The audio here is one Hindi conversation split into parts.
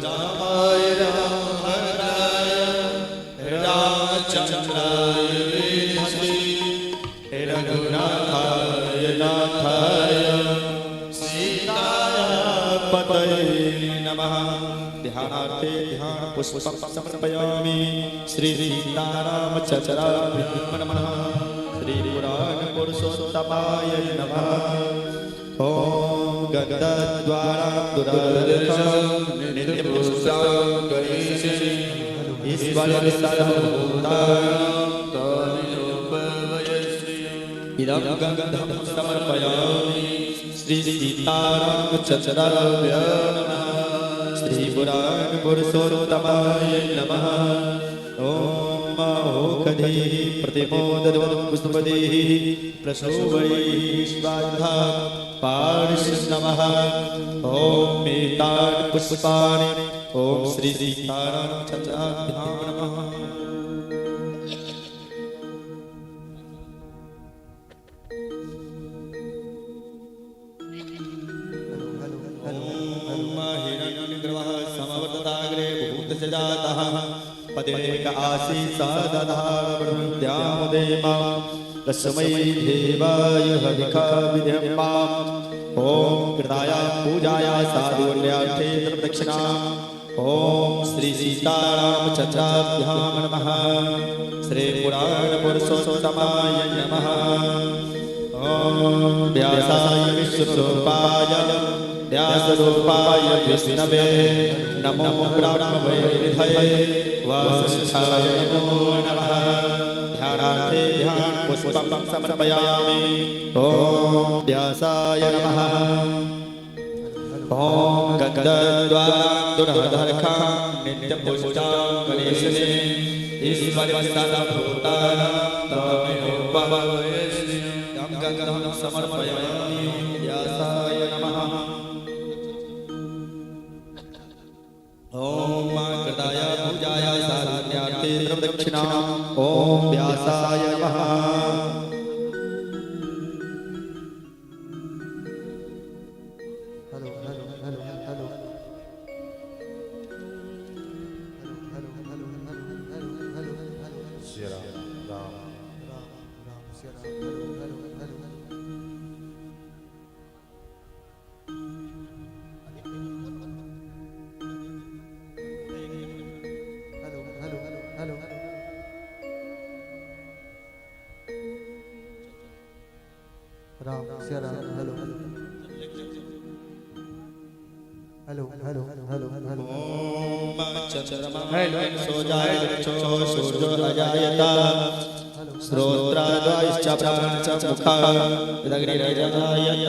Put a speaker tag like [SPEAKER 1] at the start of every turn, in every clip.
[SPEAKER 1] रामाय रामभद्राय रामचंद्राय वेधसे रघुनाथाय नाथाय सीताय पतये नमः। ध्यानार्थे ध्यान पुष्पं समर्पयामि। श्री सीतारामचंद्राभ्यां नमः। श्री पुराण पुरुषोत्तमाय नमः। ओम गद्गद्वारां नित्यपुरुषां गणेशे ईश्वरं सर्वभूतानां इदं गन्धं समर्पयामि। श्री सीतारामचंद्राभ्यां नमः। श्री पुराण पुरुषोत्तमाय नमः। ओम माहोकधे प्रतिमोदनं पुष्पदेः प्रशोभयेष्वाधा पार्श नमः। ओम मेतान् पुष्पाणि। ओम श्री सीतारामचंद्राभ्यां नमः। पदेक आसीत् दधाद्यामुदेमा तस्मै देवाय हविखा विद्यमाम्। ओम कृताया पूजाया साधुर्यार्थे प्रदक्षिणा। ओम श्री सीतारामचंद्राभ्यां नमः। श्री पुराण पुरुषोत्तमाय नमः। ओम व्यासाय विष्णुरूपाय व्यासरूपाय विष्णवे नमो ब्रह्मवैवर्तये वासिष्ठाय नमो नमः। ध्यानार्थे ध्यान पुष्पं समर्पयामि। ओम व्यासाय नमः। ओम गद्गद्वारां नित्यपुष्टां गणेशने ईश्वरं सर्वभूतानां तमेव गन्धं समर्पयामि। व्यासाय नमः। ओम कृताय पूजाय साधुर्यार्थे प्रदक्षिणा। ओम व्यासाय नमः। श्रोत्राद्वाश्च प्राणश्च मुखादग्निरजायत।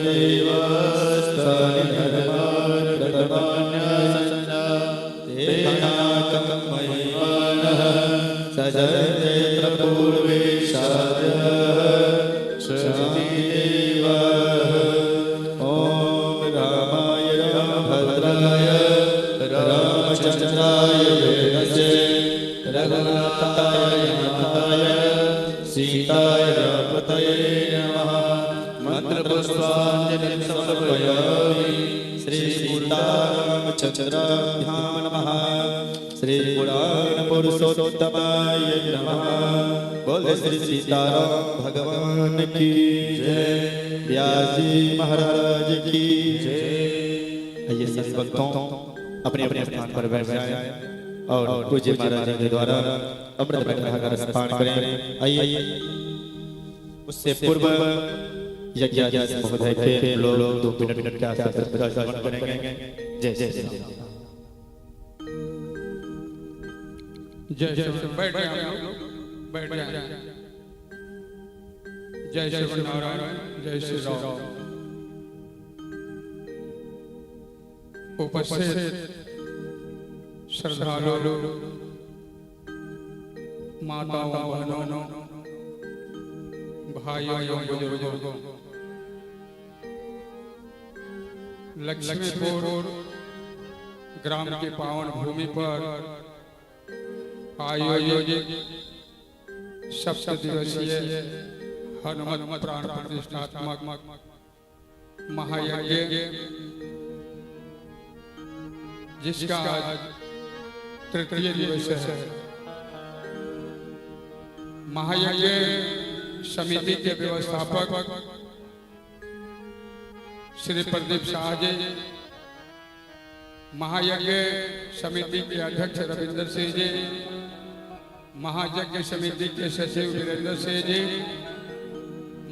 [SPEAKER 1] देव स्तनिधर्मान्यसंजा तेनाकं महिमानः सजते पूर्वे रामचंद्राय वेदसे रघुनाथाय नाथाय सीताय पतये नमः। मंत्रपुष्पांजलिं समर्पयामि। श्री सीतारामचंद्राभ्यां नमः। श्री पुराणपुरुषोत्तमाय नमः। बोले श्री सीताराम भगवान की जय। व्यास जी महाराज की जय। आइए सभी भक्तों अपने अपने स्थान पर बैठ जाएं और पूज्य महाराज के द्वारा अमृत बैठा कर स्नान करें। आइए उससे पूर्व यज्ञ महोदय के लोग 2 मिनट का श्रवण करेंगे। जय जय जय
[SPEAKER 2] जय जय बैठ जाएं बैठ जाएं। जय श्री नारायण जय श्री राम। उपस्थित श्रद्धालु माताओं बहनों भाइयों बुजुर्गों लक्ष्मीपुर ग्राम की पावन भूमि पर आयोजित सप्त दिवसीय हनुमत प्राण प्रतिष्ठात्मक महायज्ञ जिसका आज तृतीय दिवस है। महायज्ञ समिति के व्यवस्थापक श्री प्रदीप शाह जी, महायज्ञ समिति के अध्यक्ष रविंदर सिंह जी, महायज्ञ समिति के सचिव वीरेंद्र सिंह जी,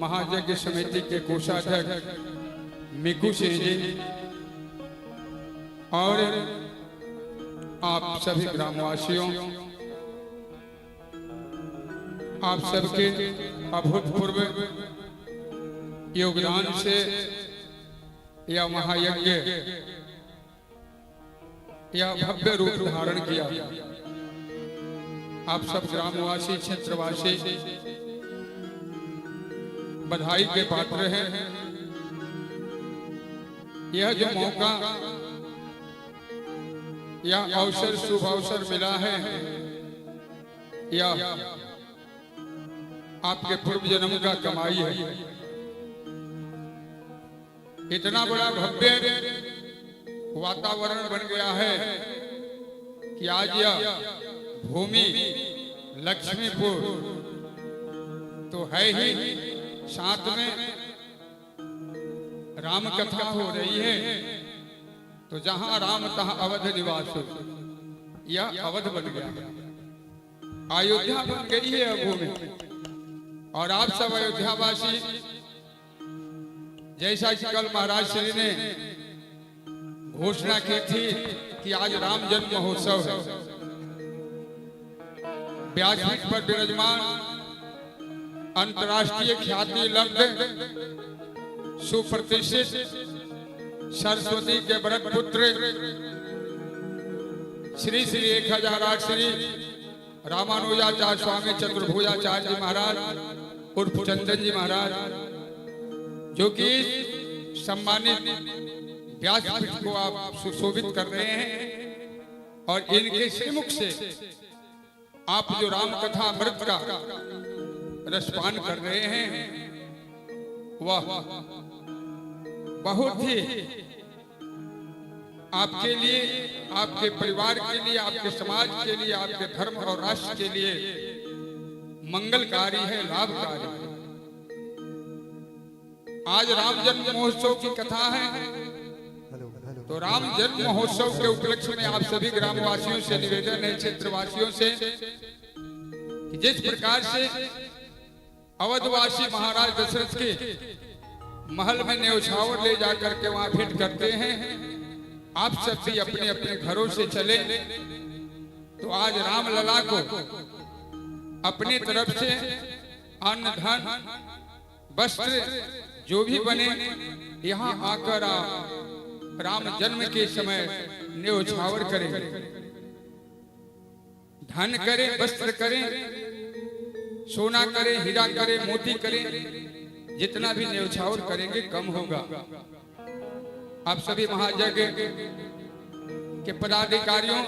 [SPEAKER 2] महायज्ञ समिति के कोषाध्यक्ष मिकू सिंह जी और आप सभी ग्रामवासियों, आप सबके अभूतपूर्व योगदान से यह महायज्ञ यह भव्य रूप धारण किया। आप सब ग्रामवासी क्षेत्रवासी बधाई के पात्र हैं। यह जो मौका यह अवसर शुभ अवसर मिला है, यह आपके पूर्व जन्म का कमाई है। इतना बड़ा भव्य वातावरण बन गया है कि आज यह भूमि लक्ष्मीपुर तो है ही, साथ में राम कथा हो रही है। तो जहां राम तहां अवध निवास, यह अवध बन गया, अयोध्या बन गई है भूमि। और आप सब अयोध्यावासी, जैसा कि कल महाराज श्री ने घोषणा की थी कि आज राम जन्म महोत्सव है, व्यासपीठ पर विराजमान अंतर्राष्ट्रीय ख्याति लब्ध सुप्रतिष्ठित सरस्वती के व्रत पुत्र श्री श्री 1008 श्री रामानुजाचार्य स्वामी चतुर्भुजाचार्य जी महाराज उर्फ चंदन जी महाराज, जो कि सम्मानित व्यासपीठ को आप सुशोभित कर रहे हैं। और इनके श्रीमुख से आप जो राम कथा अमृत का रसपान कर रहे हैं, वह बहुत ही आपके लिए, आपके परिवार के लिए, आपके समाज के लिए, आपके धर्म और राष्ट्र के लिए मंगलकारी है, लाभकारी है। आज राम जन्म महोत्सव की कथा है, तो राम जन्म महोत्सव के उपलक्ष्य में आप सभी ग्रामवासियों से निवेदन है, क्षेत्रवासियों से, कि जिस प्रकार से अवधवासी महाराज दशरथ के महल में न्यौछावर ले जाकर के वहां भेंट करते हैं, आप सब भी अपने अपने घरों से चले। तो आज राम लला को अपनी तरफ से अन्न धन वस्त्र जो भी बने यहाँ आकर आप राम जन्म के समय न्योछावर करें, धन करें, वस्त्र करें, सोना करें, हीरा करें, मोती करें, जितना भी न्योछावर करेंगे कम होगा। आप सभी महायज्ञ के पदाधिकारियों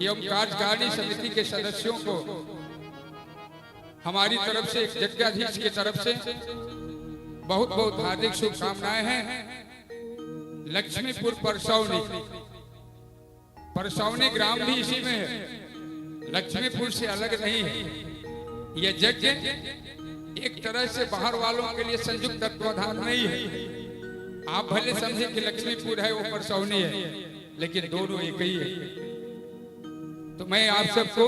[SPEAKER 2] एवं कार्यकारिणी समिति के सदस्यों को हमारी तरफ से, यज्ञाधीश की तरफ से बहुत बहुत हार्दिक शुभकामनाएं हैं। लक्ष्मीपुर परसौनी ग्राम भी इसी में है, लक्ष्मीपुर से अलग नहीं है। यह यज्ञ एक तरह से बाहर वालों के लिए संयुक्त तत्वाधान नहीं है। आप भले समझे कि लक्ष्मीपुर है वो परसौनी है, लेकिन दोनों एक ही है। तो मैं आप सबको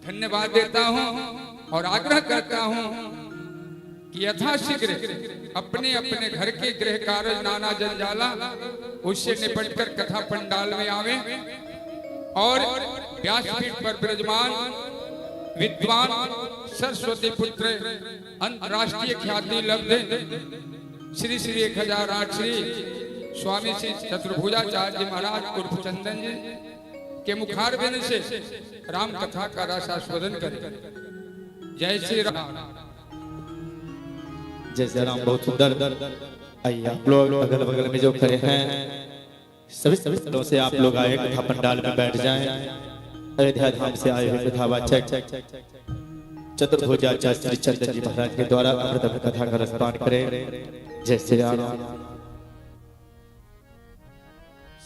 [SPEAKER 2] धन्यवाद देता हूं और आग्रह करता हूं कि यथाशीघ्र अपने अपने घर के गृह कार्य नाना जंजाला उससे निपटकर कथा पंडाल में आवे और व्यासपीठ पर विराजमान विद्वान सरस्वती पुत्र अंतरराष्ट्रीय ख्याति लब्ध श्री श्री 1008 श्री स्वामी श्री चतुर्भुजाचार्य महाराज उर्फ चंदन जी के मुखारबिंद से राम कथा का रसास्वादन करें। जय श्री राम।
[SPEAKER 1] जय श्री राम। बहुत सुंदर। आइए आप लोग अगल बगल में जो खड़े हैं सभी स्थलों से आप लोग आए, कथा पंडाल में बैठ जाएं। अयोध्या धाम से आए हुए कथावाचक चतुर्भुजाचार्य श्री चंदन जी महाराज के द्वारा अमृत कथा का रसपान करें। जय श्री राम।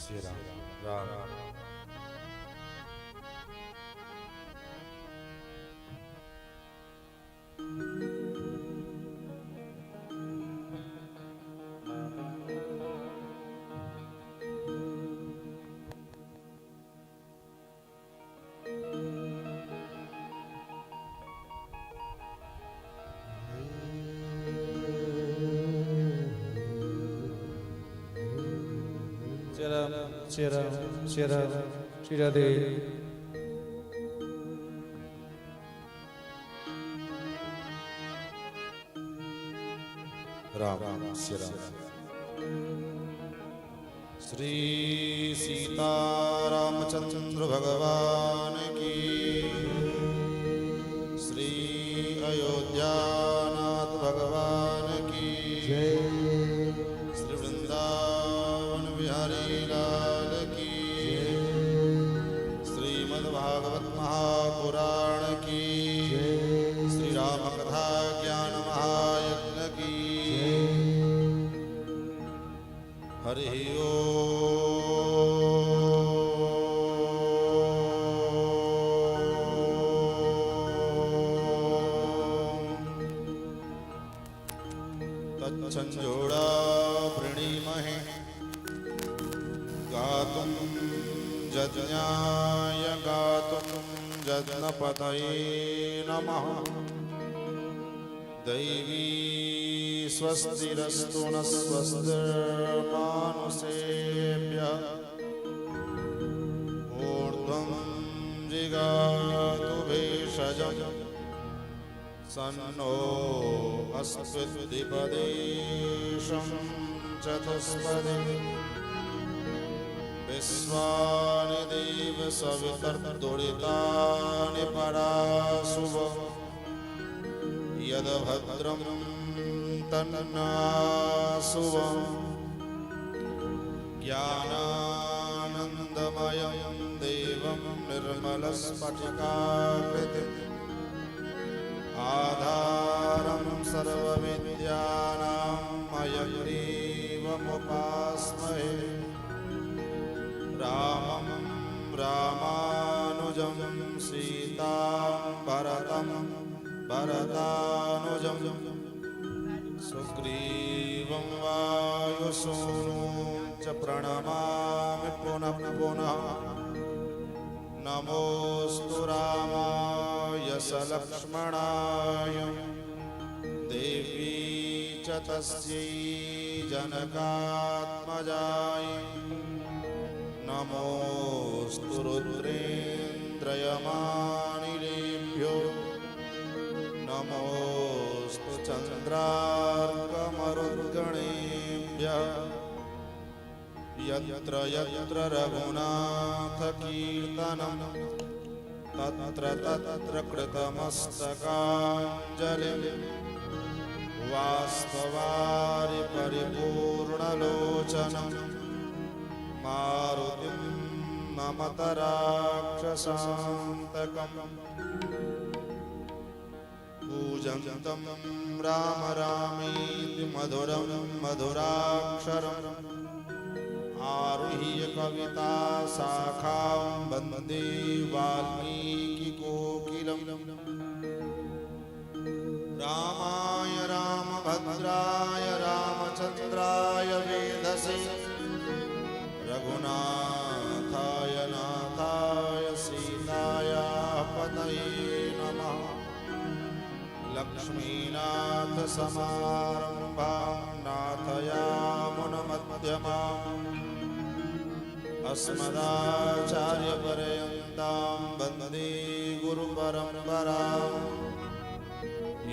[SPEAKER 3] श्री राम राम। श्री राम श्री राम श्री राधे। राम राम श्री राम। श्री सीता रामचंद्र भगवान की, श्री अयोध्यानाथ भगवान की जय। श्री वृंदावन बिहारी लाल की जय। श्रीमद्भागवत महापुराण की जय। श्री राम कथा ज्ञान महायज्ञ की हरि तच्छंजोड़ा प्रणीमहे गातुं यज्ञाय गातुं यज्ञपतये नमः। दैवी स्वस्तिरस्तु न स्वस्तिर्मानुषेभ्यः। ऊर्ध्वं जिगातु भेषजम् सन्नो अस्मद्विपदेशं चतुष्पदे। विश्वानि देव सवितर्दुरितानि पराशुभ। यद्भद्रं तन्नाशुभ। ज्ञानानन्दमयं देवं निर्मलस्फटिकाकृतिम् आधारं सर्वविद्यानां हयग्रीवमुपास्महे। रामं रामानुजं सीतां भरतं भरतानुजं। सुग्रीवं वायुसूनुं च प्रणमामि पुनः पुनः। नमोस्तु रामाय सलक्ष्मणाय देवी च तस्यै जनकात्मजाय। नमोस्तु रुद्रेन्द्रयमानिलेभ्यो। नमोस्तु चन्द्रार्कमरुद्गणेभ्यः। यत्र यत्र रघुनाथ कीर्तनं तत्र तत्र कृतमस्तकाञ्जलिं वास्तवारि परिपूर्णलोचनं मारुतिं नमत राक्षसान्तकम् पूजन्तं राम रामेति मधुरं मधुराक्षरम् आरुह्य कविता शाखां वन्दे वाल्मीकिकोकिलं रामाय रामभद्राय रामचन्द्राय वेधसे रघुनाथाय नाथाय सीतायाः पतये नमः लक्ष्मीनाथ समारम्भां नाथयामुनमध्यमाम् अस्मदाचार्यपर्यन्तां वन्दे गुरुपरम्पराम्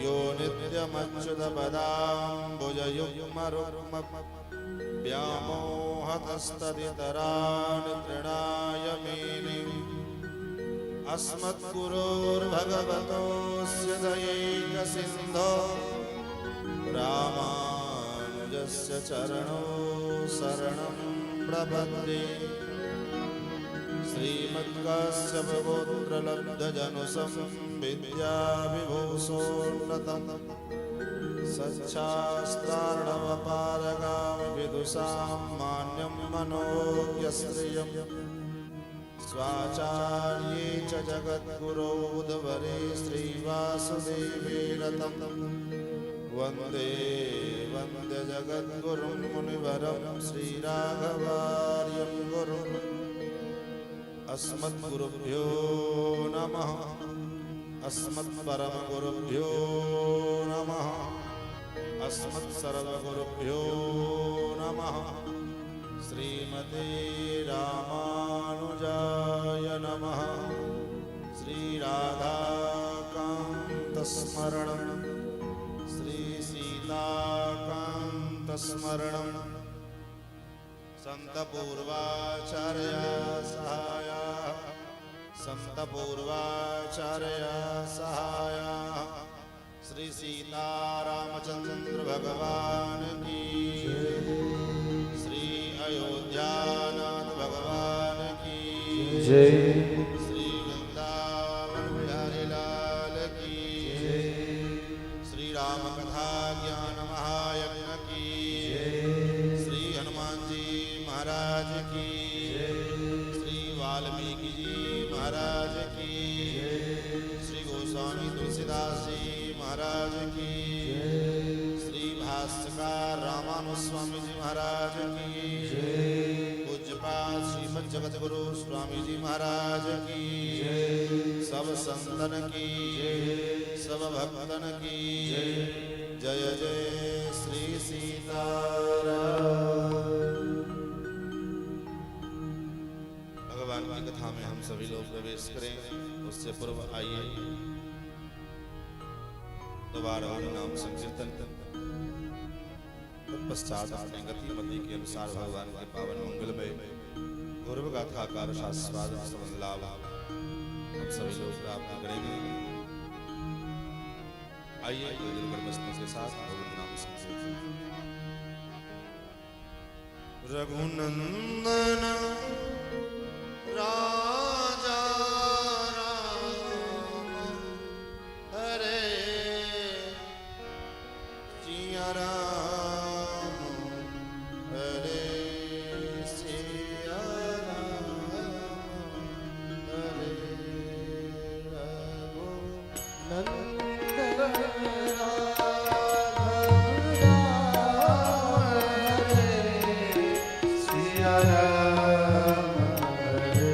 [SPEAKER 3] यो नित्यमच्युतपदाम्बुजयुग्मरुग्मव्यामोहतस्तदितराणि तृणाय मेने अस्मद्गुरोर्भगवतोऽस्य दयैकसिन्धो रामानुजस्य चरणौ शरणं प्रपद्ये श्रीमत्काश्यपगोत्रलब्धजनुसंविद्याविभूषोन्नतं सच्छास्त्रार्णवपारगामि विदुषां मान्यं मनोज्ञश्रियं स्वाचार्ये च जगद्गुरौ उद्भवे श्रीवासुदेवे रतं वन्दे वन्दे जगद्गुरुं मुनिवरं श्रीराघवार्यं गुरुम् अस्मद्गुरुभ्यो नमः अस्मत्परमगुरुभ्यो नमः अस्मत्सर्वगुरुभ्यो नमः श्रीमते रामानुजाय नमः श्रीराधाकान्तस्मरणं श्रीसीताकान्तस्मरणं संतपूर्वाचार्य सहाय संतपूर्वाचार्य सहाय श्री सीतारामचंद्र भगवान की श्री अयोध्यानाथ भगवान की
[SPEAKER 4] जय
[SPEAKER 3] श्री वृंदावन बिहारी लाल की श्री राम कथा ज्ञान महायज्ञ की श्री हनुमान जी महाराज की श्री वाल्मीकि जी महाराज की श्री गोस्वामी तुलसीदास जी महाराज की श्री भाष्यकार रामानुस्वामी जी महाराज की पूज्यपाद श्रीमद जगत गुरु स्वामी जी महाराज की सब संतन की सब भक्तन की जय जय श्री सीताराम। भगवान की कथा में हम सभी लोग प्रवेश करें उससे पूर्व आइए दोबारा नाम संकीर्तन तत्पश्चात अपने गतिमति के अनुसार भगवान के पावन मंगलमय गौरव गाथा का शास्त्रार्थ संबंध लाभ हम सभी लोग प्राप्त करेंगे। आइए मस्तों के साथ भगवान नाम संकीर्तन। रघुनंदन राजा राम हरे सिया राम हरे सिया राम हरे
[SPEAKER 4] सिया राम हरे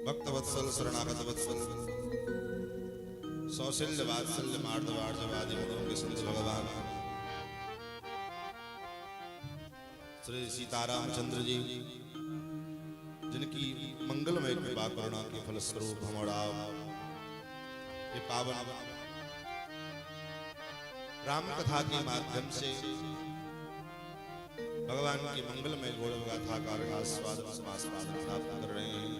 [SPEAKER 3] भक्तवत्सल शरणागत वत्सल सौशल्य वात्सल्य मार्दवार्जवादि गुणों के संत भगवान श्री सीतारामचंद्र जी जिनकी मंगलमय कृपा करुणा के फलस्वरूप हम और आप ये पावन राम कथा के माध्यम से भगवान की मंगलमय गौरव गाथा का आस्वाद प्राप्त कर रहे हैं।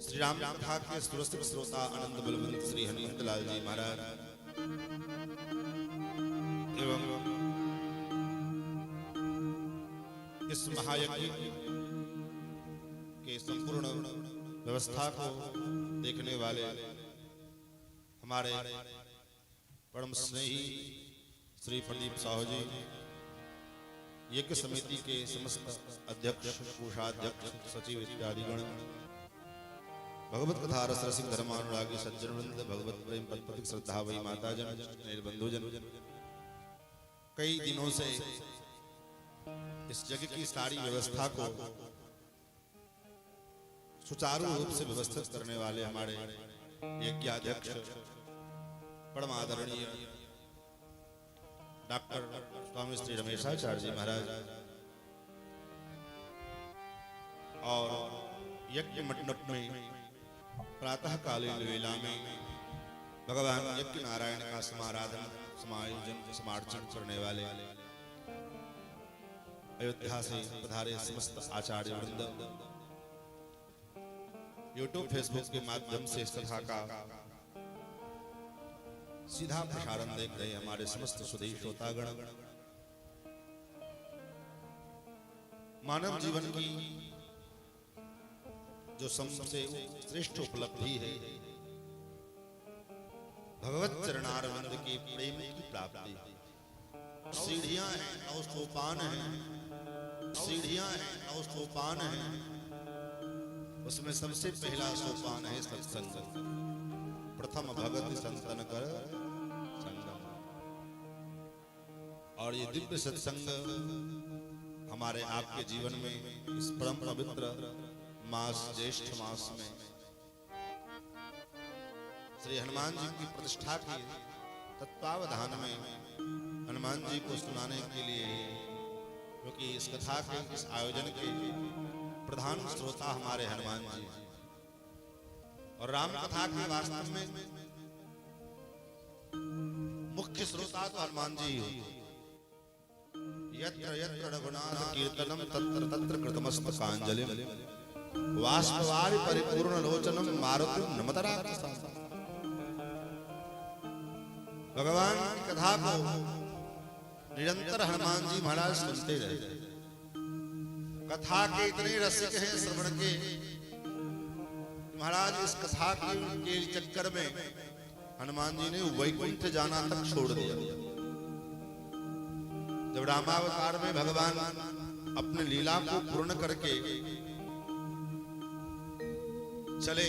[SPEAKER 3] श्री राम कथा के सुरसिक श्रोता आनंद बलवंत श्री हनुमंत लाल जी महाराज एवं इस महायज्ञ के संपूर्ण व्यवस्था को देखने वाले हमारे परम स्नेही श्री प्रदीप साहू जी, यज्ञ समिति के समस्त अध्यक्ष, कोषाध्यक्ष, सचिव इत्यादि गण, भगवत कथा रस रसिक धर्मानुरागी सज्जन वृंद, भगवत प्रेम पद श्रद्धा वही माता जन, बंधुजन, कई दिनों से इस यज्ञ की सारी व्यवस्था को सुचारू रूप से व्यवस्थित करने वाले हमारे यज्ञाध्यक्ष परम आदरणीय डॉक्टर स्वामी श्री रमेशाचार्य जी महाराज और यज्ञ मंडप में प्रातः कालीन वेला में भगवान यज्ञ नारायण का समाराधन समायोजन समार्चन करने वाले अयोध्या से पधारे समस्त आचार्य वृंद, यूट्यूब फेसबुक के माध्यम से इस कथा का सीधा प्रसारण देख रहे हमारे समस्त सुधीर श्रोतागण, मानव जीवन की जो सबसे श्रेष्ठ उपलब्धि है भगवत चरणारविंद के प्रेम की प्राप्ति। सीढ़ियां हैं, 9 सोपान हैं, सीढ़ियां हैं, 9 सोपान हैं। उसमें सबसे पहला सोपान है सत्संग। प्रथम भगत संतन कर संगम। और ये दिव्य सत्संग हमारे आपके जीवन में इस परम पवित्र मास ज्येष्ठ मास में श्री हनुमान जी की प्रतिष्ठा के तत्वावधान में हनुमान जी को सुनाने के लिए, क्योंकि इस कथा के इस आयोजन के प्रधान श्रोता हमारे हनुमान जी और राम कथा के वास्तव में मुख्य श्रोता तो हनुमान जी हो। यत्र यत्र रघुनाथ कीर्तनम तत्र तत्र कृतमस्तकांजलिम वाष्पवारि परिपूर्ण लोचनम मारुतिम नमत राक्षसाम। भगवान की कथा को निरंतर हनुमान जी महाराज सुनते रहे। कथा के इतने रसिक हैं श्रवण के, महाराज इस कथा के चक्कर में हनुमान जी ने वैकुंठ जाना तक छोड़ दिया। जब रामावतार में भगवान अपने लीला को पूर्ण करके चले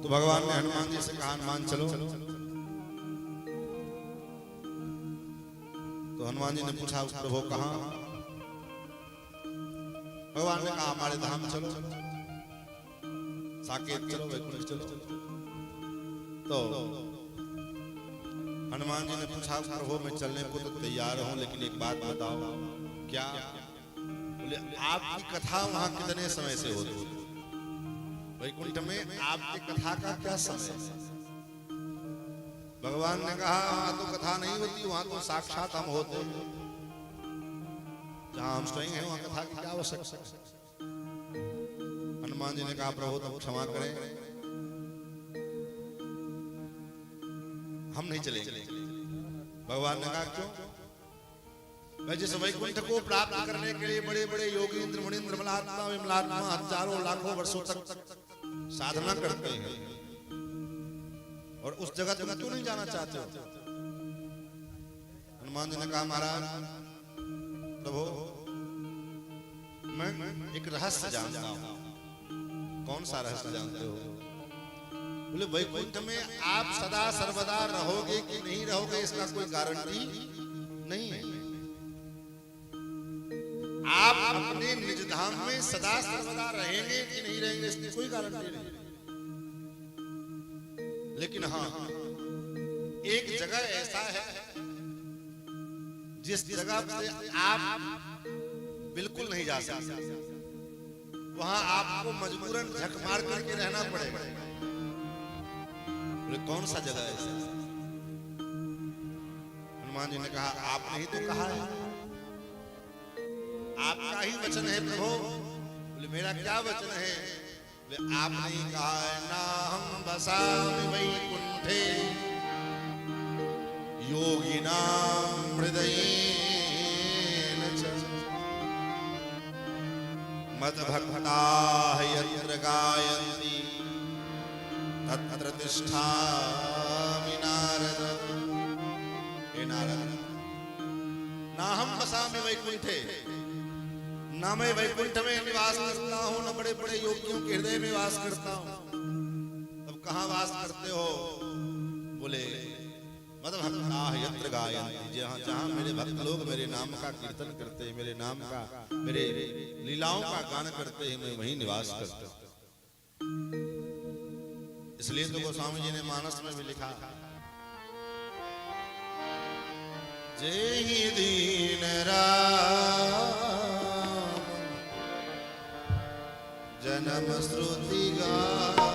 [SPEAKER 3] तो भगवान ने हनुमान जी से कहा, हनुमान चलो। तो हनुमान जी ने पूछा, प्रभु कहां? भगवान ने कहा, हमारे धाम चलो, साकेत चलो, वैकुंठ चलो। तो हनुमान जी ने पूछा, प्रभु मैं चलने को तो तैयार हूं, लेकिन एक बात बताओ। क्या? बोले, आपकी कथा वहां कितने समय से होती है? वैकुंठ में आपकी कथा का क्या समय? भगवान ने कहा, वहां तो कथा नहीं होती, वहां तो साक्षात हम होते हैं। जहां हम स्वयं हैं वहां कथा की क्या आवश्यकता? हनुमान जी ने कहा, प्रभु तब क्षमा करें, हम नहीं चलेंगे। भगवान ने कहा, क्यों? मैं जिस वैकुंठ को प्राप्त करने के लिए बड़े बड़े योगी इंद्र मुनींद्र मलात्मा विमलात्मा हजारों लाखों वर्षों तक साधना करते हैं, और उस जगह तुम क्यों नहीं जाना चाहते हो? हनुमान जी ने कहा, महाराज प्रभु मैं एक रहस्य जानता हूं। कौन सा रहस्य जानते हो? बोले, वैकुंठ में आप सदा सर्वदा रहोगे कि नहीं रहोगे इसका कोई गारंटी नहीं है। आप अपने निज धाम में सदा सर्वदा रहेंगे कि नहीं रहेंगे इसकी कोई गारंटी नहीं। लेकिन हाँ, एक जगह ऐसा है जिस जगह से आप बिल्कुल नहीं जा सकते, वहां आपको मजबूरन झक मार करके रहना पड़ेगा। कौन सा जगह है? हनुमान जी ने कहा, आपने ही तो कहा है, आपका ही वचन है प्रभु। बोले, मेरा क्या वचन है? बोले, आपने ही कहा है, ना हम बसामि वैकुंठे योगिनां हृदयेन च मद्भक्ताः यत्र गायन्ति तत्र तिष्ठामि नारद। हे नारद, ना हम बसामि वैकुंठे, ना मैं वैकुंठ में निवास करता हूं, न बड़े बड़े योगियों के हृदय में वास करता हूं। तब कहां वास करते हो? बोले, मद्भक्ताः यत्र गायन्ति, जहां जहां मेरे भक्त लोग मेरे नाम का कीर्तन करते हैं, मेरे नाम का, मेरे लीलाओं का गान करते हैं, मैं वहीं निवास करता हूं। इसलिए तो गोस्वामी जी ने मानस में भी लिखा, जय ही दीन राम जन्म श्रुति गावै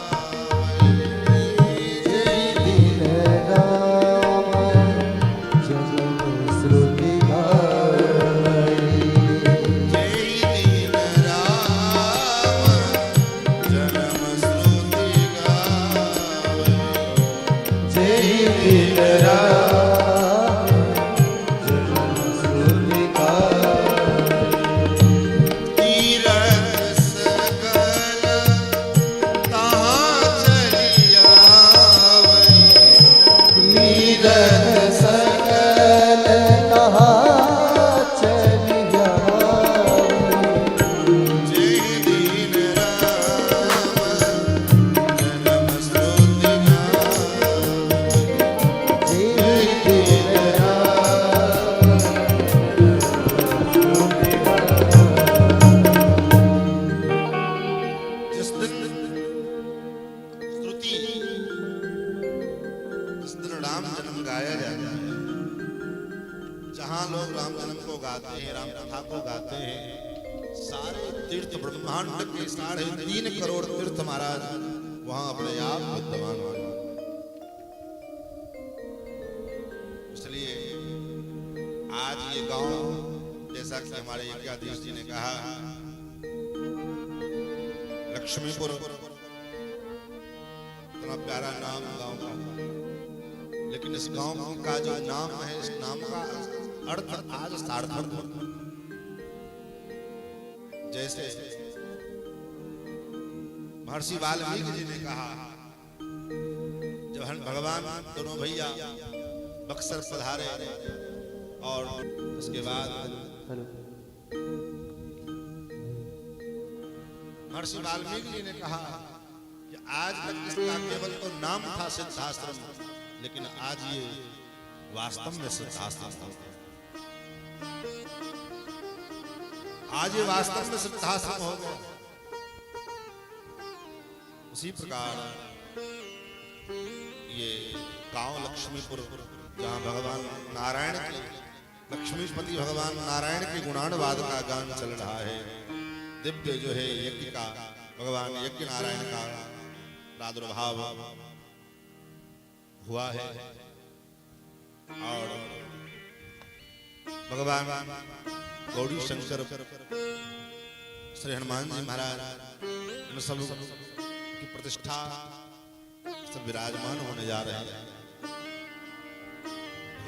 [SPEAKER 3] ब्रह्मांड के 3.5 करोड़ तीर्थ महाराज वहां अपने आप विद्यमान हो। इसलिए आज ये गांव, जैसा कि हमारे यज्ञाधीश जी ने कहा, लक्ष्मीपुर, इतना प्यारा नाम गांव का, लेकिन इस गांव का जो नाम है, इस नाम का अर्थ आज सार्थक है। जैसे महर्षि वाल्मीकि जी ने कहा, जब हम भगवान दोनों भैया बक्सर पधारे और उसके बाद महर्षि वाल्मीकि जी ने कहा कि आज तक इसका केवल तो नाम था सिद्धाश्रम, लेकिन आज ये वास्तव में सिद्धाश्रम था। आज ये वास्तव में सिद्धाश्रम हो गया। उसी प्रकार ये गांव लक्ष्मीपुर, जहां भगवान नारायण के, लक्ष्मीपति भगवान नारायण के गुणानुवाद का गान चल रहा है। दिव्य जो है यज्ञ का, भगवान यज्ञ नारायण का प्रादुर्भाव हुआ है। और भगवान गौरी शंकर श्री हनुमान जी महाराज इन सब की प्रतिष्ठा सब विराजमान होने जा रहे हैं।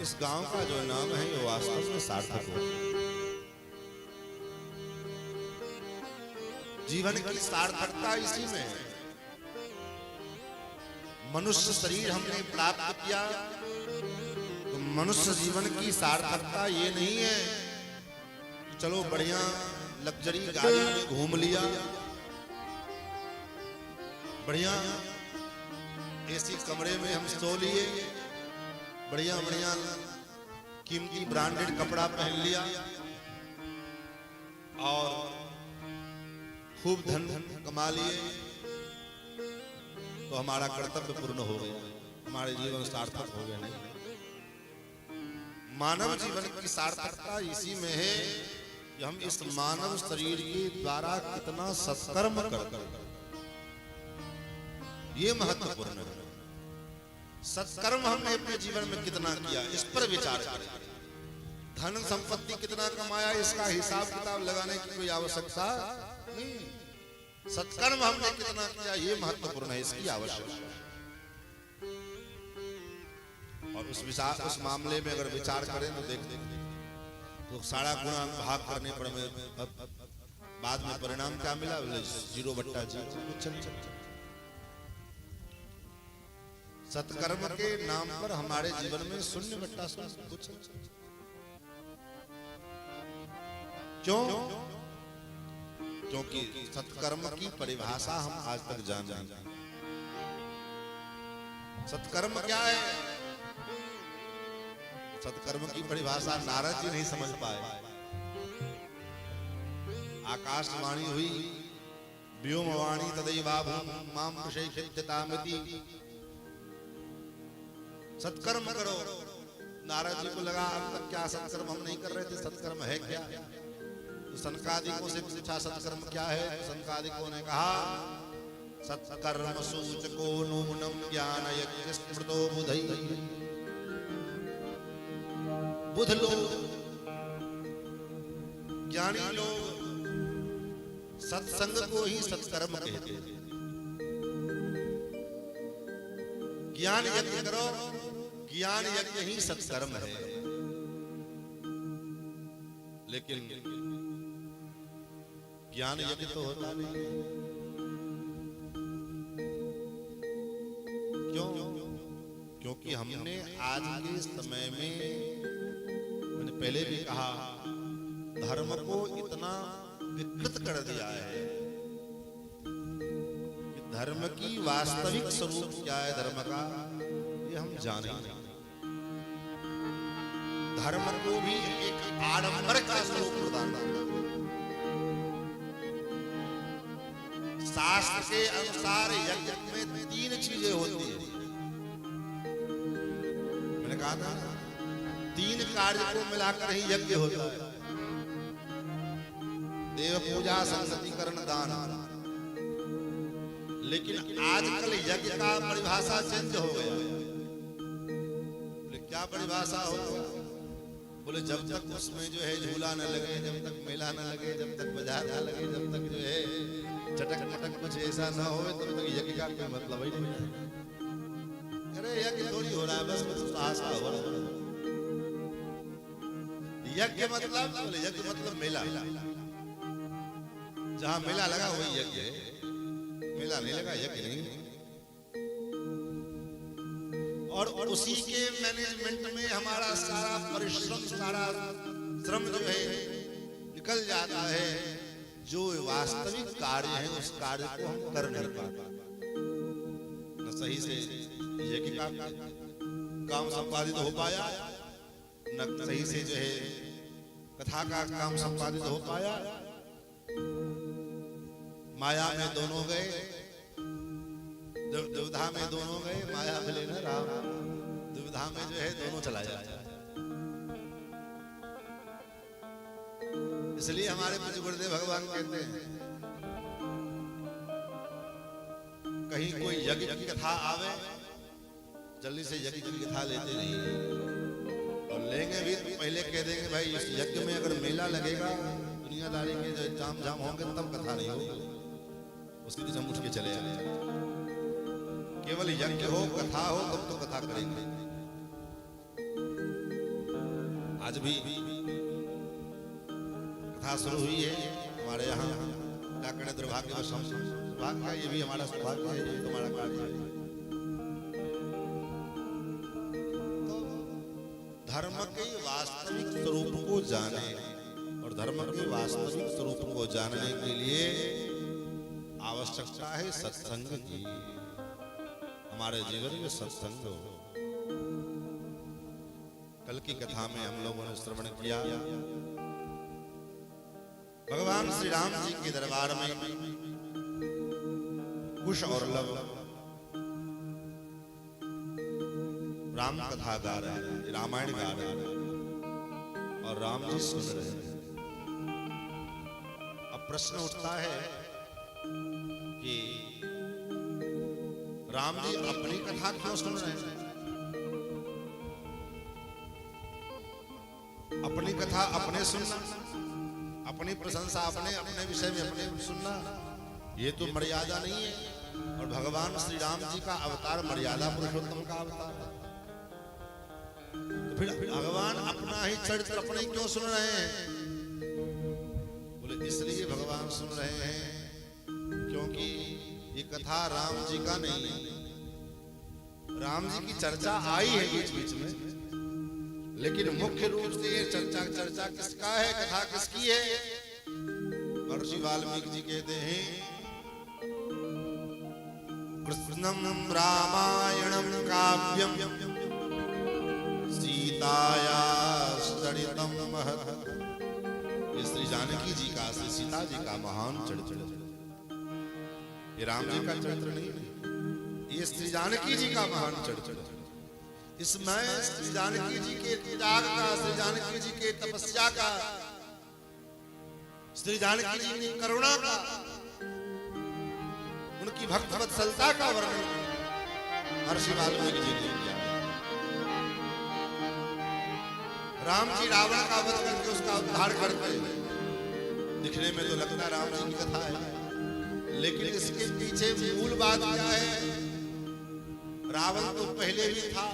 [SPEAKER 3] इस गांव का जो नाम है वो वास्तव में सार्थक हो। जीवन की सार्थकता इसी में है। मनुष्य शरीर हमने प्राप्त किया तो मनुष्य जीवन की सार्थकता ये नहीं है कि चलो बढ़िया लग्जरी गाड़ी में घूम लिया, बढ़िया एसी कमरे में हम सो लिए, बढ़िया बढ़िया कीमती ब्रांडेड कपड़ा पहन लिया और खूब धन कमा लिए तो हमारा कर्तव्य पूर्ण हो गया, हमारे जीवन सार्थक हो गया। नहीं, मानव जीवन की सार्थकता इसी में है कि हम इस मानव शरीर के द्वारा कितना सत्कर्म करते, ये महत्वपूर्ण है। सत्कर्म हमने अपने जीवन में कितना किया, इस पर विचार करें। धन संपत्ति कितना कमाया, इसका हिसाब किताब लगाने की कोई आवश्यकता नहीं। सत्कर्म हमने कितना किया, ये महत्वपूर्ण है, इसकी आवश्यकता। और उस मामले में अगर विचार करें तो देख तो सारा गुणा भाग करने पर में बाद में परिणाम क्या मिला, 0/0। सत्कर्म के नाम पर हमारे जीवन में 0/0 कुछ। क्यों? क्योंकि सत्कर्म की परिभाषा हम आज तक जान नहीं। सत्कर्म क्या है? सत्कर्म की परिभाषा नारद जी नहीं समझ पाए। आकाशवाणी हुई, व्योमवाणी तदैवाभूम माम प्रशैक्षितामिति। सत्कर्म करो। नारद जी को लगा अब तक क्या सत्कर्म हम नहीं कर रहे थे, सत्कर्म है क्या? तो सनकादिकों से पूछा सत्कर्म क्या है, तो सनकादिकों ने कहा सत्कर्म सूचको नूनम ज्ञान यज्ञ स्मृतो बुधई। बुध लोग, ज्ञानी लोग सत्संग को ही सत्कर्म कहते हैं। ज्ञान यज्ञ करो, ज्ञान यज्ञ ही सत्कर्म है। लेकिन ज्ञान यज्ञ तो होता नहीं। क्यों? क्योंकि हमने आज के समय में, मैंने पहले भी कहा, धर्म को इतना विकृत कर दिया है कि धर्म की वास्तविक स्वरूप क्या है, धर्म का ये हम जाने नहीं। धर्म को भी एक आडंबर का स्वरूप प्रदान किया। शास्त्र के अनुसार यज्ञ में 3 चीजें होती है। मैंने कहा था 3 कार्य को मिलाकर ही यज्ञ होता है। देव पूजा, संगतिकरण, दान। लेकिन आजकल यज्ञ का परिभाषा चेंज हो गया। बोले क्या परिभाषा हो? बोले जब तक उसमें जो है झूला न लगे, जब तक मेला न लगे, जब तक बाजार न लगे, जब तक जो है चटक मटक कुछ ऐसा न हो, तब तक यज्ञ का कोई मतलब ही नहीं है। अरे यज्ञ थोड़ी हो रहा है, बस कुछ साहस का हो रहा है। यज्ञ मतलब, बोले यज्ञ मतलब मेला। जहां मेला लगा वही यज्ञ है, मेला नहीं लगा यज्ञ नहीं। और उसी के मैनेजमेंट में हमारा सारा परिश्रम, सारा श्रम जो है निकल जाता है। जो वास्तविक कार्य है उस कार्य को हम कर नहीं पाते। न सही से यज्ञ का काम संपादित हो पाया, न सही से जो है कथा का काम संपादित हो पाया। माया में दोनों गए, दुविधा में दोनों गए। माया मिले न राम, दुविधा में जो है दोनों चला जाता है। इसलिए हमारे पूज्य गुरुदेव भगवान कहते हैं, कहीं कोई यज्ञ की कथा आवे, जल्दी से यज्ञ की कथा लेते नहीं। और लेंगे भी तो पहले कह देंगे भाई इस यज्ञ में अगर मेला लगेगा, दुनियादारी के जो जाम जाम होंगे, तब कथा नहीं होगी। उसके दिन हम उठ के चले जाएंगे। केवल यज्ञ हो, कथा हो, तब तो कथा करेंगे। आज भी कथा शुरू हुई है हमारे यहाँ। क्या करें, दुर्भाग्यवश हम, दुर्भाग्य ये भी हमारा सौभाग्य है, ये तुम्हारा कार्य है। तो धर्म के वास्तविक स्वरूप को जाने, और धर्म के वास्तविक स्वरूप को जानने के लिए आवश्यकता है सत्संग की। हमारे जीवन में सत्संग हो। कल की कथा में हम लोगों ने श्रवण किया, भगवान श्री राम जी के दरबार में कुश और लव राम कथा गा रहे हैं, रामायण गा रहे हैं, और राम जी सुन रहे हैं। अब प्रश्न उठता है कि राम जी अपनी कथा क्यों सुन रहे हैं? अपनी कथा अपने सुनना, अपनी प्रशंसा अपने अपने विषय में अपने सुनना, ये तो मर्यादा नहीं है। और भगवान श्री राम जी का अवतार मर्यादा पुरुषोत्तम का अवतार है। तो फिर भगवान अपना ही चरित्र अपने क्यों सुन रहे हैं? बोले इसलिए भगवान सुन रहे हैं क्योंकि ये कथा राम जी का नहीं है। राम जी की चर्चा आई है बीच बीच में, लेकिन मुख्य रूप से ये चर्चा किसका है, कथा किसकी है? महर्षि वाल्मीकि जी कहते हैं, कृष्णम रामायणम काव्यम सीताया चरितम महत्। ये श्री जानकी जी का, श्री सीता जी का महान चरित्र। ये राम जी का चरित्र नहीं, ये श्री जानकी जी का महान चरित्र। इसमें श्री जानकी जी के त्याग का, श्री जानकी जी के तपस्या का श्री जानकी जी की करुणा का, उनकी भक्त वत्सलता का वर्णन महर्षि वाल्मीकि जी ने किया। राम जी रावण का वध करके उसका उद्धार करते हैं। दिखने में तो लगता है राम जी की कथा है, लेकिन इसके पीछे मूल बात क्या है? रावण तो पहले भी था।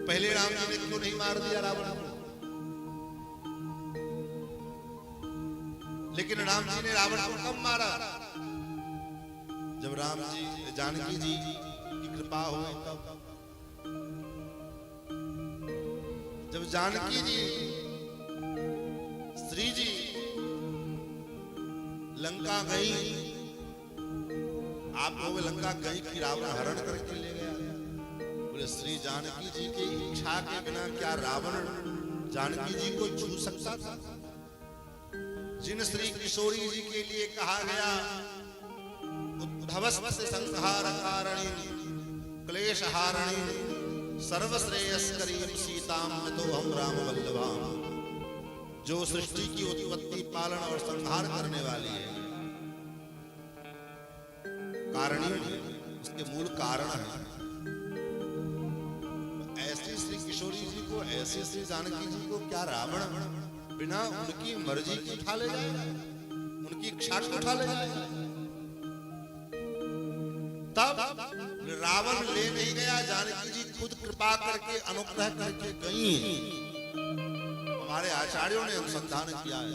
[SPEAKER 3] पहले राम जी ने क्यों नहीं मार दिया रावण को? लेकिन राम जी ने रावण को कब मारा? जब राम जी जानकी जी की कृपा हुई तब। जब जानकी जी श्री जी लंका गई, आप लोग लंका गई कि रावण हरण करके ले गया? बोले श्री जानकी जी की इच्छा के बिना क्या रावण जानकी जी को छू सकता था? जिन श्री किशोरी जी के लिए कहा गया उद्धवस्य संहार कारिणी क्लेश हारिणी सर्वश्रेयस्करी सीताम तो हम राम वल्लभाम, जो सृष्टि की उत्पत्ति पालन और संहार करने वाली है, कारिणी उसके मूल कारण है। ऐसी श्री किशोरी जी को, ऐसी श्री जानकी जी को क्या रावण बिना उनकी मर्जी की उठा ले जाएगा, उनकी इच्छा को उठा ले जाएगा? तब रावण ले नहीं गया, जानकी जी खुद कृपा करके अनुग्रह करके गई। हमारे आचार्यों ने अनुसंधान किया है,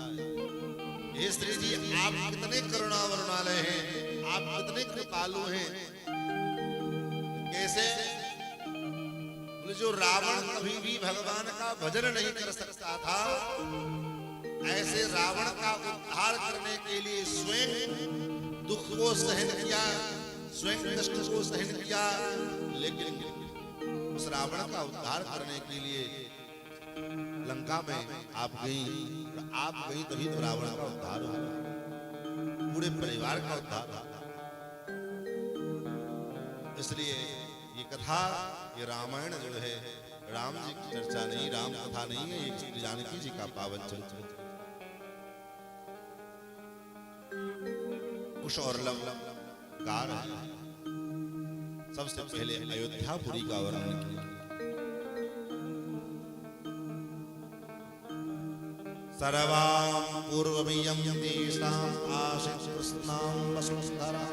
[SPEAKER 3] हे श्री जी आप कितने करुणा वरुणालय हैं, आप कितने कृपालु हैं। कैसे? जो रावण कभी भी भगवान का भजन नहीं कर सकता था, ऐसे रावण का उद्धार करने के लिए स्वयं दुख को सहन किया, स्वयं कष्ट को सहन किया। लेकिन उस रावण का उद्धार करने के लिए लंका में आप गई तभी तो रावण का उद्धार हुआ, पूरे परिवार का उद्धार हुआ। इसलिए ये कथा, ये रामायण जो है, राम जी की चर्चा नहीं, राम कथा नहीं है, ये श्री जानकी जी का पावन चरित्र। कुश और लव गा रहे हैं। सबसे पहले अयोध्यापुरी का वर्णन किया। सर्वां पूर्वमियं तेषाम् आशिष्कृष्णां वसुन्धरा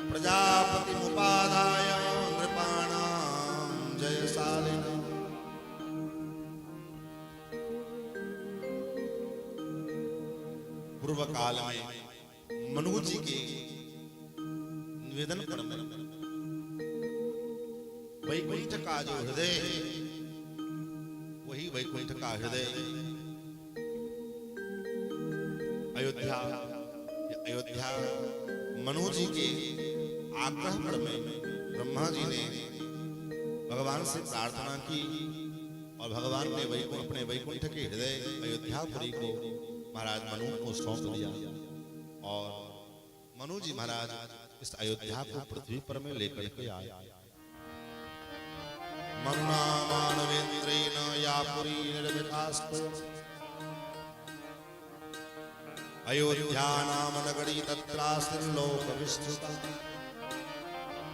[SPEAKER 3] प्रजापतिमुपादाय नृपाणां जयशालिना। पूर्व काल में मनु जी के निवेदन पर वैकुंठ का जो हृदय है, वही वैकुंठ का हृदय अयोध्या मनु जी के आग्रह पर में ब्रह्मा जी ने भगवान से प्रार्थना की और भगवान ने अपने वैकुंठ के हृदय अयोध्यापुरी को महाराज मनु को सौंप दिया और मनु जी महाराज इस अयोध्या को पृथ्वी पर में लेकर के आए। मनुना मानवेंद्रेण या पुरी निर्मितास्तु अयोध्या नाम नगरी तत्रास्तिर्लोक विस्तृता।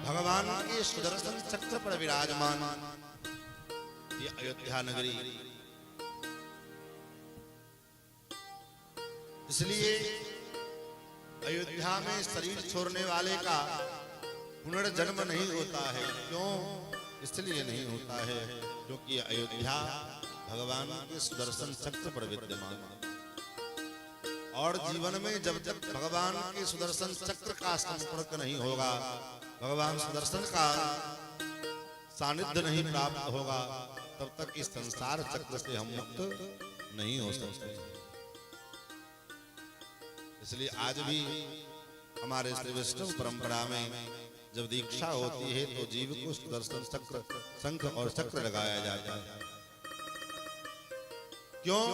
[SPEAKER 3] भगवान के सुदर्शन चक्र पर विराजमान ये अयोध्या नगरी, इसलिए अयोध्या में शरीर छोड़ने वाले का पुनर्जन्म नहीं होता है। क्यों? इसलिए नहीं होता है क्योंकि अयोध्या भगवान के सुदर्शन चक्र पर विद्यमान है। और जीवन में जब तक भगवान के सुदर्शन चक्र का संपर्क नहीं होगा, भगवान सुदर्शन का सानिध्य नहीं प्राप्त होगा, तब तक इस संसार चक्र से हम मुक्त नहीं हो सकते। इसलिए आज भी हमारे श्री वैष्णव परंपरा में जब दीक्षा होती है तो जीव को सुदर्शन चक्र, शंख और चक्र लगाया जाता है। क्यों?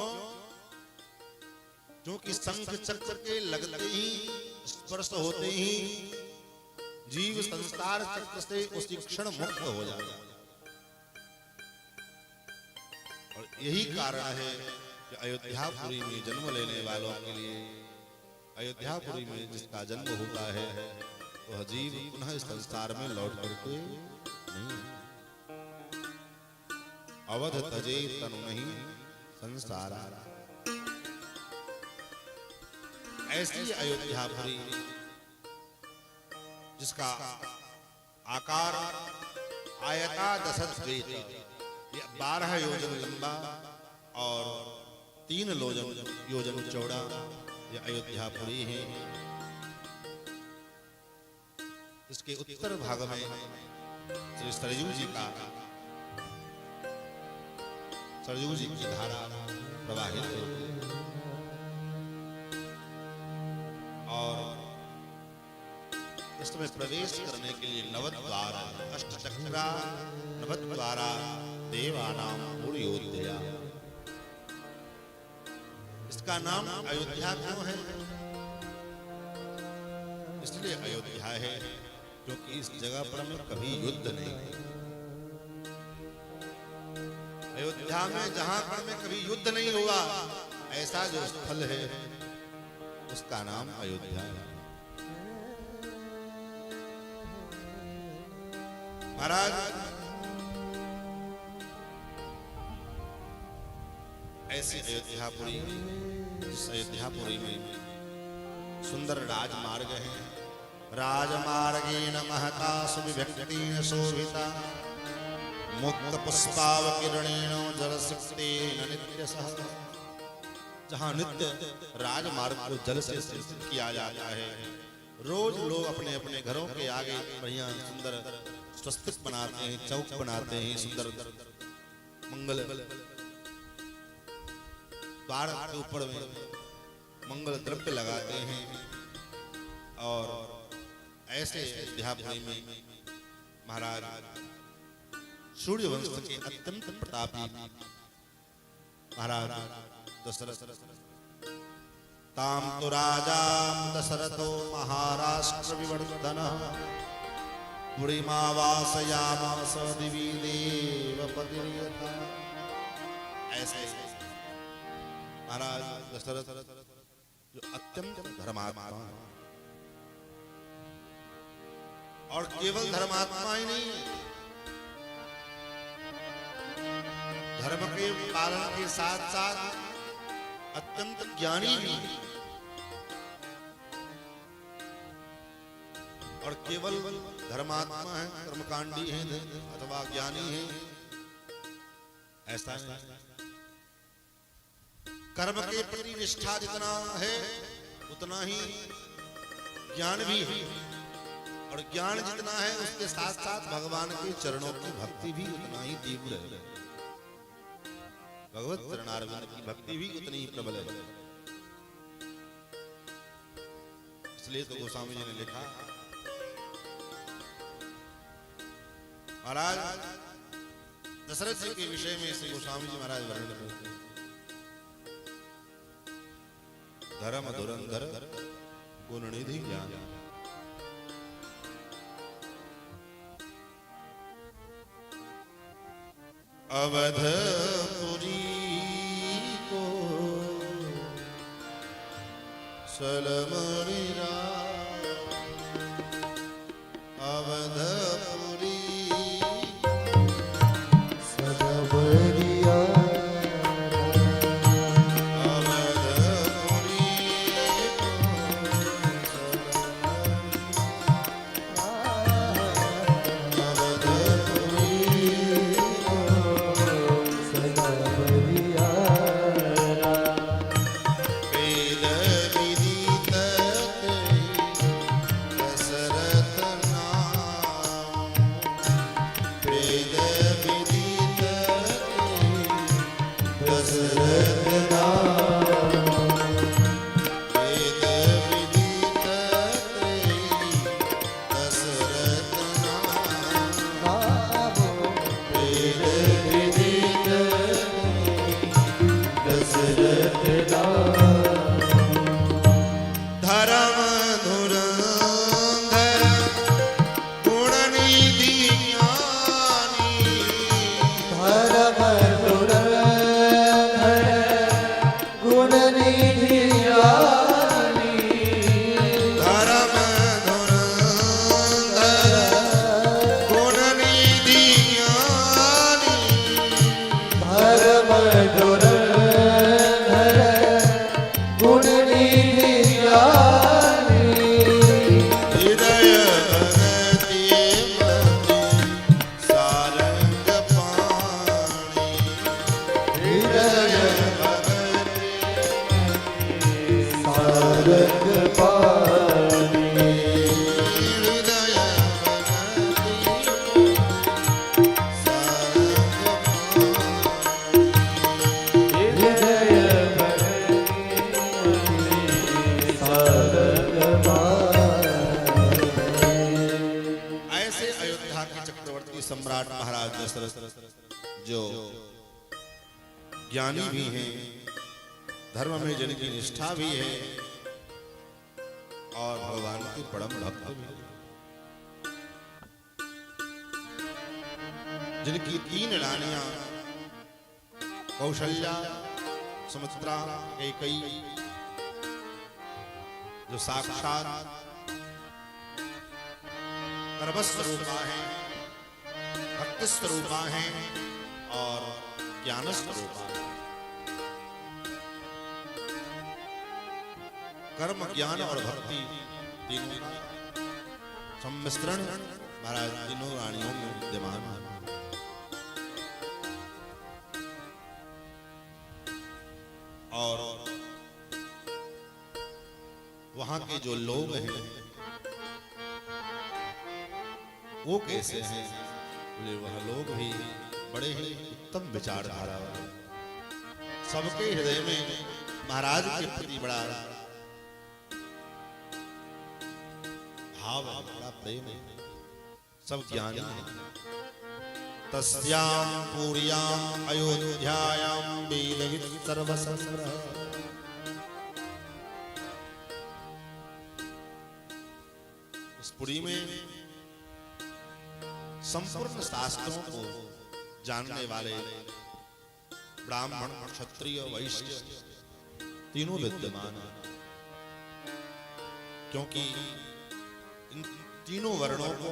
[SPEAKER 3] क्योंकि शंख चक्र के लगते ही, स्पर्श होते ही जीव संसार चक्र से उसी क्षण मुक्त हो जाता है। और यही कारण है कि अयोध्यापुरी में जन्म लेने वालों के लिए, अयोध्यापुरी में जिसका जन्म होता है वह जीव पुनः इस संसार में लौट करके नहीं, अवध तजे तनु नहीं संसार। ऐसी अयोध्यापुरी जिसका आकार आयता दशद्वैत, ये 12 योजन लंबा और 3 योजन चौड़ा ये अयोध्यापुरी है। इसके उत्तर भाग में श्री सरयू जी का, सरयू जी की धारा प्रवाहित होती है और इसमें प्रवेश करने के लिए नवद्वार, अष्टचक्रा नवद्वारा देवानाम पूर्योदया। इसका नाम अयोध्या क्यों है? इसलिए अयोध्या है क्योंकि इस जगह पर में कभी युद्ध नहीं हुआ। अयोध्या में जहां पर में कभी युद्ध नहीं हुआ, ऐसा जो स्थल है उसका नाम अयोध्या है। महाराज ऐसी अयोध्यापुरी, जिस अयोध्यापुरी में सुंदर राजमार्ग है, राजमार्गेण महता सुविभक्तेन शोभिता, मुक्त पुष्पावकिरणेन जलसिक्तेन नित्यसः। जहां नित्य राजमार्ग को जल से सिंचित किया जाता है, रोज लोग अपने अपने घरों के आगे बढ़िया सुंदर स्वस्तिक बनाते हैं, चौक बनाते हैं, सुंदर मंगल द्वार के ऊपर में मंगल द्रव्य लगाते हैं। और ऐसे अयोध्यापुरी में महाराज सूर्य वंश के अत्यंत प्रतापी महाराज दशरथ, ताम तो राजा दशरथो महाराष्ट्र विवर्धनः, पुरीमावासयामास दिवि देवपतिर्यथा। ऐसे महाराज दशरथ जो अत्यंत धर्मात्मा, और केवल धर्मात्मा ही नहीं, धर्म के पालन के साथ साथ अत्यंत ज्ञानी भी, और केवल धर्मात्मा है, कर्मकांडी है अथवा ज्ञानी है ऐसा नहीं। कर्म के प्रति निष्ठा जितना है उतना ही ज्ञान भी है, और ज्ञान जितना है उसके साथ साथ भगवान के चरणों की भक्ति भी उतना ही तीव्र है। भगवत चरणारविंद की भक्ति भी उतनी ही प्रबल है। इसलिए तो गोस्वामी जी ने लिखा, महाराज दशरथ जी के विषय में श्री गोस्वामी जी महाराज वर्णन करते हैं, धर्म धुरंधर गुणनिधि ज्ञान। अवधपुरी को सलमणि राय, अवधपुरी सलमणिया, अवधपुरी वेद विदित सम्राट महाराज दशरथ जो ज्ञानी भी हैं, धर्म में जिनकी निष्ठा भी है और भगवान के परम भक्त भी हैं, जिनकी 3 रानियां कौशल्या, सुमित्रा, कैकेयी जो साक्षात सर्वस्वरूपा हैं, भक्ति स्वरूपा हैं और ज्ञान स्वरूपा हैं। कर्म, ज्ञान और भक्ति तीनों का सम्मिश्रण महाराज तीनों रानियों में विद्यमान है। और वहां के जो लोग हैं वो कैसे हैं? बोले वह लोग भी बड़े ही उत्तम विचारधारा वाले, सबके हृदय में महाराज के प्रति बड़ा भाव है, बड़ा प्रेम है, सब ज्ञानी है। तस्याम पूर्याम अयोध्यायाम वेदविद सर्वसंग्रह, इस पुरी में संपूर्ण शास्त्रों को जानने वाले ब्राह्मण, क्षत्रिय, वैश्य तीनों विद्यमान हैं, क्योंकि इन तीनों वर्णों को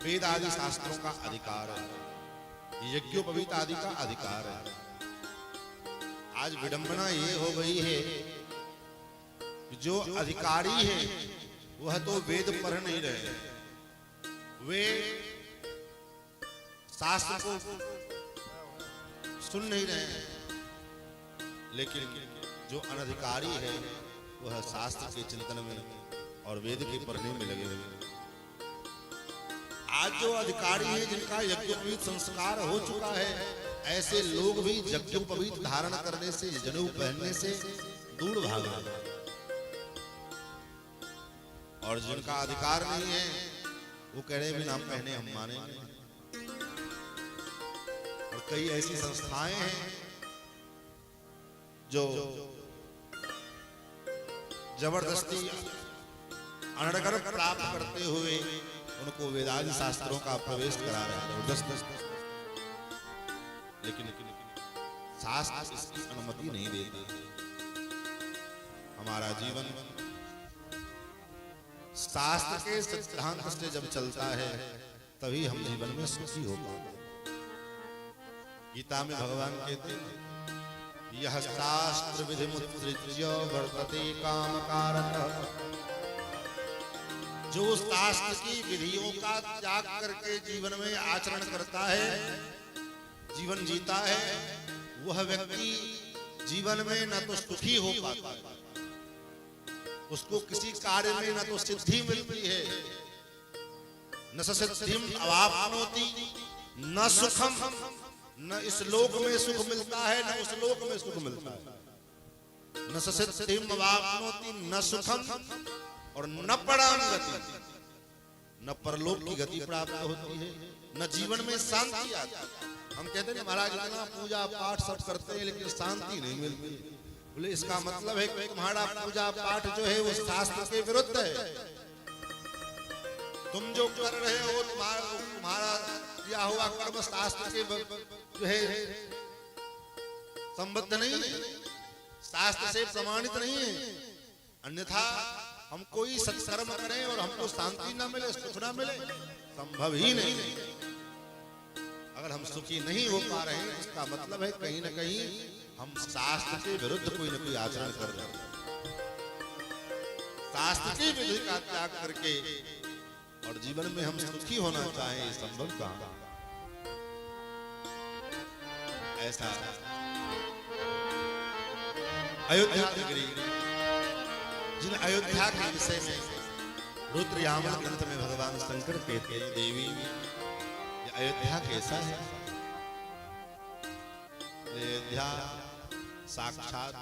[SPEAKER 3] वेद आदि शास्त्रों का अधिकार है, यज्ञोपवीत आदि का अधिकार है। आज विडंबना ये हो गई है कि जो अधिकारी है वह तो वेद पढ़ नहीं रहे, वे शास्त्र को सुन नहीं रहे हैं, लेकिन जो अनधिकारी है वह शास्त्र के चिंतन में और वेद के पढ़ने में लगे हुए। आज जो अधिकारी है जिनका यज्ञोपवीत संस्कार हो चुका है, ऐसे लोग भी यज्ञोपवीत धारण करने से, जनेऊ पहनने से दूर भाग रहे हैं। और जिनका अधिकार नहीं है वो कह रहे भी नाम पहने हम मानेंगे। और कई ऐसी संस्थाएं हैं जो जबरदस्ती अनर्गल प्राप्त करते हुए उनको वेदांत शास्त्रों का प्रवेश करा रहे हैं, लेकिन शास्त्र इसकी अनुमति नहीं देते। हमारा जीवन शास्त्र के सिद्धांत से जब चलता है तभी हम जीवन में सुखी हो पाते। गीता में भगवान कहते हैं यह शास्त्र विधि मुत्सृज्य वर्तते काम कारक, जो शास्त्र की विधियों का त्याग करके जीवन में आचरण करता है, जीवन जीता है, वह व्यक्ति जीवन में न तो सुखी हो पाता है, उसको किसी कार्य में न तो सिद्धि मिलती है, न सिद्धिम अवाप्नोति, न सुखम, न इस लोक में सुख मिलता है न उस लोक में सुख मिलता है। न सिद्धिम अवाप्नोति, न सुखम और न पराम गति, न परलोक की गति प्राप्त होती है, न जीवन में शांति आती है। हम कहते हैं महाराज इतना पूजा पाठ सब करते हैं लेकिन शांति नहीं मिलती। बोले इसका मतलब है कि तुम्हारा पूजा पाठ जो है वो शास्त्र के विरुद्ध है। तुम जो कर रहे हो तुम्हारा किया हुआ कर्म शास्त्र के जो है संबद्ध नहीं है, शास्त्र से प्रमाणित नहीं है। अन्यथा हम कोई सत्कर्म करें और हमको शांति ना मिले, सुख ना मिले, संभव ही नहीं। अगर हम सुखी नहीं हो पा रहे हैं, इसका मतलब है कहीं ना कहीं हम शास्त्र के विरुद्ध कोई न कोई आचरण कर रहे हैं। शास्त्र की विधि का त्याग करके और जीवन में हम सुखी होना चाहें, ये संभव कहां? ऐसा अयोध्या नगरी, जिन अयोध्या के विषय में रुद्र यामन ग्रंथ में भगवान शंकर कहते हैं, देवी ये अयोध्या कैसा है? अयोध्या साक्षात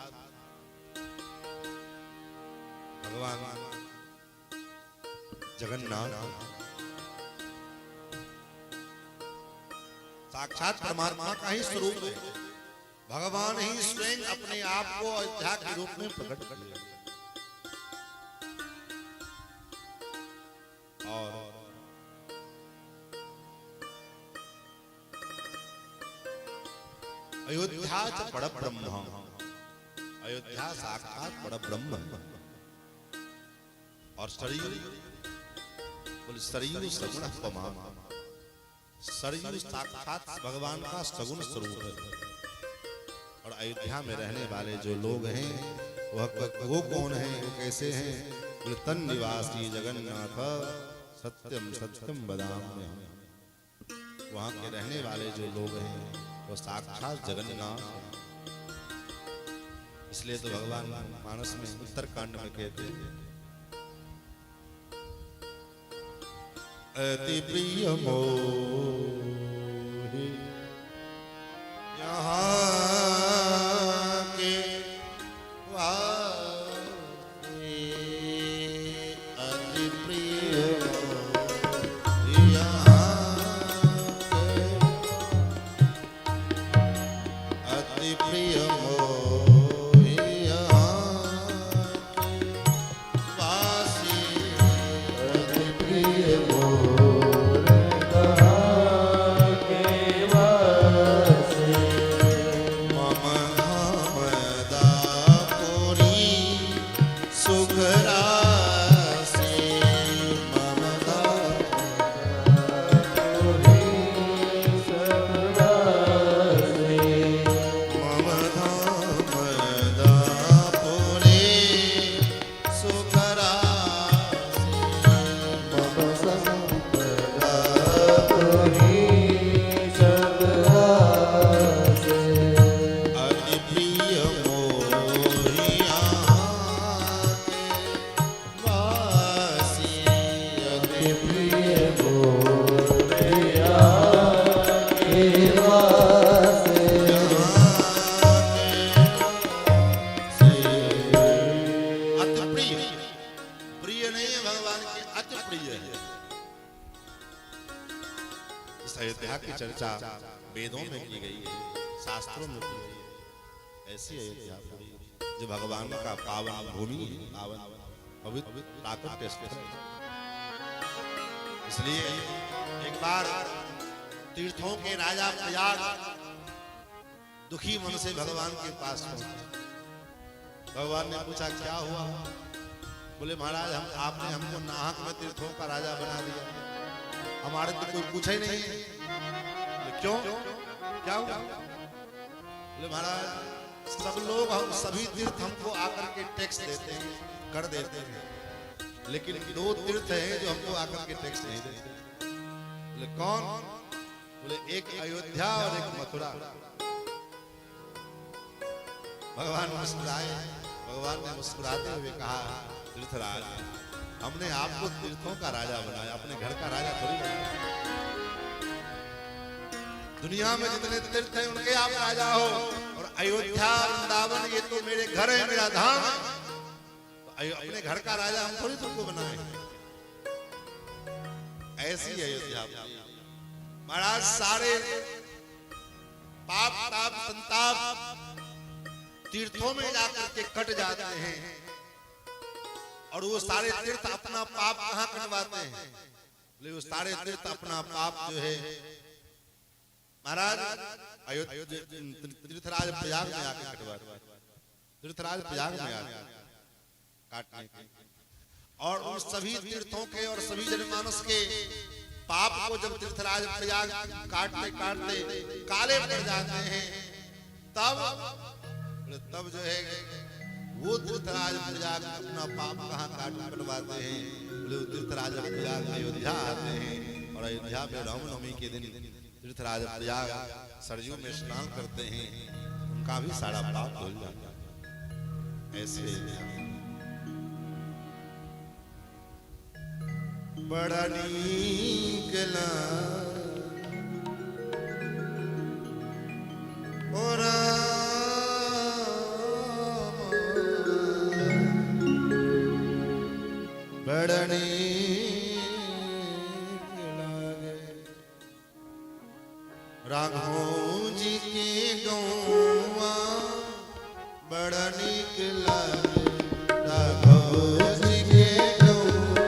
[SPEAKER 3] भगवान जगन्नाथ, साक्षात परमात्मा का ही स्वरूप है। भगवान ही स्वयं अपने आप को अयोध्या के रूप में प्रकट किया। और अयोध्या च बड़ ब्रह्म, अयोध्या साक्षात बड़ ब्रह्म। और सरयू बोले सरयू सगुण पमा, सरयू साक्षात भगवान का सगुण स्वरूप है। और अयोध्या में रहने वाले जो लोग हैं वो कौन है, वो कैसे हैं? बोले तन निवासी जगन्नाथ सत्यम सत्यम वदामि। वहां के रहने वाले जो लोग हैं वो साक्षात जगन्नाथ। इसलिए तो भगवान मानस में उत्तरकांड में कहते हैं, अति प्रिय मोहि यहाँ के वासी, अति प्रिय मोहि यहाँ के, अति प्रिय मोहि यहाँ के वासी, अति प्रिय चर्चा वेदों में की गई है, शास्त्रों में की गई है। ऐसी अयोध्या जो भगवान का पावन भूमि, पावन पवित्र प्राकृतिक स्थल। इसलिए एक बार तीर्थों के राजा प्रयाग दुखी मन से भगवान के पास पहुंचे। भगवान ने पूछा क्या हुआ? बोले महाराज आपने हमको नाहक में तीर्थों का राजा बना दिया, हमारे तो कोई पूछा ही नहीं। क्यों, क्या हुआ? बोले महाराज सब लोग हम सभी तीर्थ हमको आकर के टैक्स देते हैं, कर देते हैं, लेकिन दो तीर्थ हैं जो हमको आकर के टैक्स नहीं देते। बोले कौन? बोले एक अयोध्या और एक मथुरा। भगवान मुस्कुराए। भगवान ने मुस्कुराते हुए कहा, तीर्थराज हमने आपको तीर्थों का राजा बनाया, अपने घर का राजा थोड़ी बनाया। दुनिया में जितने तीर्थ हैं उनके आप राजा हो, और अयोध्या वृंदावन ये तो मेरे घर है, मेरा धाम है, तो अपने घर का राजा हम थोड़ी तुमको बनाए। ऐसी अयोध्या महाराज सारे पाप ताप संताप तीर्थों में जाकर के कट जाते हैं, और वो सारे तीर्थ अपना पाप कहाँ कटवाते हैं? वो सारे तीर्थ अपना पाप जो है महाराज अयोध्या तीर्थराज प्रयाग में आके कटवा, तीर्थराज प्रयाग में आके काटने के, और उन सभी तीर्थों के और सभी जनमानस के पाप को जब तीर्थराज प्रयाग काटते काटते काले पड़ जाते हैं, तब जो है वो तीर्थराज प्रयाग अपना पाप कहाँ कटवाते हैं, बोले तीर्थराज प्रयाग अयोध्या आते हैं और अयोध्या में रामनवमी के दिन तीर्थराज प्रयाग सरयू में स्नान करते हैं, उनका भी सारा पाप धुल जाता है। ऐसे बड़ा नीक और बड़ा नीक लागे राघव जी के गौवा, बड़ा नीक लागे राघव जी के गौवा,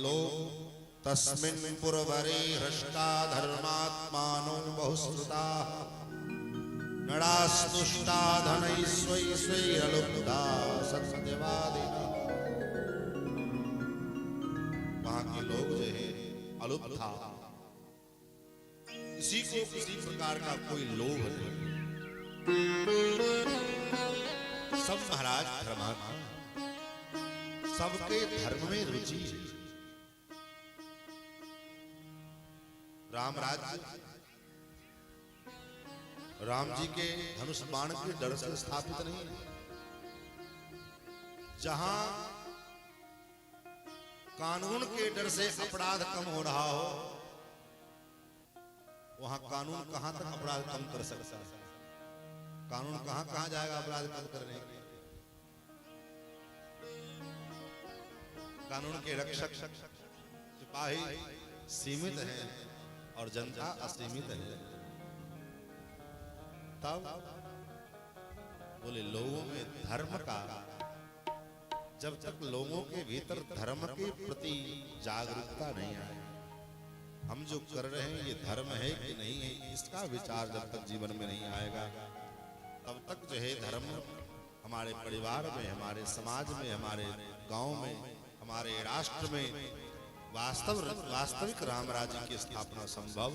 [SPEAKER 3] लोग तस्मिन् पुरवरे हृष्टा धर्मात्मानो बहुश्रुता नरास्तुष्टा धनैश्वैश्वैरलुब्धा सत्यवादिना। वहां के लोग जो है अलुप्त था, किसी को किसी प्रकार का कोई लोभ नहीं। सब महाराज धर्मात्मा, सबके धर्म में रुचि है। राम राज्य राम जी के धनुष बाण के डर से स्थापित नहीं है। जहां कानून के डर से अपराध कम हो रहा हो, वहां कानून कहां तक अपराध कम कर सकता है? कानून कहां कहां जाएगा अपराध कम करने के? कानून के रक्षक सिपाही सीमित हैं और जनता असीमित है। तब बोले लोगों में धर्म का, जब तक लोगों के भीतर धर्म के प्रति जागरूकता नहीं आए, हम जो कर रहे हैं ये धर्म है कि नहीं है, इसका विचार जब तक जीवन में नहीं आएगा, तब तक जो है धर्म हमारे परिवार में, हमारे समाज में, हमारे गांव में, हमारे राष्ट्र में वास्तविक राम राज्य की स्थापना संभव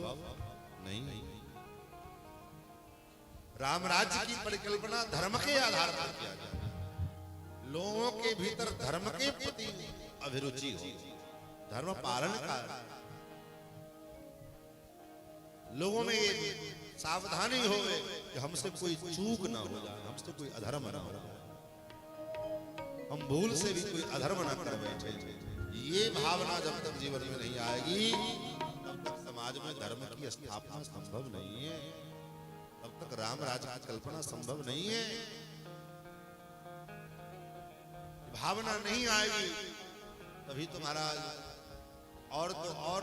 [SPEAKER 3] नहीं। राम राज्य की परिकल्पना धर्म के आधार पर किया जाए। लोगों के भीतर धर्म के प्रति अभिरुचि हो, धर्म पालन का लोगों में सावधानी हो कि हमसे कोई चूक ना हो जाए, हमसे कोई अधर्म ना हो, हम भूल से भी कोई अधर्म ना कर बैठे। ये भावना जब तक जीवन में नहीं आएगी, तब तक समाज में धर्म की स्थापना संभव नहीं है, तब तक राम राज्य की कल्पना संभव नहीं है। भावना नहीं आएगी तभी तो महाराज और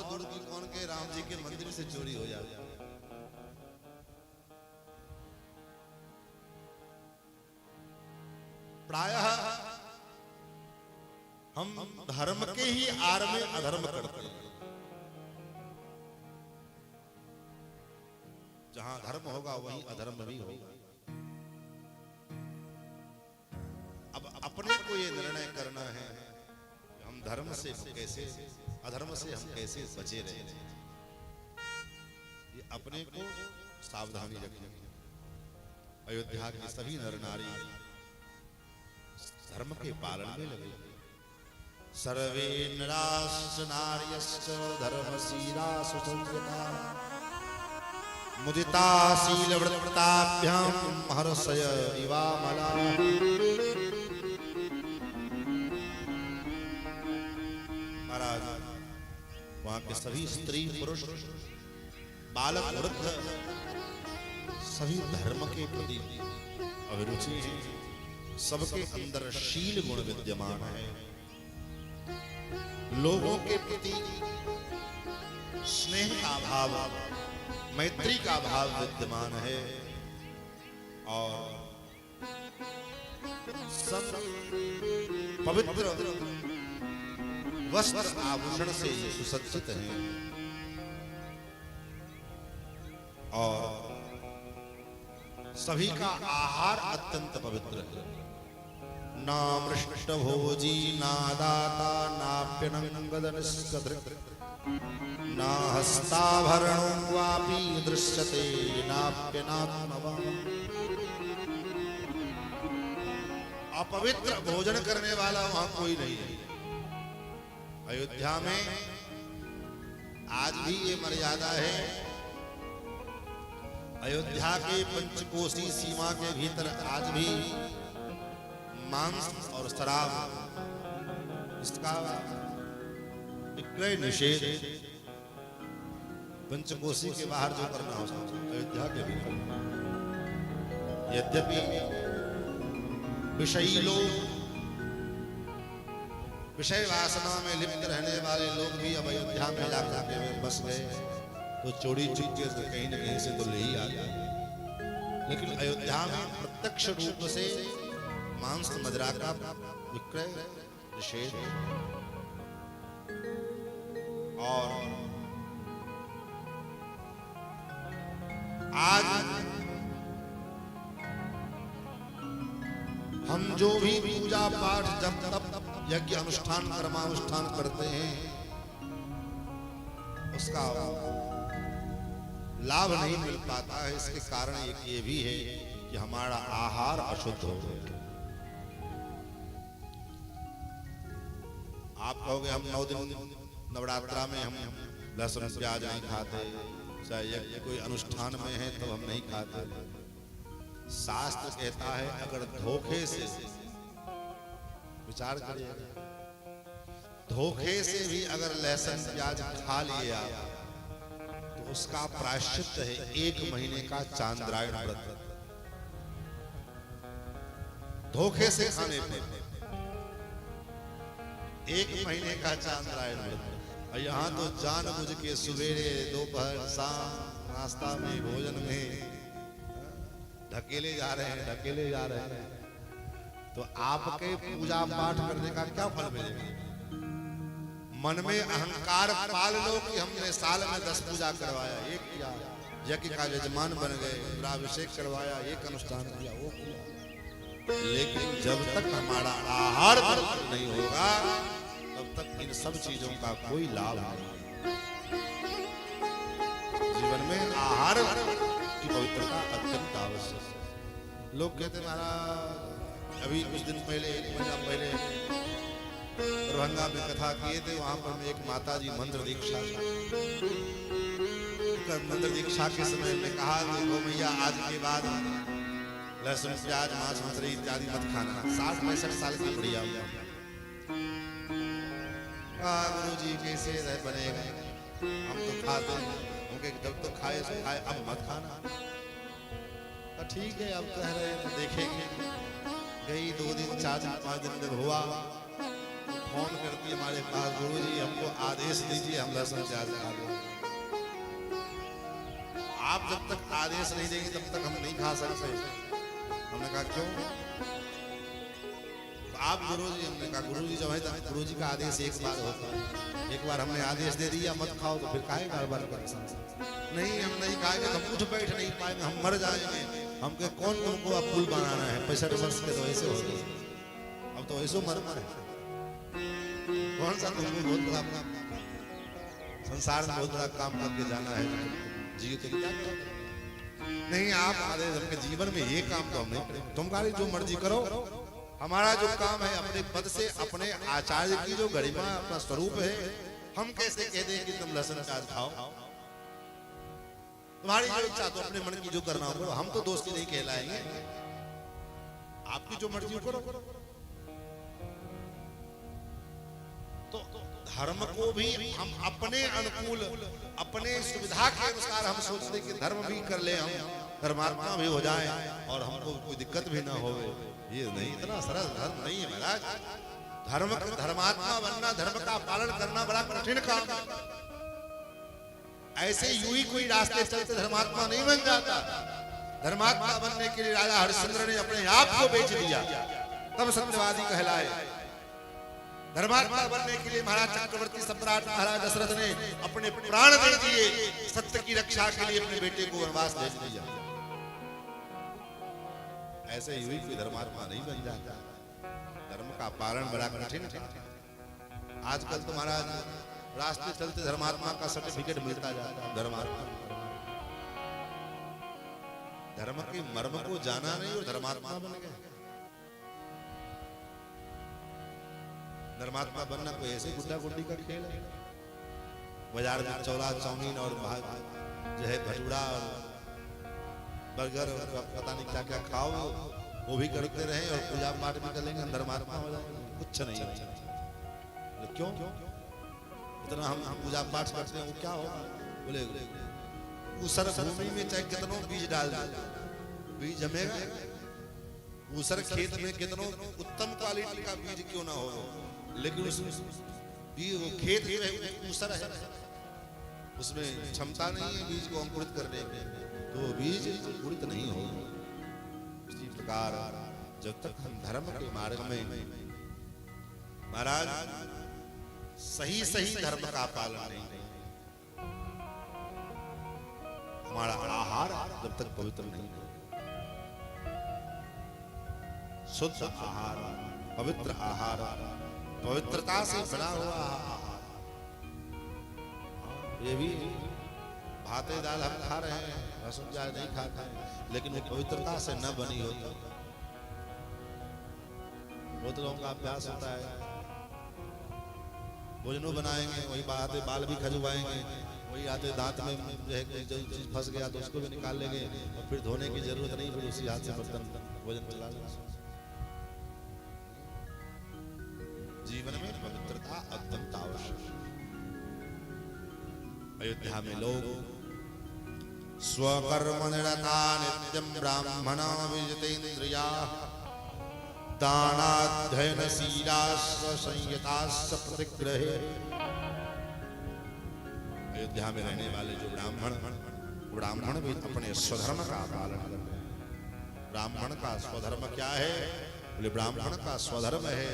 [SPEAKER 3] दूर की कौन के राम जी के मंदिर से चोरी हो जाती है। प्रायः हम धर्म के ही आड़ में अधर्म करते हैं। जहां धर्म होगा वहीं अधर्म भी होगा। अब अपने को ये निर्णय करना है कि हम धर्म से कैसे, अधर्म से हम कैसे बचे रहे, ये अपने को सावधानी रखनी। अयोध्या के सभी नर नारी धर्म के पालन में लगे। सर्वे नराश्च नार्यश्च धर्मशीला सुसंगता मुदिता शीलव्रताभ्यां हर्षय इवामला। महाराज वहां के सभी स्त्री पुरुष बालक वृद्ध सभी धर्म के प्रति अभिरुचि है। सबके अंदर शील गुण विद्यमान है। लोगों के प्रति स्नेह का भाव, मैत्री का भाव विद्यमान है और सब पवित्र वस्त्र आभूषण से सुसज्जित हैं और सभी का आहार अत्यंत पवित्र है। ना मृष्टभोजी ना दाता नाप्यनंगदनिष्कदृक् ना हस्ताभरणो वापि दृश्यते नाप्यनात्मवान्। अपवित्र भोजन करने वाला वहां कोई नहीं है। अयोध्या में आज भी ये मर्यादा है। अयोध्या के पंचकोशी सीमा के भीतर आज भी मांस और शराब इसका विक्रय निषेध। पंचकोशी के बाहर जो करना हो अयोध्या के भीतर। यद्यपि विषयी लोग, विषय वासना में लिप्त रहने वाले लोग भी अब अयोध्या में जाकर के बस गए तो चोरी चुपके से कहीं न कहीं से तो ले ही आ गए। लेकिन अयोध्या में प्रत्यक्ष रूप से मांस मदिरा का विक्रय निषेध है। जो भी पूजा पाठ जब तब यज्ञ अनुष्ठान कर्मानुष्ठान करते हैं उसका लाभ नहीं मिल पाता है। इसके कारण एक ये भी है कि हमारा आहार अशुद्ध हो गया। आप कहोगे हम 9 दिन नवरात्रा में हम लहसुन प्याज नहीं खाते, चाहे कोई अनुष्ठान में है तो हम नहीं खाते। शास्त्र कहता है अगर धोखे से, विचार करिएगा, धोखे से भी अगर लहसुन प्याज खा लिए आप तो उसका प्रायश्चित है 1 महीने का चांद्रायण व्रत। धोखे से खाने पर 1 महीने का चांद्रायण व्रत। और यहाँ तो जानबूझ के सवेरे दोपहर शाम नाश्ता में भोजन में ढकेले जा रहे हैं, ढकेले जा रहे हैं। तो आपके पूजा पाठ करने का क्या फल मिलेगा? मन में अहंकार पाल लो कि हमने साल में 10 पूजा करवाया, एक किया, यज्ञ का यजमान बन गए, रुद्राभिषेक करवाया, एक अनुष्ठान किया, वो किया। लेकिन जब तक हमारा आहार नहीं होगा तब तक इन सब चीजों का कोई लाभ नहीं। जीवन में आहार की पवित्रता अत्यंत आवश्यक है। लोग कहते महाराज अभी कुछ दिन पहले, 1 महीना पहले दरभंगा में कथा किए थे। वहां पर एक माता जी मंत्र दीक्षा, मंत्र दीक्षा के समय में कहा देखो भैया आज के बाद लहसुन प्याज मांस मछली इत्यादि मत खाना। 60-65 साल की बुढ़िया गुरु जी कैसे बनेगा, हम तो खाते हैं, उनके जब तो खाए तो खाए, अब मत खाना। तो ठीक है अब कह रहे हैं तो देखेंगे। गई 2 दिन 4 दिन 5 दिन जब हुआ फोन करती हमारे पास, गुरु जी हमको आदेश दीजिए हम लहसुन प्याज खा लें। आप जब तक आदेश नहीं देंगे तब तक हम नहीं खा सकते। हमने कहा क्यों? तो आप गुरु जी, हमने कहा गुरु जी जब है गुरु जी का आदेश एक बार होता है, एक बार हमने आदेश दे दिया मत खाओ तो फिर काहे बार-बार नहीं, हम नहीं खाएंगे तो उठ बैठ नहीं पाएंगे, हम मर जाएंगे। हमके कौन तुमको अब पुल बनाना है? 65 वर्ष के तो ऐसे हो गए, अब तो ऐसो मर है। कौन सा तुमको बहुत बड़ा संसार में बहुत बड़ा काम करके जाना है? जी तो क्या नहीं, आप आदेश हमके जीवन में ये काम तो हम नहीं करेंगे। तुम्हारी जो मर्जी करो, हमारा जो काम है अपने पद से, अपने आचार्य की जो गरिमा अपना स्वरूप है, हम कैसे कह दें कि तुम लहसुन प्याज खाओ? तुम्हारी जो इच्छा तो अपने मन की जो करना हो, हम तो दोस्ती नहीं कहलाएंगे। आपकी जो मर्जी करो। तो धर्म को भी हम अपने अनुकूल, अपने सुविधा के अनुसार हम सोचते कि धर्म भी कर ले, हम धर्मात्मा भी हो जाए और हमको कोई दिक्कत भी ना हो। ये नहीं, इतना सरल धर्म नहीं है महाराज। धर्मात्मा बनना, धर्म का पालन करना बड़ा कठिन काम है। ऐसे यूं ही कोई रास्ते चलते धर्मात्मा नहीं बन जाता। धर्मात्मा बनने के लिए राजा हरिश्चंद्र ने अपने आप को बेच दिया, तब सत्यवादी कहलाए। धर्मात्मा बनने के लिए महाराज चक्रवर्ती सम्राट महाराज दशरथ ने अपने प्राण दे दिए, सत्य की रक्षा के लिए अपने बेटे को वनवास भेज दिया। ऐसे ही हुई कोई धर्मात्मा नहीं बन जाता। धर्म का पालन बड़ा कठिन है। आजकल तो महाराज रास्ते चलते धर्मात्मा का सर्टिफिकेट मिलता जाता है। धर्म के मर्म को जाना नहीं और धर्मात्मा बन गए। धर्मात्मा बनना कोई ऐसे गुड्डा गुड्डी का खेल है? बाजार में चौला चाउमीन और जो है भटूरा और बर्गर और पता नहीं क्या क्या खाओ, वो भी करते रहे और पूजा पाठ भी कर लेंगे, धर्मात्मा हो जाएंगे। कुछ नहीं है। क्यों? इतना हम पूजा पाठ करते हैं, वो क्या होगा? बोले ऊसर भूमि में चाहे कितनों बीज डाल दो, बीज जमेगा। ऊसर खेत में कितनों उत्तम क्वालिटी का बीज क्यों ना हो, लेकिन वो खेत जो है ऊसर है, उसमें क्षमता नहीं है बीज को अंकुरित करने की, तो बीज अंकुरित नहीं होगा। इसी प्रकार जब तक हम धर्म के मार्ग में महाराज सही सही धर्म का पालन नहीं करेंगे, हमारा आहार जब तक पवित्र नहीं हो, शुद्ध आहार, पवित्र आहार, पवित्रता से बना हुआ आहार। ये भी भाते दाल हम खा रहे हैं, रसम जाय नहीं खाते हैं, लेकिन वो पवित्रता से न बनी होती। बहुत लोगों का अभ्यास होता है, भोजनों बनाएंगे, वही आते बाल भी खजुआएंगे, वही आते दांत में जो है जो चीज फंस गया तो उसको भी निकाल लेंगे, और फिर धोने की जरूरत नहीं, फिर उसी हाथ से बर्तन भोजन चला लेंगे। जीवन में पवित्रता अत्यंत आवश्यक। अयोध्या में लोग स्वकर्म निरता नित्यं ब्राह्मणा विजितेन्द्रिया दानाध्ययनशीलाश्च संयताश्च प्रतिग्रहे। अयोध्या में रहने वाले जो ब्राह्मण भी अपने स्वधर्म का पालन करते हैं। ब्राह्मण का स्वधर्म क्या है? बोले ब्राह्मण का स्वधर्म है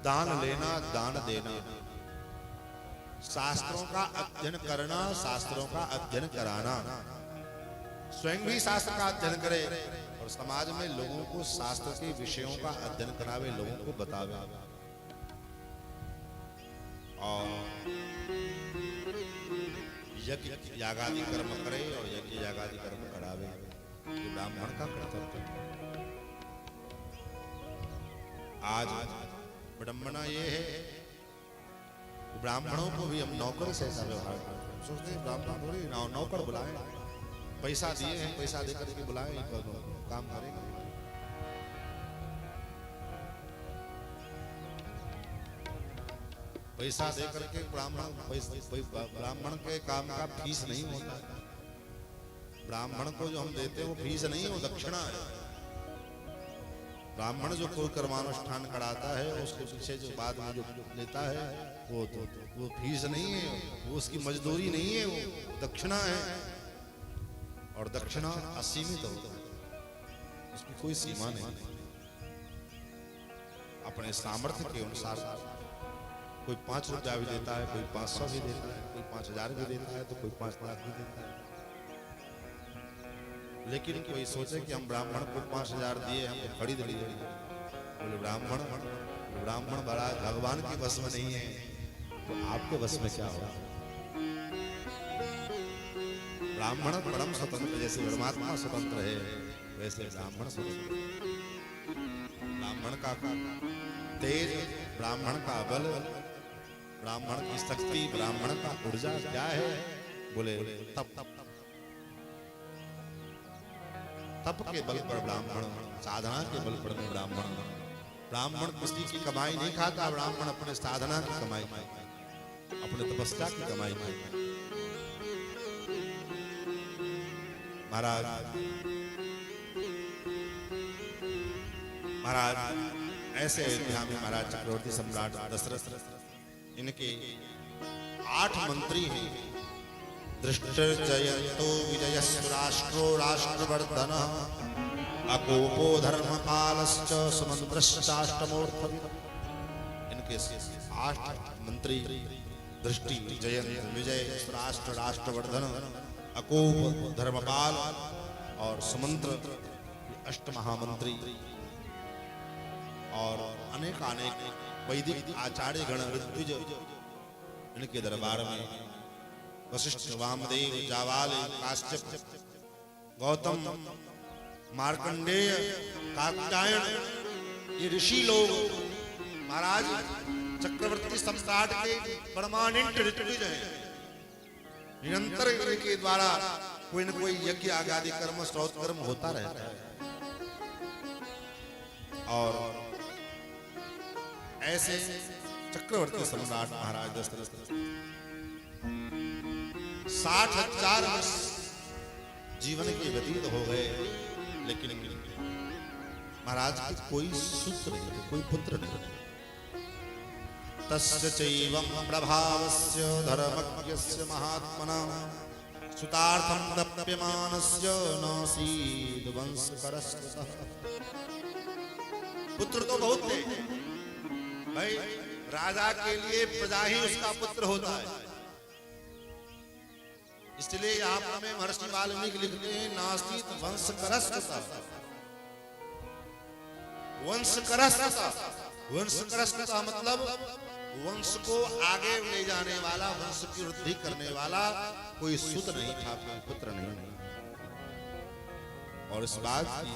[SPEAKER 3] दान लेना, दान देना, शास्त्रों का अध्ययन करना, शास्त्रों का अध्ययन कराना, स्वयं भी शास्त्र का अध्ययन करे और समाज में लोगों को शास्त्र के विषयों का अध्ययन करावे, लोगों को बतावे। और यज्ञ यागादि कर्म करे और यज्ञ यागादि कर्म करावे, ये ब्राह्मण का कर्तव्य। आज विडंबना ये है, ब्राह्मणों को भी हम नौकर से ऐसा व्यवहार करते हैं। सोचते हैं ब्राह्मण थोड़ी नौकर बुलाए, पैसा दिए हैं, पैसा देकर के बुलाए, काम करेंगे। पैसा देकर के ब्राह्मण के काम का फीस नहीं होता। ब्राह्मण को जो हम देते हैं वो फीस नहीं है, वो दक्षिणा है। ब्राह्मण जो कोई कर्मानुष्ठान कराता है उसके पीछे जो बाद में जो लेता है वो फीस नहीं है, वो उसकी मजदूरी नहीं है, वो दक्षिणा है। और दक्षिणा असीमित होता है, उसकी कोई सीमा नहीं। अपने सामर्थ्य के अनुसार कोई 5 रुपया भी देता है, कोई 500 भी देता है, कोई 5000 भी देता है, तो कोई 5 लाख भी देता है। लेकिन कोई सोचे कि हम ब्राह्मण को 5000 दिए, हम खरीद लिए। बोले ब्राह्मण बड़ा भगवान के बस में नहीं है, तो आपके बस में क्या होगा? ब्राह्मण परम स्वतंत्र, जैसे परमात्मा स्वतंत्र है वैसे ब्राह्मण स्वतंत्र। ब्राह्मण का तेज, ब्राह्मण का बल, ब्राह्मण की शक्ति, ब्राह्मण का ऊर्जा क्या है? बोले तप के बल पर ब्राह्मण, साधना के बल पर ब्राह्मण किसी की कमाई नहीं खाता। ब्राह्मण अपने साधना की कमाई खाता, अपने तपस्या की कमाई खाता। महाराज ऐसे अयोध्या में महाराज चक्रवर्ती सम्राट दशरथ, इनके 8 मंत्री हैं। दृष्टिर्जयन्तो विजयस्तु राष्ट्रो राष्ट्रवर्धनः अकोपो धर्मपालश्च सुमन्त्रश्चाष्टमोऽर्थवित्। इनके 8 मंत्री दृष्टि, जयंत, विजय, राष्ट्र, राष्ट्रवर्धन, अकोप, धर्मपाल और सुमंत्र, 8 महामंत्री। और अनेक वैदिक आचार्य गण ऋत्विज इनके दरबार में। वशिष्ठ, वामदेव, जावाल, काश्यप, गौतम, मार्कंडेय, कात्यायन, ये ऋषि लोग महाराज चक्रवर्ती सम्राट के परमानेंट ऋत्विज हैं। निरंतर इनके द्वारा कोई न कोई यज्ञ आदि कर्म, स्रोत कर्म होता रहता है। और ऐसे चक्रवर्ती सम्राट महाराज दशरथ 60,000 वर्ष जीवन के व्यतीत हो गए, लेकिन महाराज के कोई पुत्र नहीं, कोई पुत्र नहीं। तस्य चैवं प्रभावस्य धर्मज्ञस्य महात्मना सुतार्थं तप्यमानस्य नासीद वंशकरस्तः। पुत्र तो बहुत थे भाई, राजा के लिए प्रजा ही उसका पुत्र होता है। इसलिए यहाँ में महर्षि वाल्मीकि लिखते हैं नासीत वंशकरस्तः। वंशकरस्तता मतलब वंश को आगे ले जाने वाला, वंश की वृद्धि करने वाला कोई सुत नहीं था, कोई पुत्र नहीं। और इस बात की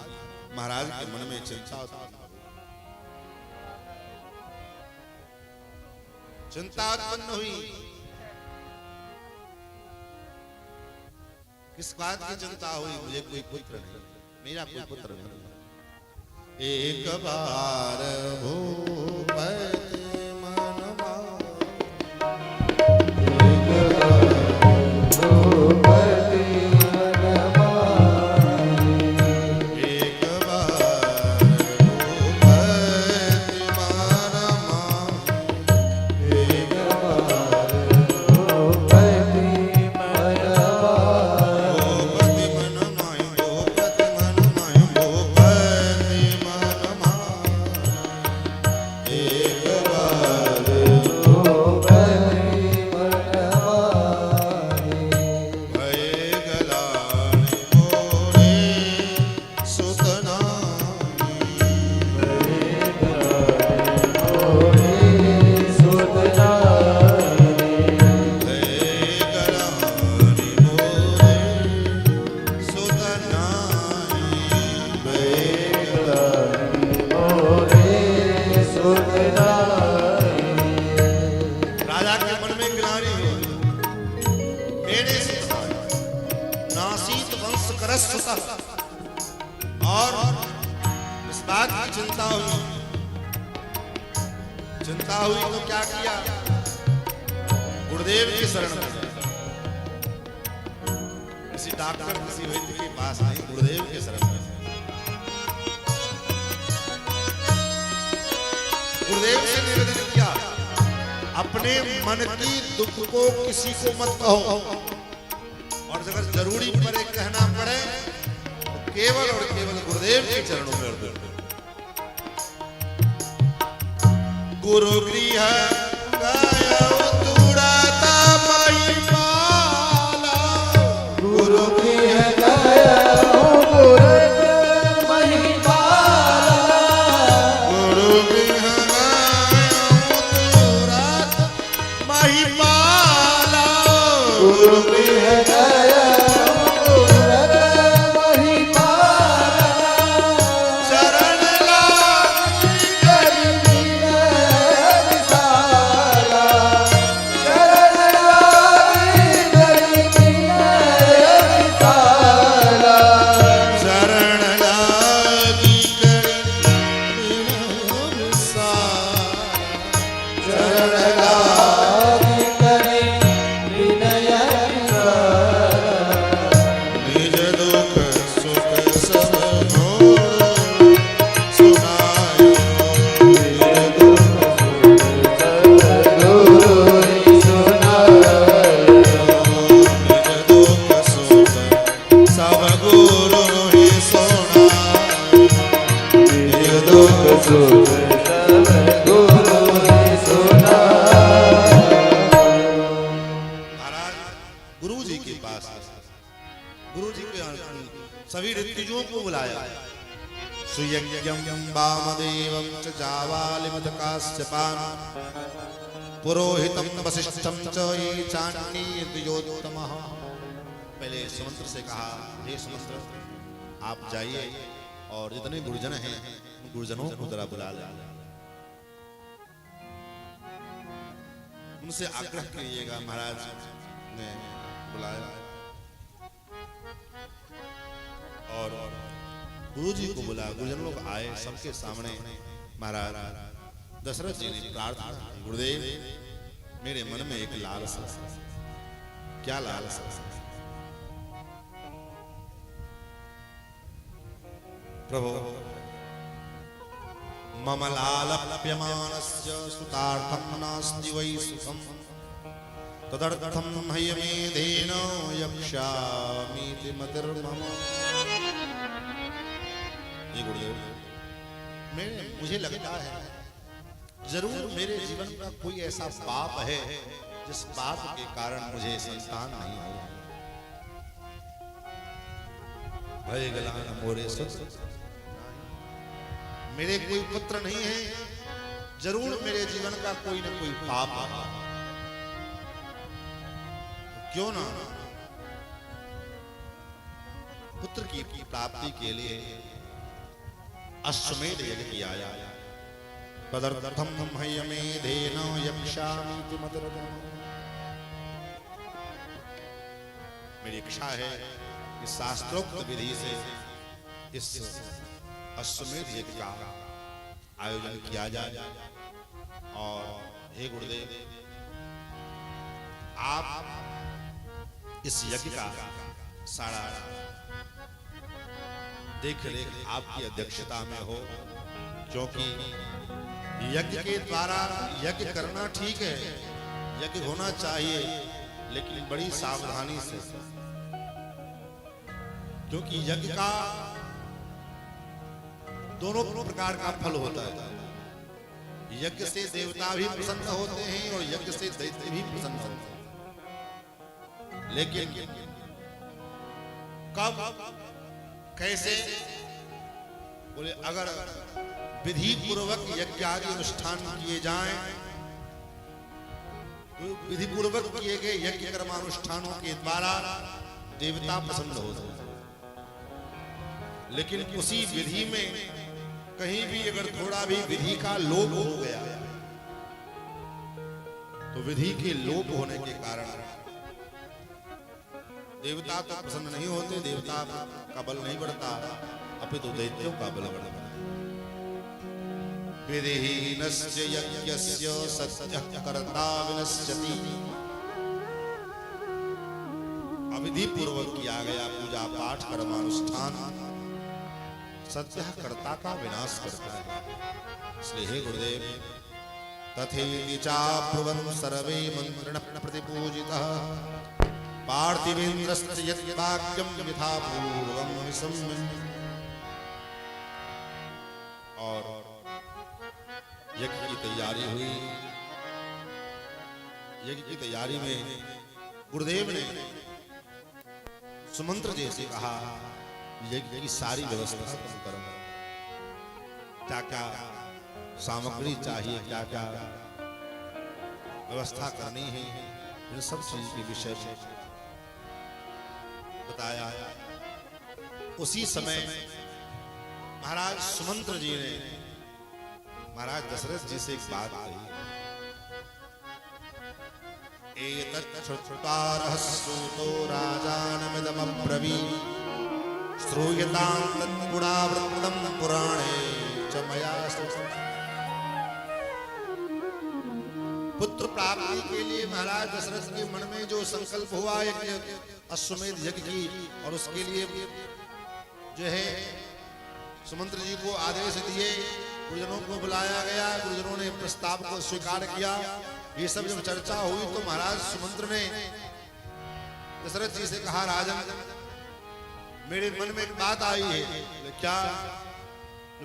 [SPEAKER 3] महाराज के मन में चिंता उत्पन्न हुई। किस बात की चिंता हुई? मुझे कोई पुत्र नहीं, मेरा कोई पुत्र नहीं। एक बार भूपति मन और इस बात की चिंता हुई तो क्या किया? गुरुदेव की शरण में, किसी डॉक्टर किसी वैद्य के पास नहीं, गुरुदेव के शरण में। गुरुदेव से निवेदन किया, अपने मन की दुख को किसी को मत कहो, और अगर जरूरी पड़े कहना पड़े तो केवल और केवल गुरुदेव के चरणों में अर्पण करो। गुरु गृह गयो तुरता महिपाला, गुरु गृह गयो तुरता महिपाला, गुरु गृह गयो तुरता महिपाला, गुरु गृह गयो तुरता महिपाला, शरण लागी करी सभी ऋत्विजों को बुलाया। सुयज्ञं वामदेवं च जावालिमधकास्यपान पुरोहितं वसिष्ठं च ये चाण्डीर्द्विजोत्तमः। पहले सुमंत्र से कहा, हे सुमंत्र आप जाइए और जितने गुरुजन हैं उन गुरुजनों को जरा बुला लें, उनसे आग्रह कीजिएगा। महाराज ने बुलाया और गुरुजी को बुला, गुरुजन लोग आए, सबके सामने महाराज दशरथ जी ने प्रार्थना, गुरुदेव मेरे मन में एक लालसा। क्या लालसा? प्रभु मम लालप्यमानस्य सुतार्थं नास्ति वै सुखं तदर्थं ह्यमेधेन यक्ष्यामीति मतिर्मम। ये गुरुदेव, मुझे लगता है जरूर मेरे जीवन का कोई ऐसा पाप है जिस पाप के कारण मुझे संतान नहीं हो। भय गलान मोरे सुत, मेरे कोई पुत्र नहीं है, जरूर मेरे जीवन का कोई ना कोई पाप है। क्यों ना पुत्र की प्राप्ति के लिए अश्वमेध यज्ञ किया जाए। तदर्थम हयमेधेन यक्षामि मदरदम्। मेरी इच्छा है कि शास्त्रोक्त विधि से इस अश्वमेध यज्ञ का आयोजन किया जाए। और हे गुरुदेव, आप इस यज्ञ का सारा देख रेख आपकी अध्यक्षता में हो, क्योंकि यज्ञ के द्वारा यज्ञ करना ठीक है, यज्ञ होना चाहिए, लेकिन बड़ी सावधानी से, क्योंकि यज्ञ का दोनों प्रकार का फल होता है। यज्ञ से देवता भी प्रसन्न होते हैं और यज्ञ से दैत्य भी प्रसन्न होते हैं। लेकिन कब कैसे बोले, अगर विधि पूर्वक यज्ञ आदि अनुष्ठान किए जाएं, तो विधि पूर्वक किए गए यज्ञ कर्मानुष्ठानों के द्वारा देवता प्रसन्न होते हैं। लेकिन उसी विधि में कहीं भी अगर थोड़ा भी विधि का लोप हो गया, तो विधि के लोप होने के कारण देवता तो प्रसन्न नहीं होते, देवता का बल नहीं बढ़ता, अपितु दैत्यों का बल बढ़ता। विधिहीनस्य यज्ञस्य सत्यः कर्ता विनश्यति। अविधि पूर्वक किया गया पूजा पाठ कर्मानुष्ठान सत्य कर्ता का विनाश करता है। इसलिए हे गुरुदेव, तथेति चाब्रुवन् सर्वे मंत्रिणः प्रतिपूजितः पार्थिवेन्द्रस्य यद्वाक्यं यथा पूर्वं विसम्यम्। और यज्ञ की तैयारी हुई। यज्ञ की तैयारी में गुरुदेव ने सुमंत्र जी से कहा, यज्ञ की सारी व्यवस्था करो, क्या क्या सामग्री चाहिए, क्या क्या व्यवस्था करनी है, इन सब चीज के विषय में बताया। उसी समय महाराज सुमंत्र जी ने महाराज दशरथ जी से एक बात कही, एतत् श्रुत्वा रहस्यूतो राजानमिदमब्रवीत् श्रूयतां तत्पुरावृत्तं पुराणे च मया। पुत्र प्राप्ति के लिए महाराज दशरथ के मन में जो संकल्प हुआ अश्वमेध यज्ञ की, और उसके लिए जो है सुमंत्र जी को आदेश दिए, गुरुजनों को बुलाया गया, गुरुजनों ने प्रस्ताव को स्वीकार किया। ये सब जब चर्चा हुई तो महाराज सुमंत्र ने दशरथ जी से कहा, राजन मेरे मन में एक बात आई है। क्या?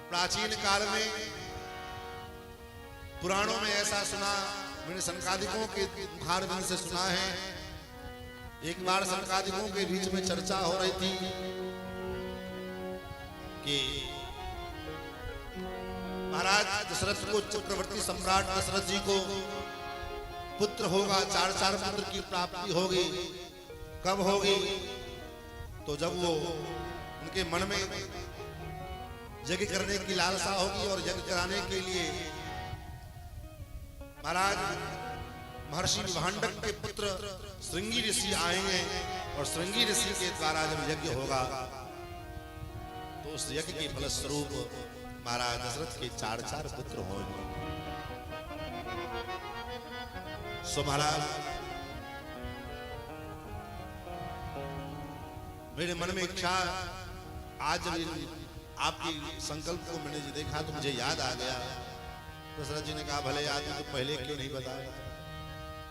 [SPEAKER 3] प्राचीन काल में पुराणों में ऐसा सुना, मैंने सनकादिकों के मुखारबिंद से सुना है। एक बार सनकादिकों के बीच में चर्चा हो रही थी कि महाराज दशरथ को, चक्रवर्ती सम्राट दशरथ जी को पुत्र होगा, 4 पुत्र की प्राप्ति होगी। कब होगी? तो जब वो उनके मन में यज्ञ करने की लालसा होगी, और यज्ञ कराने के लिए महाराज महर्षि विभांडक के पुत्र श्रृंगी ऋषि आएंगे, और श्रृंगी ऋषि के द्वारा जब यज्ञ होगा तो उस यज्ञ के फलस्वरूप महाराज दशरथ के 4 पुत्र होंगे। सो महाराज मेरे मन में इच्छा, आज जब आपके संकल्प को मैंने देखा तो मुझे याद आ गया। दशरथ जी ने कहा, भले आदमी तो पहले क्यों नहीं बताया?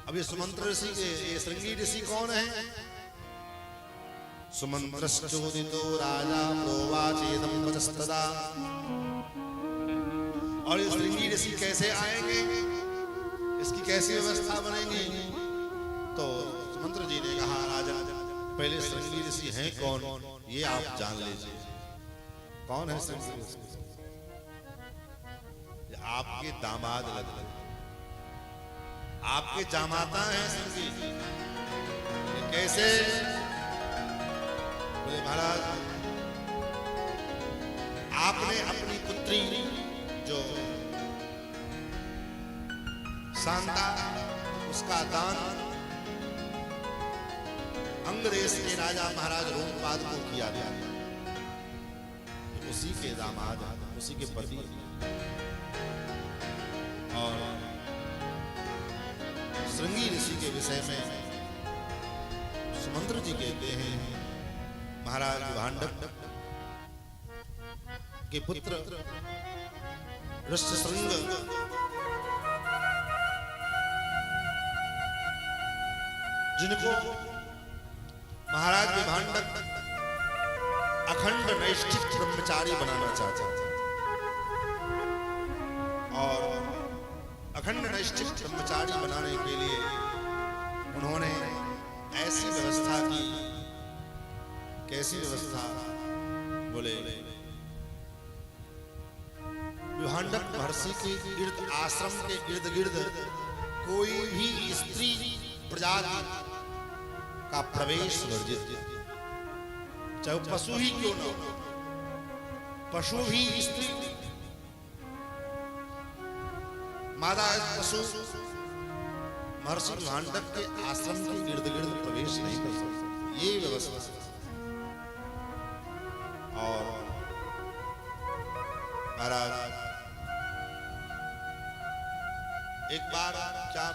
[SPEAKER 3] अब ये सुमंत्र ऋषि, ये श्रृंगी ऋषि कौन है? सुमंत्रश्चोदितो राजा प्रोवाचेदं वचस्तदा। और ये श्रृंगी ऋषि कैसे आएंगे, इसकी कैसी व्यवस्था बनेगी? तो सुमंत्र जी ने कहा, राजा पहले श्रृंगी ऋषि हैं कौन, ये आप जान लीजिए। कौन है श्रृंगी ऋषि? आपके दामाद लगते, आपके जामाता हैं श्रृंगी। कैसे? बोले महाराज आपने अपनी पुत्री जो शांता, उसका दान अंग्रेज के राजा महाराज रोमपाद को किया गया, उसी के दामाद, उसी के पति। और श्रृंगी ऋषि के विषय में सुमंत्र जी कहते हैं, महाराज भांडव के पुत्र ऋष्यशृंग जिनको महाराज विभांडक अखंड नैष्ठिक ब्रह्मचारी बनाना चाहता था, और अखंड नैष्ठिक ब्रह्मचारी बनाने के लिए उन्होंने ऐसी व्यवस्था की। कैसी व्यवस्था? बोले विभांडक महर्षि के गिर्द, आश्रम के इर्द गिर्द कोई भी स्त्री प्रजाति का प्रवेश वर्जित, चाहे पशु ही क्यों न हो, पशु भी स्त्री, मादा पशु महर्षि भांडव के आश्रम के इर्द गिर्द प्रवेश नहीं कर सकते, ये व्यवस्था। और महाराज एक बार क्या,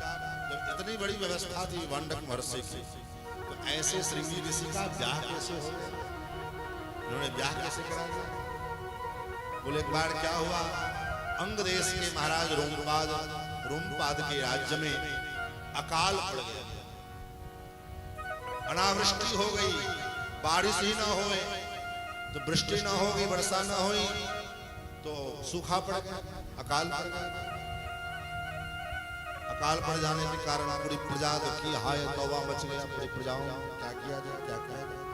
[SPEAKER 3] जब इतनी बड़ी व्यवस्था थी भांडव महर्षि की, तो ऐसे श्रृंगी ऋषि का ब्याह कैसे हो गया? उन्होंने ब्याह कैसे करा? बोले एक बार क्या हुआ, अंग देश के महाराज रोमपाद के राज्य में अकाल पड़ गया, अनावृष्टि हो गई, बारिश ही ना होए तो वृष्टि ना होगी, वर्षा ना हुई तो सूखा पड़ गया, अकाल पड़ गया। अकाल पड़ जाने के कारण पूरी प्रजा दुखी, हाय तौबा मच गया पूरी प्रजाओं, क्या किया जाए, क्या किया जाए।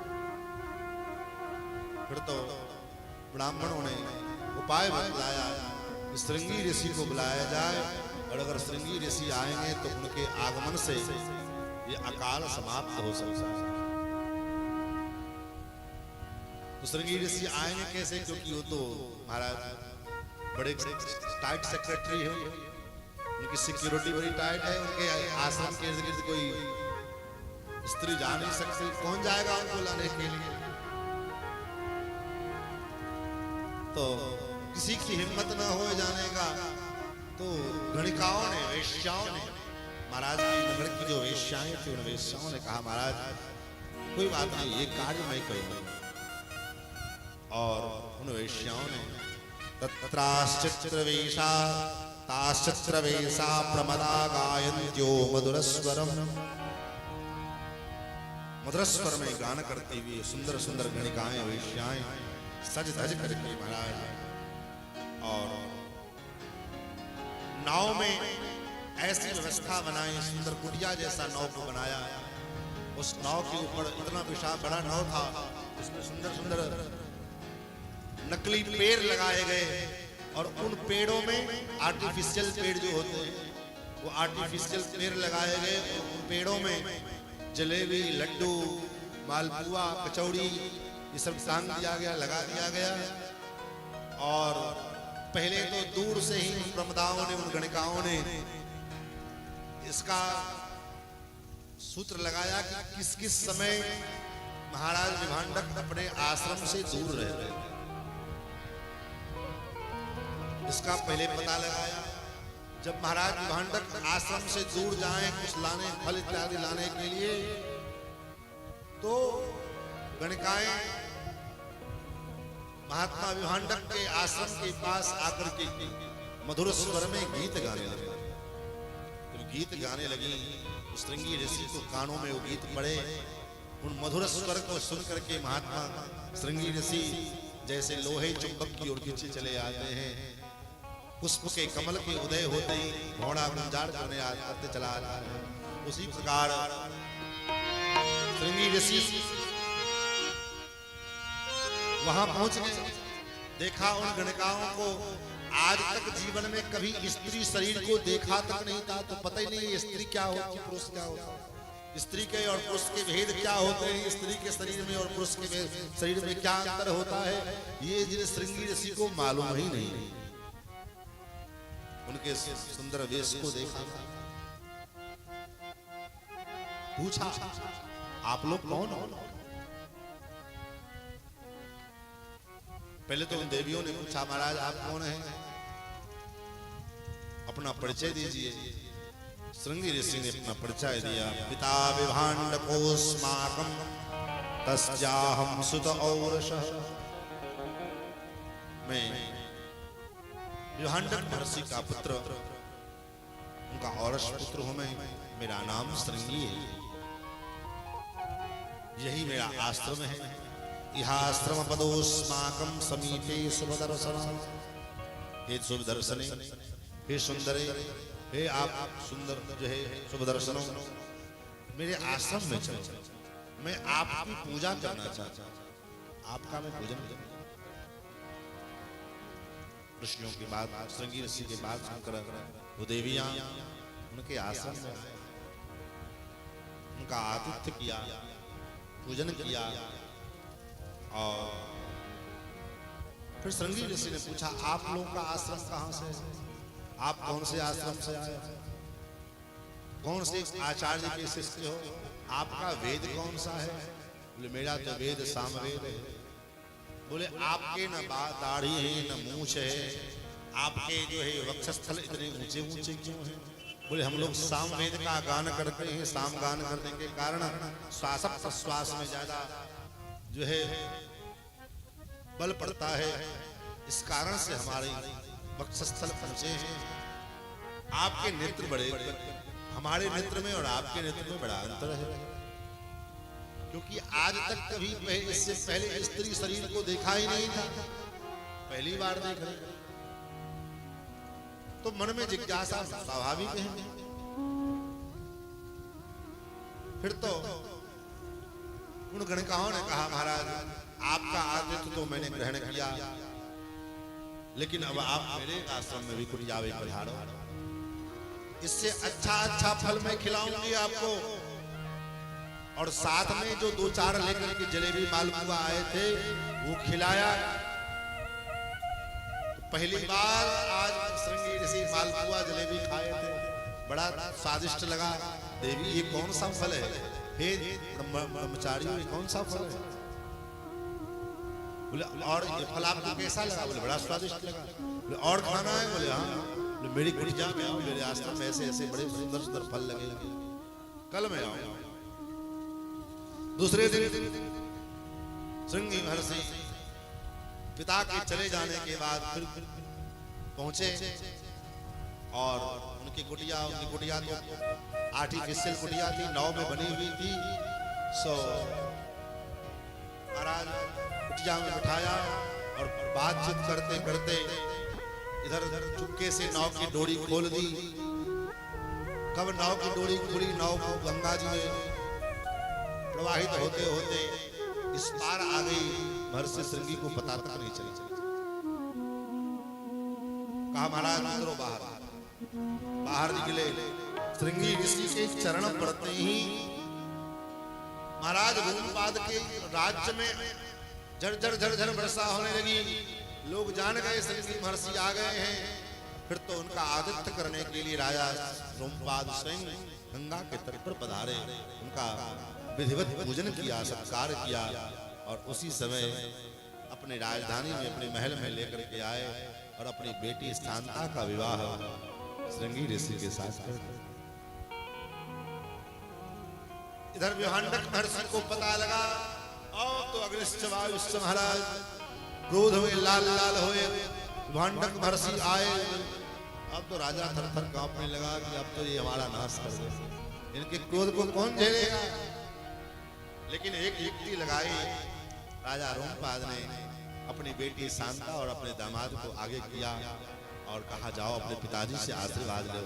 [SPEAKER 3] फिर तो ब्राह्मणों ने उपाय बतलाया कि श्रृंगी ऋषि को बुलाया जाए, और अगर श्रृंगी ऋषि आएंगे तो उनके आगमन से ये अकाल समाप्त हो सकता है। तो श्रृंगी ऋषि आएंगे कैसे? क्योंकि वो तो महाराज बड़े टाइट सेक्रेटरी है, उनकी सिक्योरिटी बड़ी टाइट है, उनके आश्रम के इर्द गिर्द कोई स्त्री जा नहीं सकती, कौन जाएगा उनको लाने के लिए? तो किसी की हिम्मत ना हो जाने का, तो गणिकाओं ने, वेश्याओं ने, महाराज की नगर की जो वेश्याएं थी, उन वेश्याओं ने कहा महाराज कोई बात नहीं, ये कार्य मैं करूंगा। और उन वेश्याओं ने तत्राश्चित्रवेशा ताश्चित्रवेशा प्रमदा गायन्त्यो मधुरस्वरम, मधुरस्वर में गान करती हुई सुंदर सुंदर गणिकाएं, वेश्याएं सज धज करके महाराज, और नाव में ऐसी व्यवस्था बनाई, सुंदर कुटिया जैसा नाव को बनाया। उस नाव के ऊपर इतना विशाल बड़ा नाव था, उसमें सुंदर सुंदर नकली पेड़ लगाए गए, और उन पेड़ों में आर्टिफिशियल पेड़ जो होते हैं वो आर्टिफिशियल पेड़ लगाए गए। उन पेड़ों में जलेबी, लड्डू, मालपुआ, कचौड़ी ये सब टांग दिया गया, लगा दिया गया। और पहले तो दूर से ही उन प्रमदाओं ने, उन गणिकाओं ने इसका सूत्र लगाया कि किस किस समय महाराज विभांडक अपने आश्रम से दूर रहते हैं, इसका पहले पता लगाया। जब महाराज विभांडक आश्रम से दूर जाएं कुछ लाने, फल इत्यादि लाने के लिए, तो गणिकाएं महात्मा विभांडक के आश्रम के पास आकर के मधुर स्वर में गीत गाने लगे। जब गीत गाने लगी तो श्रृंगी ऋषि को कानों में वो गीत पड़े। उन मधुर स्वर को सुन करके महात्मा श्रृंगी ऋषि जैसे लोहे चुंबक की ओर खींचे चले आते हैं। पुष्प के कमल के उदय होते ही घोड़ा गुंजार करने आते चला आता है, उसी प्रकार श्रृंगी ऋषि वहां पहुंच गए। देखा उन गणिकाओं को आज तक जीवन में कभी स्त्री शरीर को देखा तक नहीं था, तो पता ही नहीं स्त्री क्या होती, पुरुष क्या होता है, स्त्री के और पुरुष के भेद क्या होते हैं, स्त्री के शरीर में और पुरुष के शरीर में क्या अंतर होता है, ये जिन श्रृंगी ऋषि को मालूम ही नहीं। उनके सुंदर वेश को देखा, पूछा आप लोग कौन हो? पहले तो उन देवियों ने पूछा महाराज आप कौन हैं, अपना परिचय दीजिए। श्रृंगी ऋषि ने अपना परिचय दिया। पिता विभाण्डकोस्माकं तस्याहं सुत औरसः। मैं विभाण्डक महर्षि का पुत्र, उनका औरस पुत्र हूं मैं, मेरा नाम श्रृंगी है, यही मेरा आश्रम है। इहाश्रम पदोस्माकं समीपे शुभदर्शनम्। हे शुभदर्शने, हे सुंदरे, हे आप सुंदर जो है शुभदर्शनों, मेरे आश्रम में चलो, मैं आपकी पूजा करना चाहता हूं, आपका मैं पूजन करूं। ऋषियों की बात, श्रृंगी ऋषि की बात सुनकर वो देवियां उनके आश्रम में आए, उनका आतिथ्य किया, पूजन किया। और फिर श्रृंगी ऋषि ने पूछा आप लोगों का आश्रम कहां से है, आप कौन से आश्रम से आए, कौन से आचार्य के शिष्य हो, आपका वेद कौन सा है? बोले मेरा तो वेद सामवेद है। बोले आपके न दाढ़ी है न मूछ है, आपके जो है वक्षस्थल इतने ऊंचे ऊंचे क्यों हैं? बोले हम लोग सामवेद का गान करते हैं, साम गान करने के कारण श्वास प्रश्वास में ज्यादा जो है बल पड़ता है, इस कारण से हमारे वक्षस्थल ऊंचे हैं। आपके नेत्र बड़े, हमारे नेत्र में और आपके नेत्र में बड़ा अंतर है, क्योंकि आज तक कभी इससे पहले स्त्री शरीर को देखा ही नहीं था, पहली बार देख रहे। तो मन में जिज्ञासा स्वाभाविक है। फिर तो उन गणिकाओं ने कहा महाराज आपका आतिथ्य तो मैंने ग्रहण किया, लेकिन अब आप मेरे आश्रम में भी कुटियावे पधारो, इससे अच्छा फल मैं खिलाऊंगी आपको। और साथ में जो दो चार लेकर के जलेबी मालपुआ आए थे वो खिलाया। पहली बार आज श्रृंगी ऋषि मालपुआ जलेबी खाए थे, बड़ा स्वादिष्ट लगा। देवी ये कौन सा फल है, हे ब्रह्मचारी ये कौन सा फल है? बोले और ये फल आपको कैसा लगा? बोले बड़ा स्वादिष्ट लगा। बोले और खाना है? बोले हाँ। बोले मेरी कुटिया में आओ, मेरे आश्रम में ऐसे ऐसे बड़े सुंदर सुंदर फल लगे, कल मैं आऊंगा। दूसरे दिन श्रृंगी महर्षि पिता के चले जाने के बाद फिर पहुंचे और उनकी कुटिया तो आर्टिफिशियल कुटिया थी, नाव में बनी हुई थी। सो महाराज कुटिया में बिठाया और बातचीत करते करते इधर चुपके से नाव की डोरी खोल दी। कब नाव की डोरी खुली, नाव गंगा जी में प्रवाहित होते होते इस पार आ गई। महर्षि श्रृंगी को पता तक नहीं चली। कहा महाराज उतरो बाहर निकले। श्रृंगी ऋषि के चरण पड़ते ही महाराज रूमपाद के राज्य में झरझर वर्षा होने लगी। लोग जान गए श्रृंगी महर्षि आ गए हैं। फिर तो उनका आतिथ्य करने के लिए राजा रूमपाद स्वयं गंगा के तट पर पधारे, उनका विधिवत पूजन किया, सत्कार किया और उसी समय अपने राजधानी में अपने महल में लेकर के आए और अपनी बेटी स्थानता का विवाह श्रृंगी ऋषि के साथ कर दिया। इधर विभाण्डक महर्षि को पता लगा और तो अग्निश्च वायुश्च महाराज क्रोध में लाल लाल हुए। विभाण्डक महर्षि आए, अब तो राजा थर थर कांपने लगा कि अब तो ये हमारा नाश कर दे, इनके क्रोध को कौन झेलेगा। लेकिन एक युक्ति लगाई राजा रूमपाद ने, अपनी बेटी शांता और अपने दामाद को आगे किया और कहा जाओ अपने पिताजी से आशीर्वाद लो।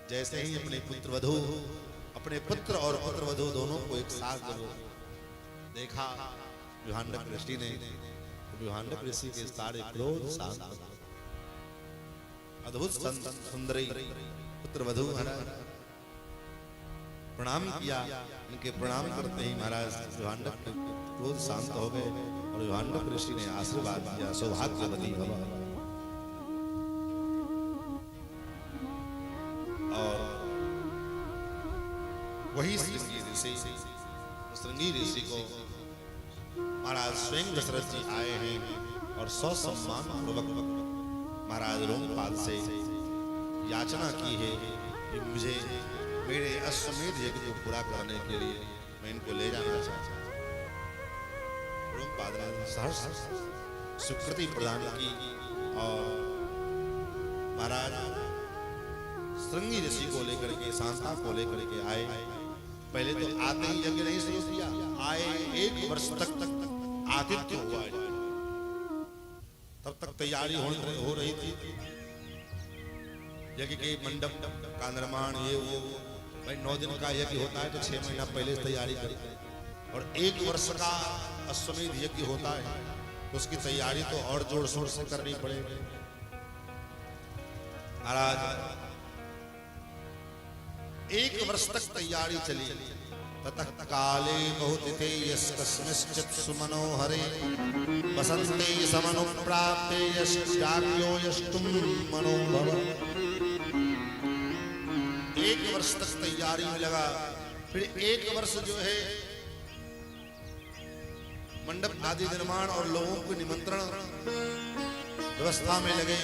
[SPEAKER 3] जैसे ही अपने अपने पुत्र और पुत्रवधू दोनों को एक साथ देखा विभाण्डक ऋषि ने, विभाण्डक ऋषि के सारे क्रोध शांत। अद्भुत सुंदरी पुत्र वधू महाराज प्रणाम किया। इनके प्रणाम करते ही महाराज विभांडक क्रोध शांत हो गए और विभांडक ऋषि ने आशीर्वाद दिया, सौभाग्यवती भव। और वही श्रृंगी ऋषि को महाराज स्वयं दशरथ जी आए हैं और ससम्मान पूर्वक महाराज रोमपाल से याचना की है कि मुझे मेरे अश्वमेध यज्ञ को पूरा करने के लिए मैं इनको ले जाना चाहता हूं। रोमपाल ने सहर्ष स्वीकृति प्रदान की और महाराज श्रृंगी ऋषि को लेकर के शांता को लेकर के आए। पहले तो आते ही यज्ञ नहीं शुरू किया, आए 1 वर्ष तक आतिथ्य हुआ, तब तक तैयारी हो रही थी यज्ञ के मंडप का निर्माण, ये वो। भाई 9 दिन का यज्ञ होता है तो 6 महीना पहले तैयारी करते हैं, और 1 वर्ष का अश्वमेध यज्ञ होता है तो उसकी तैयारी तो और जोर शोर से करनी पड़ेगी। महाराज 1 वर्ष तक तैयारी चली। ततः काले बहुतिथे यस्कस्मिश्चित् सुमनोहरे वसन्ते समनुप्राप्ते यश्चाप्यो यष्टुं मनोभव। 1 वर्ष तक तैयारी में लगा, फिर 1 वर्ष जो है मंडप आदि निर्माण और लोगों को निमंत्रण व्यवस्था में लगे।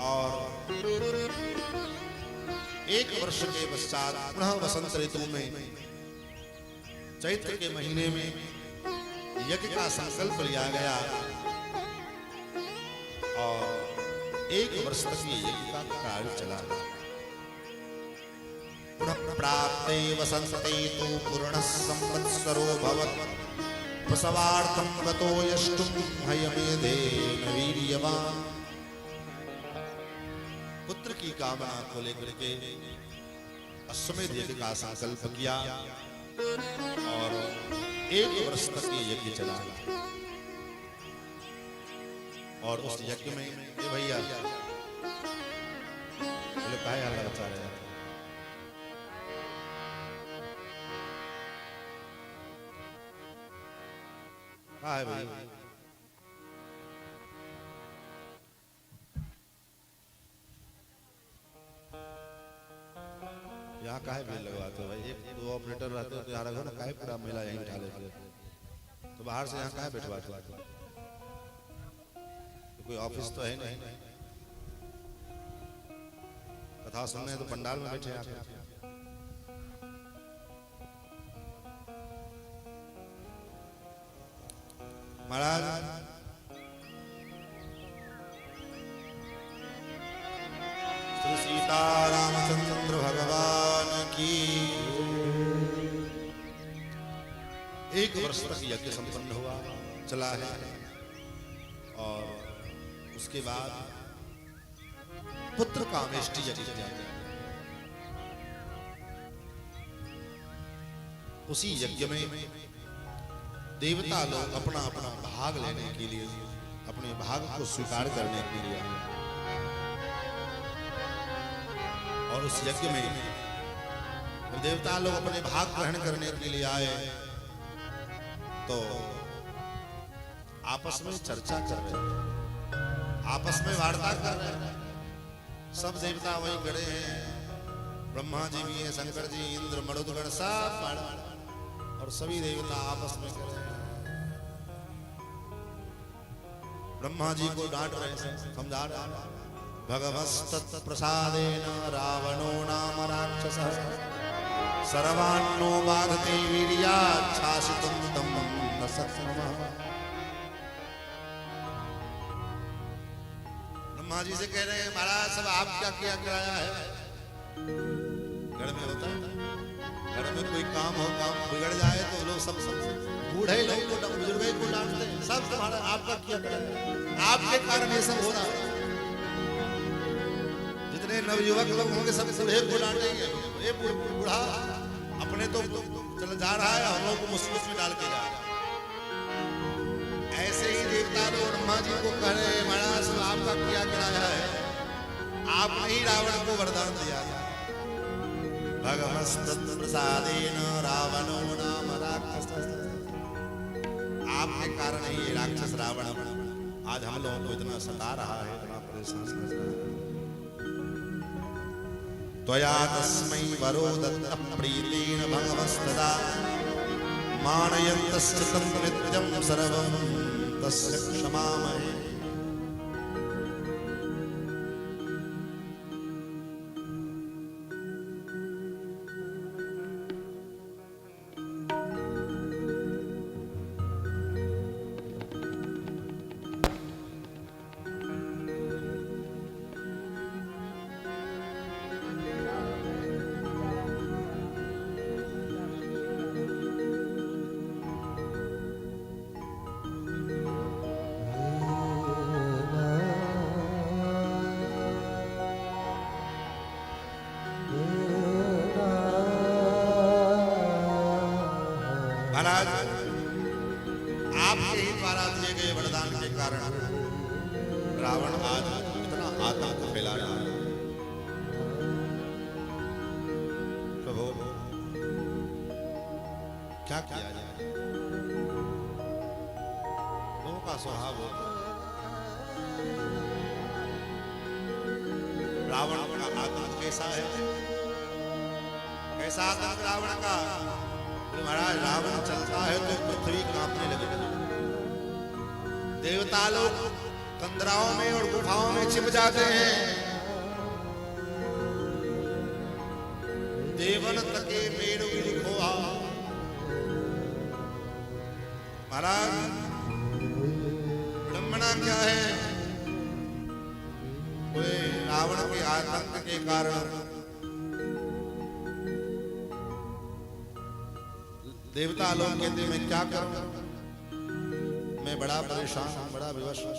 [SPEAKER 3] और 1 वर्ष के पश्चात पुनः वसंत ऋतु में चैत्र के महीने में यज्ञ का संकल्प लिया गया और 1 वर्ष तक ये यज्ञ का कार्य चला। पुनः प्राप्ते वसंते तु पूर्णः संवत्सरो भवत् प्रसवार्थं गतो यष्टुं हयमेधेन वीर्यवान्। पुत्र की कामना को लेकर के अश्वमेध यज्ञ का संकल्प किया और 1 वर्ष तक ये यज्ञ चला। और उस यज्ञ में ये भैया बोले काहे हल्ला बचा रहे हैं? कहा है भैया? यहाँ काहे भीड़ लगवाते हो भाई? 1-2 ऑपरेटर रहते हो तो यहाँ रखो ना, काहे पूरा मेला यहीं उठा लेते हो? तो बाहर से यहाँ काहे बैठवाते हो? तो कोई ऑफिस तो है नहीं, कथा सुनने तो पंडाल में बैठे आके। महाराज श्री सीतारामचंद्र भगवान की 1 वर्ष तक यज्ञ संपन्न हुआ चला है। और उसके बाद पुत्र कामेष्टि यज्ञ किया। उसी यज्ञ में देवता लोग अपना अपना भाग लेने के लिए, अपने भाग को स्वीकार करने के लिए, और उस यज्ञ में देवता लोग अपने भाग ग्रहण करने के लिए आए तो आपस में चर्चा कर रहे हैं, आपस में वार्ता कर रहे हैं। सब देवता वहीं खड़े हैं, ब्रह्मा जी भी हैं, शंकर जी, इंद्र, मरुदगण सब, और सभी देवता आपस में कर रहे हैं। ब्रह्मा जी को डांट रहे हैं, समझा रहे हैं। भगवस्तत् प्रसादेन रावणो नाम राक्षसः सर्वान्नो बाधते वीर्याच्छासितं तं न शक्नुमः। ब्रह्मा जी से कह रहे हैं, महाराज सब आप क्या कराया है? घर में होता है, घर में कोई काम हो, काम बिगड़ जाए तो लोग सब बूढ़े लोग को, बुजुर्ग को डांटते हैं। सब तुम्हारा आपका क्या कराया? आपके कारण ये सब हो रहा है। जितने नवयुवक लोग होंगे सब बूढ़े को डांटेंगे। ये बूढ़ा अपने तो चल जा रहा है, हम लोग को मुसीबत में डाल के जा रहा है। ऐसे ही देवता लोग ब्रह्मा जी को कह रहे हैं, महाराज आप का किया गिराया है। आपने ही रावण को वरदान दिया था। भगवस्तत्प्रसादेन रावणो नाम राक्षसः। आपके कारण ही ये राक्षस रावण आज हम लोगों को इतना सता रहा है, इतना परेशान कर रहा है। त्वया तस्मै वरो दत्तः प्रीतेन भगवस्तदा मानयन्तस्य तं नित्यं सर्वं तस्य क्षमामहे। महाराज, आपके ही द्वारा दिए गए वरदान के कारण रावण आज इतना आतंक फैला रहा है। प्रभु, क्या किया जाए? लोगों का स्वभाव होता है, रावण का आतंक कैसा है? कैसा आतंक रावण का? महाराज, रावण चलता है तो पृथ्वी कांपने लगेगी। देवता लोग कंदराओं में और गुफाओं में छिप जाते हैं। देवन तके मेरु लिखोआ। महाराज, विडंबना क्या है? कोई रावण के आतंक के कारण देवता लोग कहते मैं क्या करूं, मैं बड़ा परेशान हूं, बड़ा विवश हूं।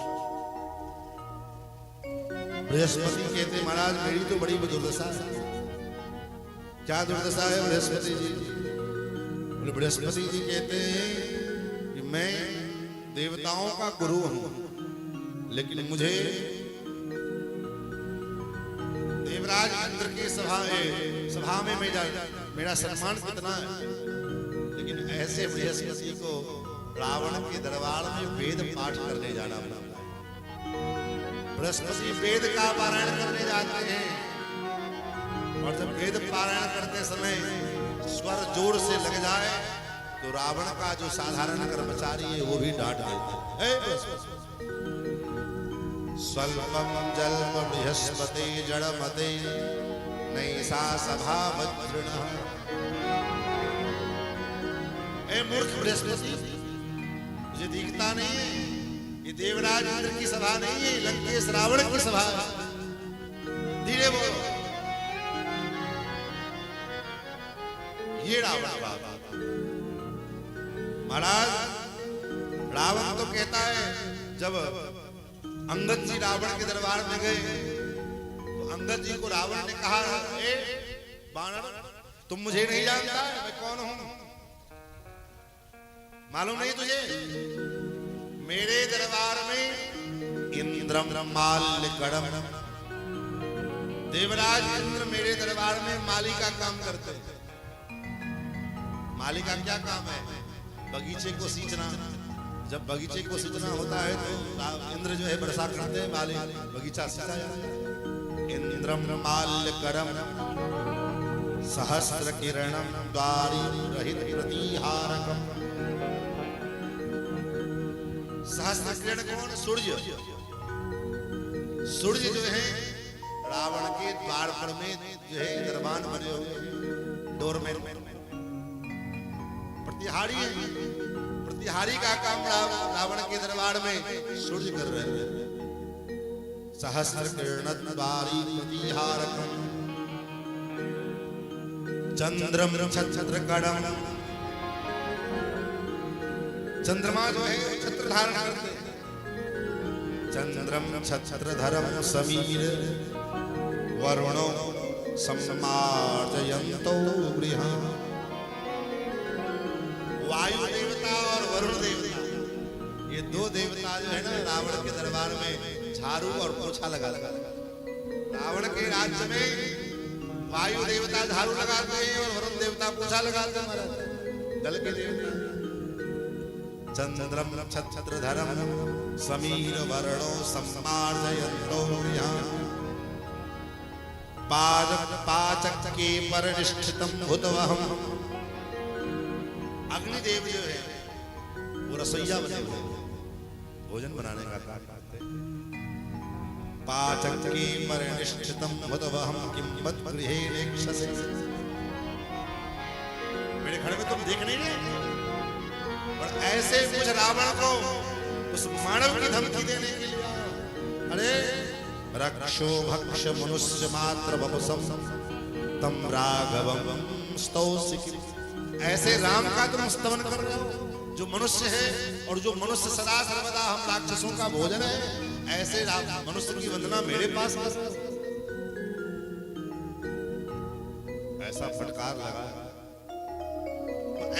[SPEAKER 3] बृहस्पति कहते महाराज मेरी तो बड़ी दुर्दशा है। क्या दुर्दशा है बृहस्पति जी? बोले बृहस्पति जी कहते हैं कि मैं देवताओं का गुरु हूं, लेकिन मुझे देवराज इंद्र की सभा में मेरा सम्मान कितना है, लेकिन ऐसे बृहस्पति को रावण के दरबार में वेद पाठ करने जाना पड़ता है। बृहस्पति वेद का पारायण करने जाते हैं, और जब वेद पारायण करते समय स्वर जोर से लग जाए तो रावण का जो साधारण कर्मचारी है वो भी डांट देता है। स्वल्पम जल्प बृहस्पति जड़मते नैसा सभा वज्रणः। ए मूर्ख बृहस्पति, मुझे दिखता नहीं है ये देवराज इंद्र की सभा नहीं है, लंकेश रावण की सभा है। धीरे बोलो। ये रावण महाराज, रावण तो कहता है जब अंगद जी रावण के दरबार में गए तो अंगद जी को रावण ने कहा, ए बानर, तुम मुझे नहीं जानता है, मैं कौन हूं? मालूम नहीं तुझे? मेरे दरबार में इंद्रम माल्यकड़म, देवराज इंद्र मेरे दरबार में माली का काम करते हैं। माली का क्या काम है? बगीचे को सींचना। जब बगीचे को सींचना होता है तो इंद्र जो है वर्षा करते हैं, माली बगीचा सींचा जाता है। इंद्रम माल्यकरम सहस्र किरणम द्वारी रहित प्रतिहारकम। सहस्र किरण कौन? सूर्य। सूर्य जो है रावण के द्वार पर में जो है दरबान बने हुए डोरमैन प्रतिहारी है। प्रतिहारी का काम रावण के दरबार में सूर्य कर रहे हैं। सहस्र किरण द्वारी प्रतिहारकम चंद्रम छत्र कड़म। चंद्रमा जो है छत्र धारण करते हैं। चंद्रम छत्रधरम समीर वरुणो सम्मार्जयन्तो गृहम्। वायु देवता और वरुण देवता, ये दो देवता जो है ना रावण के दरबार में झाड़ू और पोछा लगा रावण के राज्य में वायु देवता झाड़ू लगाते हैं और वरुण देवता पोछा लगाते हैं महाराज। जल के देवता चंद्रम छत्रधरम समीर वर्णो सम्मार्जयन्तो पाचक के परिष्ठितम भूतवहम। अग्निदेव जो है वो रसोइया बने हुए भोजन बनाने का कार्य करते हैं। पाचक के परिष्ठितम भूतवहम किंबत गृहे लेक्षसे। मेरे घर में तुम देख नहीं रहे और ऐसे कुछ रावण को उस मानव की धमकी देने के लिए अरे रक्षो भक्ष मनुष्य मात्र वपुसम तम राघवम स्तौसिक। ऐसे राम का तुम स्तवन कर रहे हो जो मनुष्य है और जो मनुष्य सदा सर्वदा हम राक्षसों का भोजन है। ऐसे मनुष्य की वंदना मेरे पास ऐसा फटकार लगा।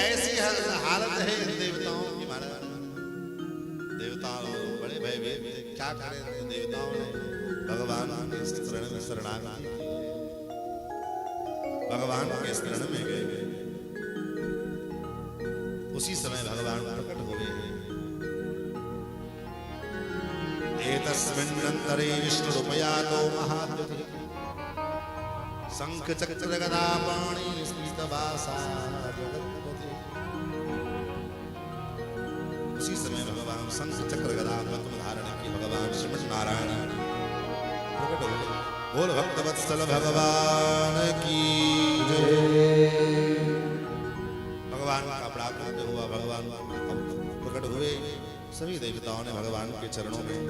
[SPEAKER 3] ऐसी हालत है इन देवताओं की महाराज। देवताओं बड़े भयभीत क्या करें देवताओं ने भगवान के शरण में शरणागति की। भगवान के शरण में गए। उसी समय भगवान प्रकट हुए। एतस्मिन्नन्तरे विष्णुरूपयातो महाद्युति शंख चक्र गदा पाणि स्मितवासा जगत्पते। उसी समय भगवान शंख चक्र गदा पद्म धारण की भगवान श्रीमन नारायण प्रकट हुए। बोल भक्तवत्सल भगवान की जय। भगवान का प्राकट्य हुआ। भगवान प्रकट हुए। सभी देवताओं ने भगवान के चरणों में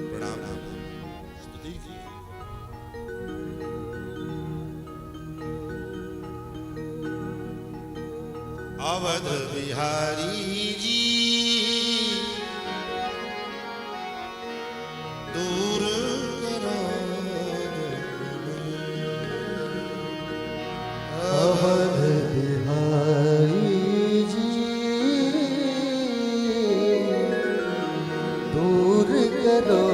[SPEAKER 3] प्रणाम स्तुति की। अवध बिहारी जी दूर करो।
[SPEAKER 4] अवध बिहारी जी दूर करो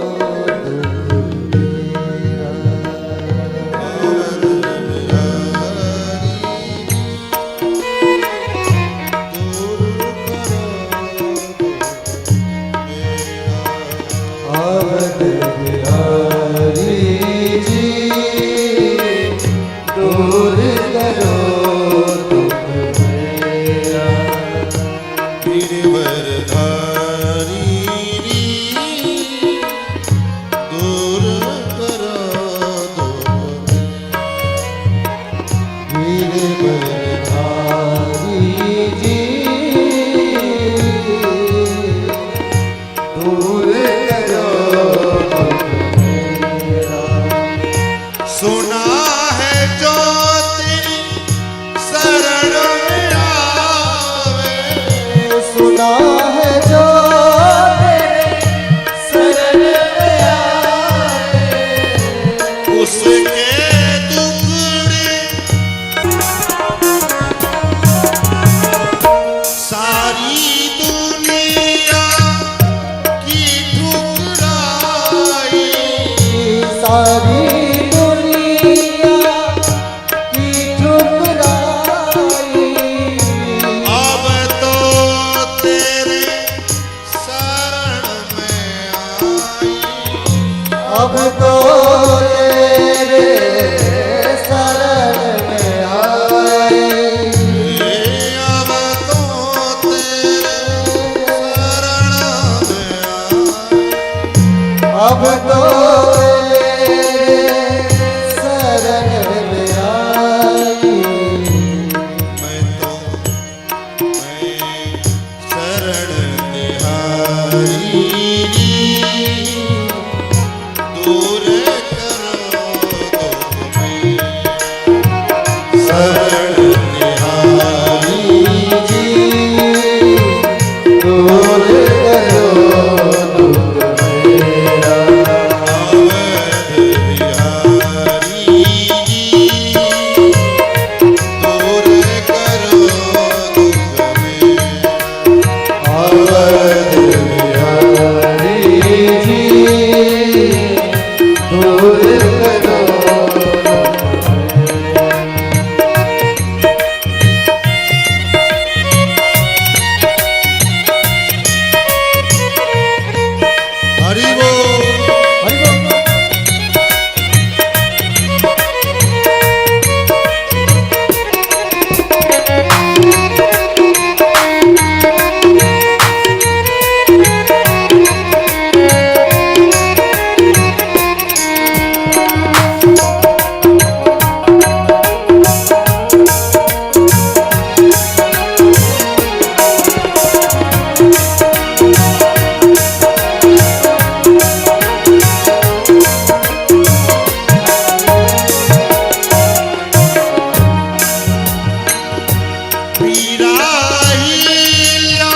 [SPEAKER 3] हिया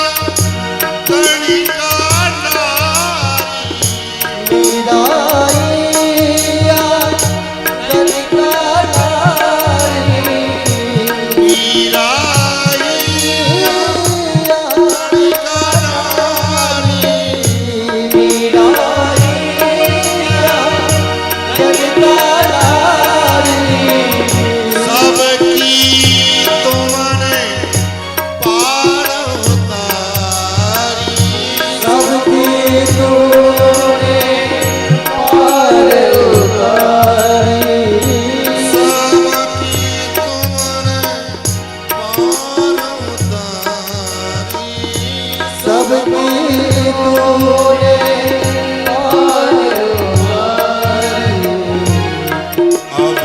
[SPEAKER 3] कणिका नारी
[SPEAKER 4] मीरा हिया कणिका नारी
[SPEAKER 3] मीरा हिया कणिका नारी
[SPEAKER 4] मीरा हिया कणिका नारी
[SPEAKER 3] सबकी तुमने पार उतारी
[SPEAKER 4] सबकी तूने पार उतारी
[SPEAKER 3] सबकी तुमने पार उतारी
[SPEAKER 4] सबकी तूने पार उतारी
[SPEAKER 3] अब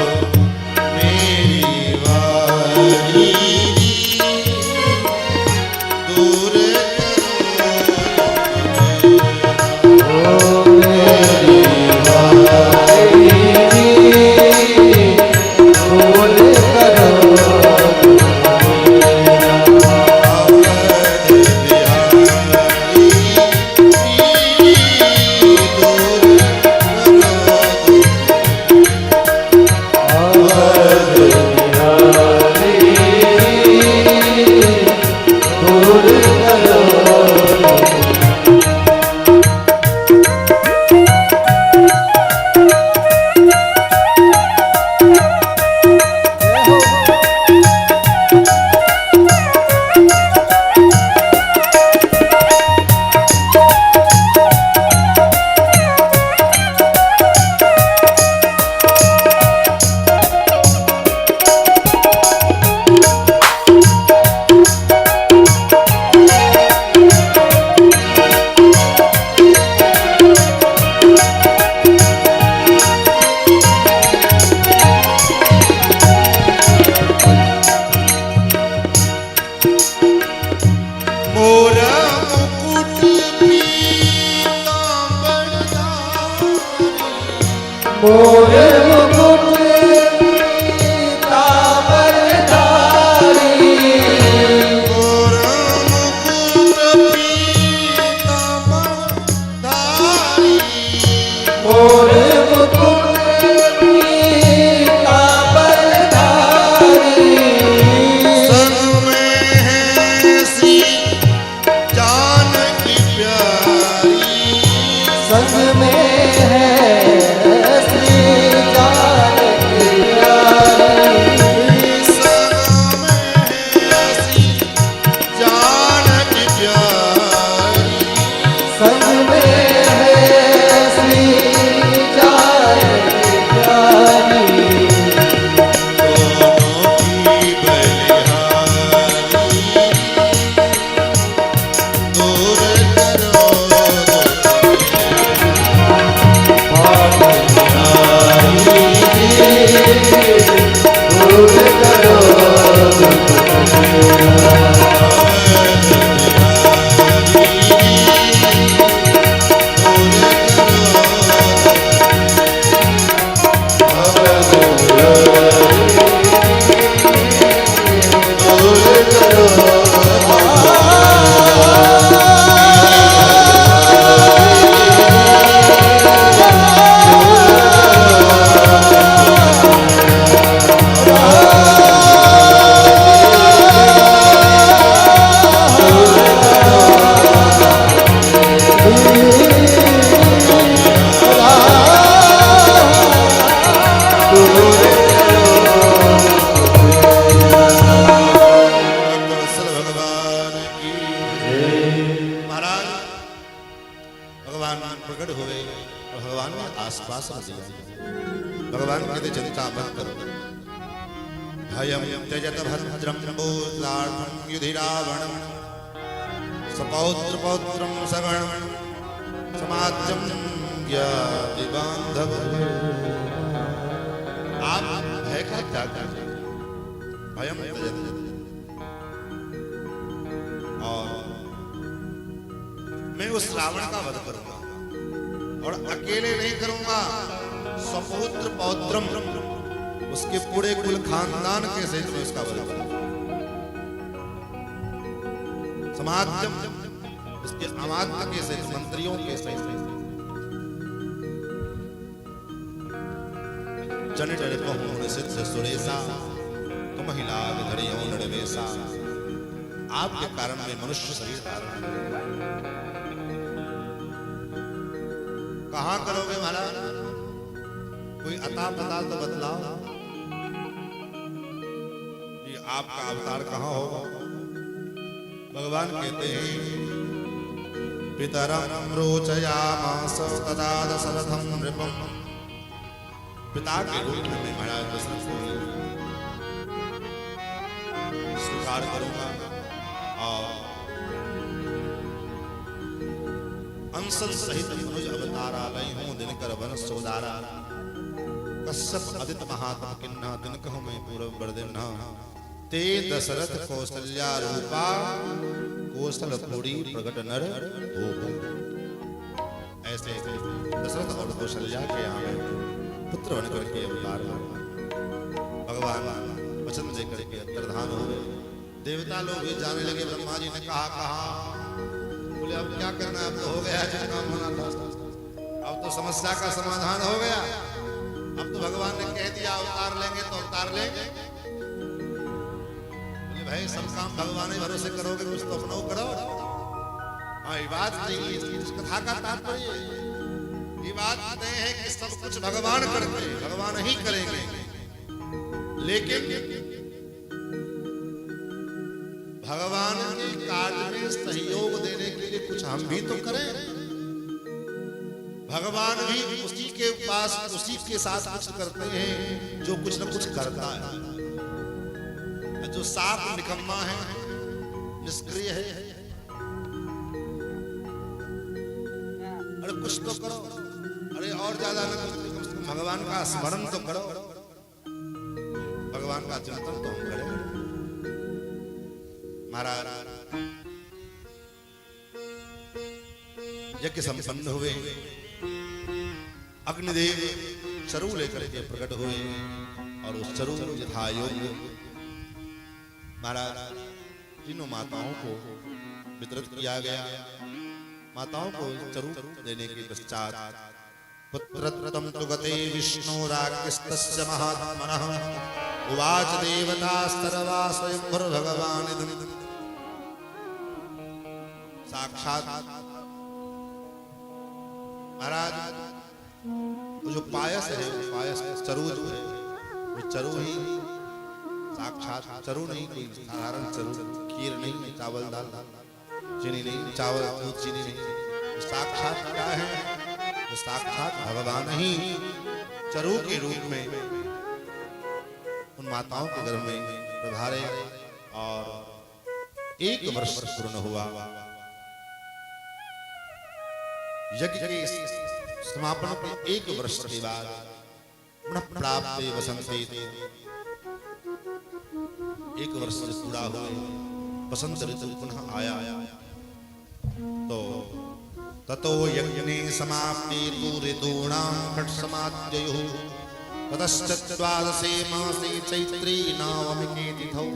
[SPEAKER 3] मेरी वारी दूर करो
[SPEAKER 4] ओ मेरी वारी भूल करो भूल करो
[SPEAKER 3] मोर मुकुट पीतांबर धारी
[SPEAKER 4] मोर मुकुट पीतांबर धारी
[SPEAKER 3] मोर मुकुट पीतांबर धारी
[SPEAKER 4] मोर मुकुट पीतांबर धारी
[SPEAKER 3] संग में है श्री जानकी प्यारी
[SPEAKER 4] संग में है श्री जानकी प्यारी
[SPEAKER 3] संग में है श्री जानकी प्यारी
[SPEAKER 4] संग में है श्री जानकी प्यारी
[SPEAKER 3] दोनों की बलिहारी दूर करो
[SPEAKER 4] भूल करो
[SPEAKER 3] वत्सल भगवान की महाराज भगवान प्रकट हुए भगवान ने आश्वासन दिया भगवान कहते चिंता मत करो भयम त्यजत भद्रम भूतलार्थं युधि रावणं सपौत्र पौत्रं सगणं समाज्यं ज्ञाति बांधव आप भय का त्याग कीजिए भयम त्यजत और मैं उस रावण का वध करूंगा और अकेले नहीं करूंगा सपुत्र पौत्रम उसके पूरे कुल खानदान के सहित मैं उसका वध करूंगा समाध्यम इसके अमात्य के सहित मंत्रियों के सहित जन जन कहूँ सिद्ध सुरेशा तुम ही लाग धरियो नड़वेशा। आपके कारण में मनुष्य शरीर धारण कहाँ करोगे महाराज? कोई अता पता तो बतलाओ कि आपका अवतार कहाँ होगा? भगवान कहते हैं पितरं रोचयामास तदा दशरथं नृपम्। पिता के रूप में महाराज दशरथ को स्वीकार करूंगा और अंशल सहित मनुज अवतारालय हूँ दिनकर वन सोदारा। कश्यप अदित महात्म किन्ना दिन कहूँ मैं पूर्व बरदिन्हा। ते दशरथ कौशल्या रूपा कौशलपुरी प्रगट नर धूप। ऐसे दशरथ और कौशल्या के यहाँ पुत्र बनकर के अवतार भगवान वचन देकर के अंतर्धान हो गए। देवता लोग भी जाने लगे। ब्रह्मा जी ने कहा बोले अब क्या करना है? अब तो हो गया जो काम होना था, अब तो समस्या का समाधान हो गया। अब तो भगवान ने कह दिया अवतार लेंगे तो अवतार लेंगे। बोले भाई सब काम भगवान ही भरोसे करोगे, कुछ तो अपना करो। हाँ ये बात नहीं, इस कथा का तात्पर्य ये बात नहीं है कि सब कुछ भगवान करते हैं, भगवान ही करेंगे, लेकिन भगवान के कार्य में सहयोग देने के लिए कुछ हम भी तो करें। भगवान भी उसी के पास उसी के साथ कुछ करते हैं जो कुछ न कुछ करता है। जो साफ निकम्मा है, निष्क्रिय है, अरे कुछ तो करो, अरे और ज्यादा न कुछ, भगवान का स्मरण तो करो, भगवान का चिंतन तो हम करें। महाराज यज्ञ संपन्न हुए, अग्निदेव चरु लेकर के प्रकट हुए और उस चरु यथायोग्य महाराज तीनों माताओं को वितरित किया गया। माताओं को चरु देने के पश्चात पुत्रत्वं तु गते विष्णुराज्ञस्तस्य महात्मनः उवाच देवतास्तर्वा स्वयंभुर्भगवान्। साक्षात महाराज वो जो पायस है, वो पायस चरु जो है, वो चरु ही साक्षात चरु नहीं, कोई साधारण चरु, खीर नहीं, चावल दाल चीनी नहीं, चावल दूध चीनी नहीं, साक्षात क्या है? तो साक्षात भगवान ही चरु के रूप में उन माताओं के गर्भ में प्रभारे और 1 वर्ष पूर्ण हुआ। यज्ञ के समापन के 1 वर्ष के बाद पुनः प्राप्त वसंते 1 वर्ष से पूरा हुए वसंत ऋतु पुनः आया। तो ततो यज्ञे समाप्ते तु ऋतूणां खट समाद्ययुः ततश्च द्वादशे मासे चैत्री नवमी तिथौ।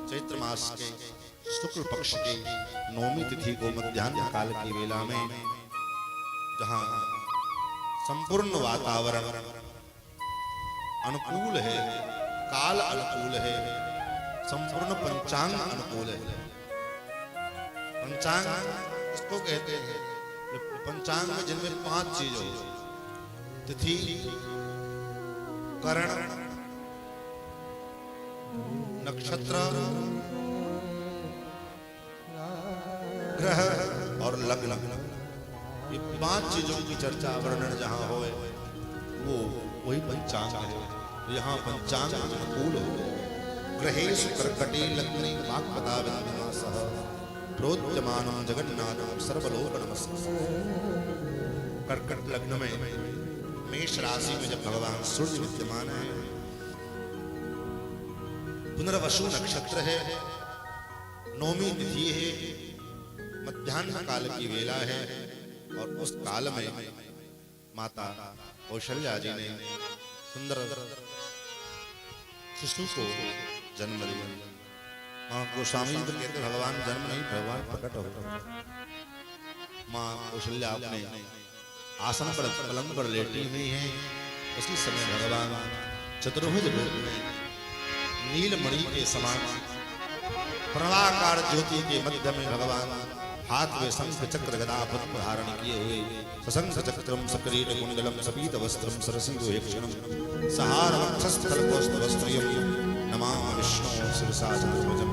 [SPEAKER 3] चैत्र मास के शुक्ल पक्ष की 9वीं तिथि को मध्याह्न काल की वेला में, जहां संपूर्ण वातावरण अनुकूल है, काल अनुकूल है, संपूर्ण पंचांग अनुकूल है। पंचांग इसको कहते हैं, पंचांग में जिनमें 5 चीजों तिथि, करण, नक्षत्र, ग्रह और लग्न, ये 5 चीजों की चर्चा वर्णन जहां हो वो वही पंचांग है। तो यहाँ पंचांग अनुकूल हो। ग्रहेषु कर्कटे लग्ने वाक्पदाविन्यासः प्रोद्यमानं जगन्नाथं सर्वलोक नमस्कार। कर्कट लग्न में मेष राशि में जब भगवान सूर्य विद्यमान है, पुनर्वसु नक्षत्र है, 9वीं तिथि है, मध्याह्न काल की वेला है और उस काल में माता कौशल्या जी ने सुंदर शिशु को जन्म दिया। माँ गोस्वामी जी कहते भगवान जन्म नहीं भगवान प्रकट हो। माँ कौशल्या अपने आसन पर पलंग पर लेटी हुई है। उसी समय भगवान चतुर्भुज रूप में नीलमणि के समान प्रणवाकार ज्योति के मध्य में भगवान हाथ में शंख चक्र गदा पद्म धारण किए हुए सशंख चक्रम सकिरीट कुंडलम सपीत वस्त्रम सरसिंह हेक्षणम सहार वक्षस्थल कौस्तवस्त्रयम नमामि विष्णु शिरसा चतुर्भुजम।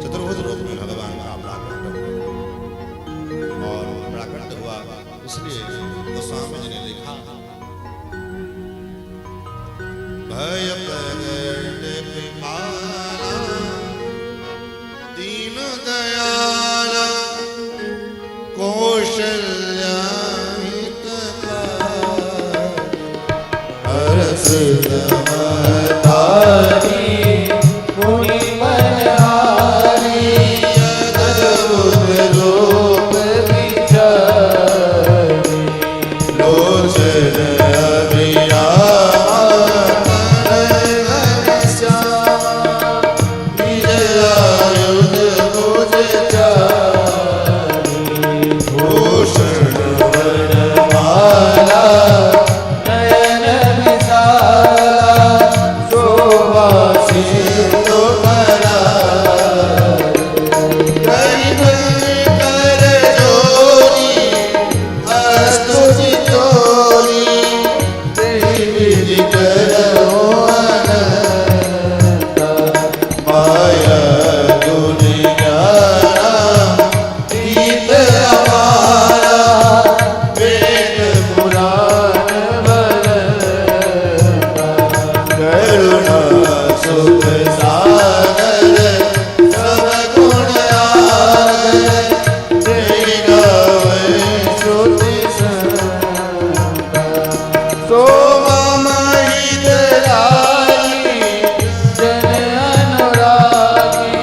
[SPEAKER 3] चतुर्भुज रूप में भगवान का प्राकट्य और प्राकट्य हुआ, इसलिए गोस्वामी जी ने लिखा भय प्रगट कृपाला दीन दयाला कौशल्या हरस
[SPEAKER 4] नमतारी मुनि मनहारी अद्भुत रूप विचारी लोचन अभिराम विजयायुध भुज चारी भूषण वनमाला नयन विशाला शोभा सिंधु भरा गरीब कर जोरी अस्तुति चोरी देवी करो अनंता माया गुण ज्ञाना गीत अपारा वेद पुराण बरता करुणा सुख सागर सब गुण आगर जय गावे श्रुति संता सोमा महित रागी जन अनुरागी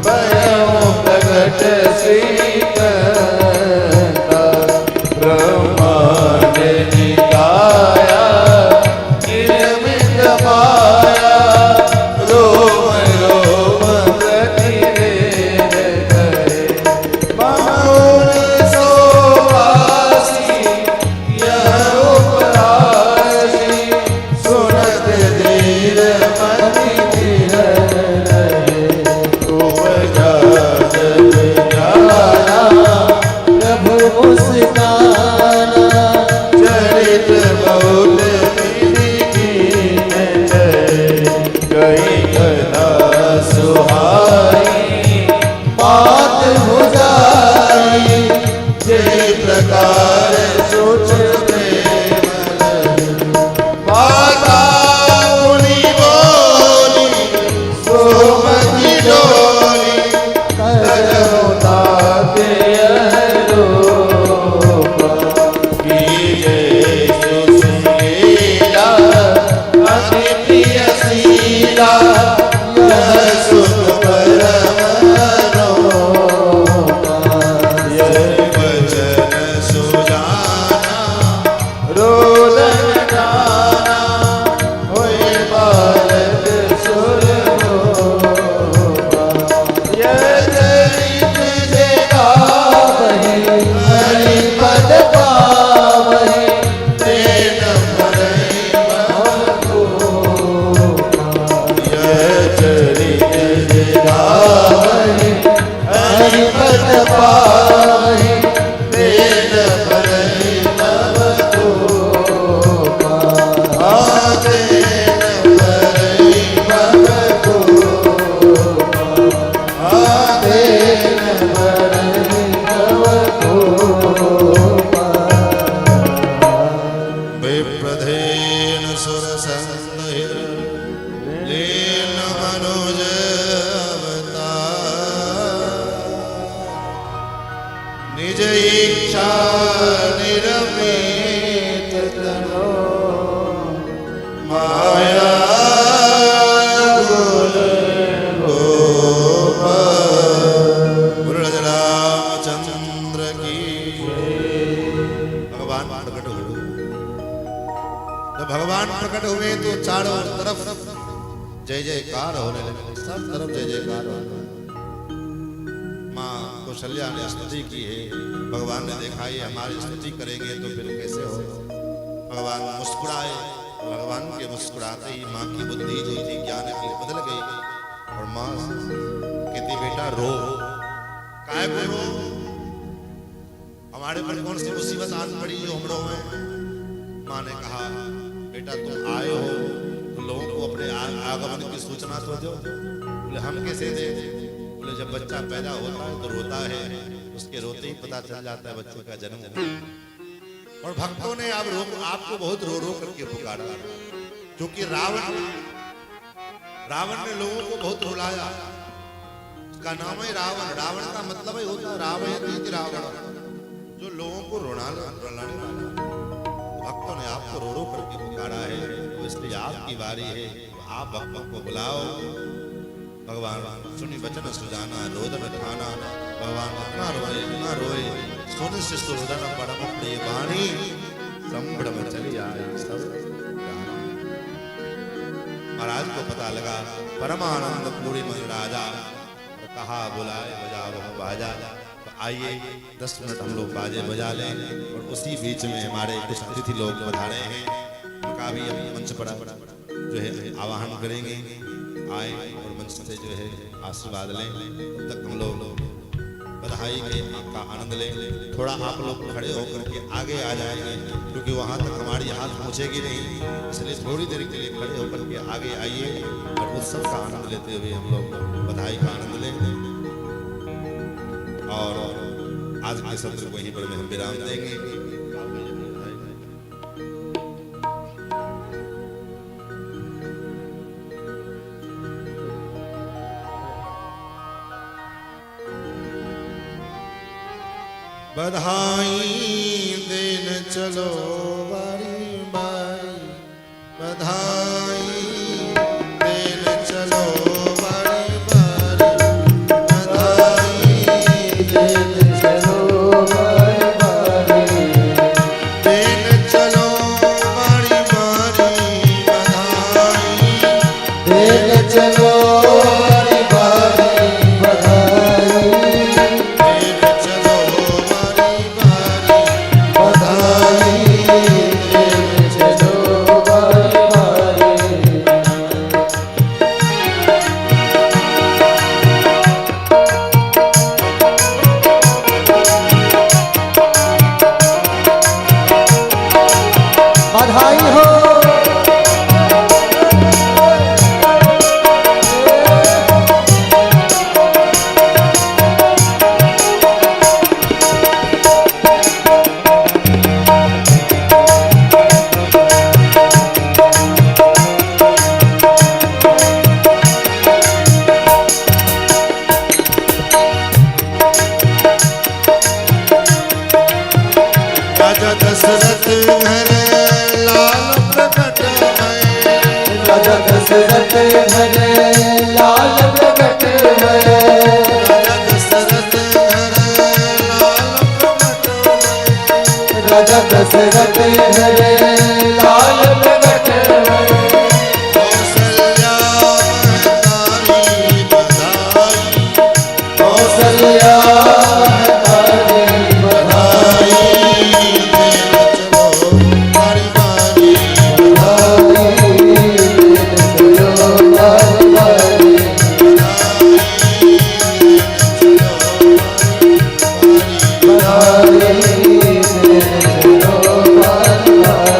[SPEAKER 4] भयो प्रगट श्रीकंता ब्रह्मांड निकाया निर्मित माया रोम रोम प्रतिवेद करे मौन सोवासी यह उपरासी सुनत धीर मति धीरन रहे उपजा जग जाना प्रभु मुस्काना चरित बहुत विधि कीन जय गई कला सुहाई बात बुझाई जय प्रकार सोच प्रेम माता मुनि बोली सोमति डोली करता सुशीला अति प्रिय शीला यह सुख परम मनोका यह
[SPEAKER 3] वचन सुजाना
[SPEAKER 4] रोदन गाना होए बालक सुर यह चरित जे गावहि हरि पद पावहि तेन भरहि भवगोपा यह चरित जे गावहि हरि पद पावहि तेन भरहि भवगोपा तेन भरहि भवगोपा तेन भरहि भवगोपा
[SPEAKER 3] विप्रधेन सुरसंहिर लीन मनुज अवतार निज इच्छा निरमित तनो माया गुण गोपाल। गुरु रामचंद्र की भगवान प्रकट हुए। जब भगवान प्रकट हुए तो चारों तरफ जय जयकार होने लगे, सब तरफ जय जयकार होने लगे। कौशल्या ने स्तुति की है। भगवान ने देखा ये हमारी स्तुति करेंगे तो फिर कैसे हो। भगवान मुस्कुराए। भगवान के मुस्कुराते ही माँ की बुद्धि जो थी ज्ञान की बदल गई और माँ कहती बेटा रो। काय को रो? हमारे पर कौन सी मुसीबत आन पड़ी जो हम रोए? माँ ने कहा बेटा तुम आए हो तो लोगों को अपने आगमन की सूचना तो दो। बोले हम कैसे दे? बोले जब बच्चा पैदा होता है तो रोता है, उसके रोते ही पता चल जाता है बच्चे का जन्म हुआ। और भक्तों ने अब आपको बहुत रो रो करके पुकारा, क्योंकि रावण ने लोगों को बहुत रुलाया। उसका नाम है रावण। रावण का मतलब ही होता है रावण, जो लोगों को रुलाने वाला। भक्तों ने आपको रो रो करके पुकारा है, तो इसलिए आपकी बारी है। आप भक्तों को बुलाओ। भगवान सुनी वचन सुजाना रोदन ठाना। भगवान इतना रोए सुन शिष्य रोदन परम प्रिय वाणी। संभ्रम चली आई सब। महाराज को पता लगा परमानंद पूरी मन राजा। कहा बुलाए बजाओ बाजा। तो आइए 10 मिनट हम लोग बाजे बजा लें और उसी बीच में हमारे कुछ अतिथि लोग पधारे हैं, उनका भी मंच पर जो है आवाहन करेंगे। आए और मंच से जो है आशीर्वाद लें। तब तक हम लोग बधाई के का आनंद लें। थोड़ा आप लोग खड़े होकर के आगे आ जाएंगे, क्योंकि वहाँ तक हमारी हाथ पहुँचेगी नहीं, इसलिए थोड़ी देर के लिए खड़े होकर के आगे आइए और उत्सव का आनंद लेते हुए हम लोग बधाई का आनंद लें। और आज के सत्र को यहीं पर हम विराम देंगे। बधाई देन चलो बारी बारी। बधाई देन चलो बारी बारी। बधाई
[SPEAKER 4] देन चलो बारी बारी।
[SPEAKER 3] देन चलो बारी बारी। बधाई
[SPEAKER 4] देन चलो बारी बारी। बधाई
[SPEAKER 3] देन चलो बारी बारी।
[SPEAKER 4] बधाई देन चलो बारी बारी। बधाई हो।
[SPEAKER 3] राजा दशरथ घर लाल प्रकट भये।
[SPEAKER 4] राजा दशरथ घर लाल प्रकट भये।
[SPEAKER 3] राजा दशरथ घर लाल प्रकट भये।
[SPEAKER 4] राजा दशरथ घर लाल प्रकट भये।
[SPEAKER 3] कौसल्या महतारी बधाई।
[SPEAKER 4] कौसल्या महतारी बधाई।
[SPEAKER 3] देन चलो बारी बारी।
[SPEAKER 4] बधाई देन चलो बारी बारी। बधाई देन चलो बारी बारी।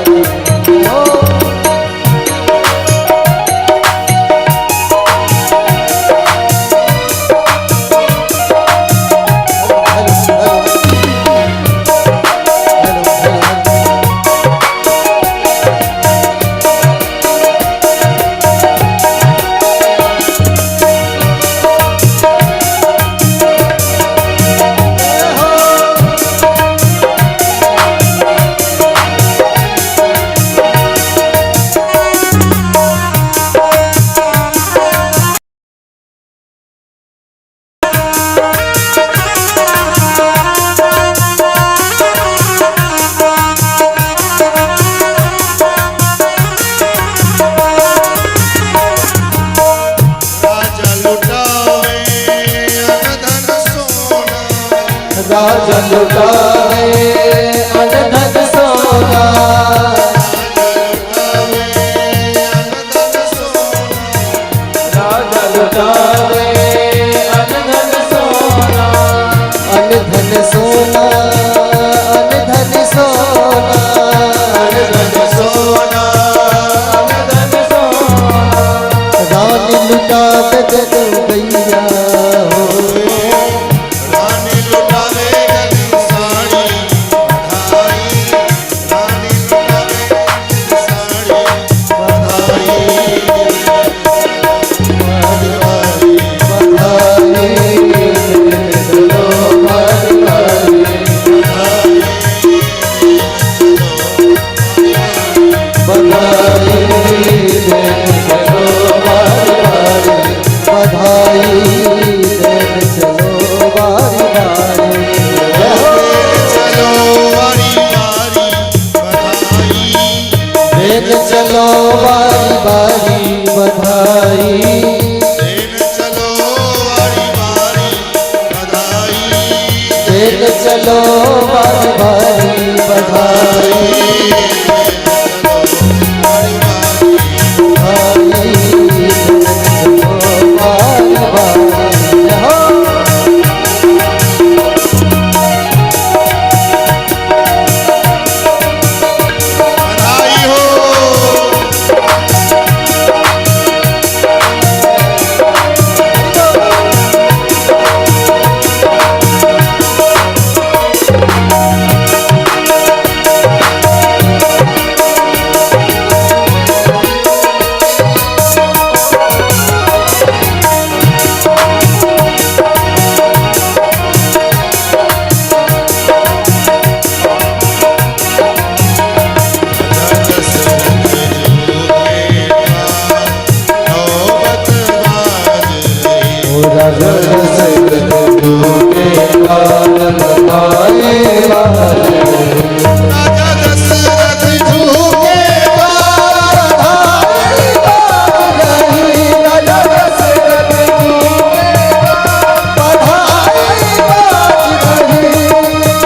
[SPEAKER 4] राजा लुटावे अन धन सोना राजा लुटावे अन धन सोना अन धन सोना अन धन सोना अन धन सोना अन धन सोना रानी लुटा दे गैया हो
[SPEAKER 3] रानी लुटावे गली साड़ी बधाई रानी लुटावे साड़ी बधाई
[SPEAKER 4] चलो बारी बारी बधाई
[SPEAKER 3] चलो वारी वारी बधाई
[SPEAKER 4] चलो बारी बारी बधाई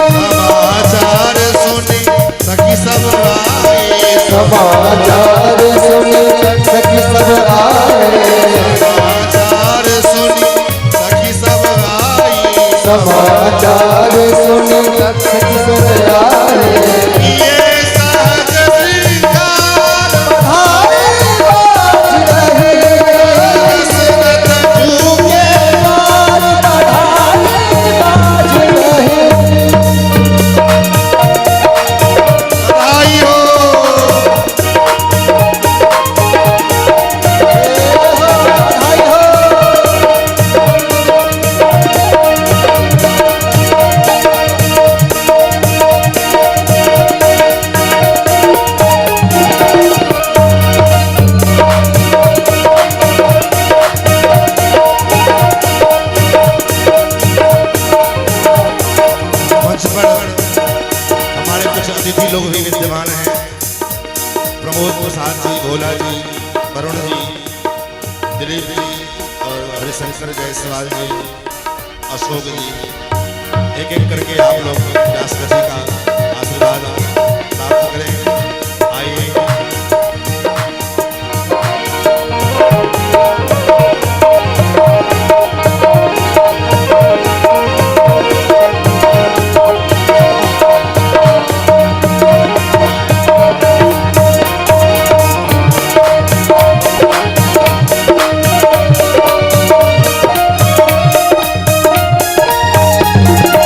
[SPEAKER 4] समाचार सुनी सखी सब आए
[SPEAKER 3] समाचार सुनी सखी सब आई
[SPEAKER 4] समाचार सुनी सखी सब आए
[SPEAKER 3] ये सहज श्रृंगार
[SPEAKER 4] बधाई बाज रही
[SPEAKER 3] दशरथ झूमे
[SPEAKER 4] बधाई बाज रही
[SPEAKER 3] बधाई हो
[SPEAKER 4] बधाई हो
[SPEAKER 3] मंच पर हमारे कुछ अतिथि लोग भी विद्यमान हैं। प्रमोद प्रसाद जी, भोला जी, वरुण जी, दिलीप जी और हरिशंकर जायसवाल जी, अशोक जी, एक एक करके आप लोग व्यासकर जी का आशीर्वाद प्राप्त करें। आइए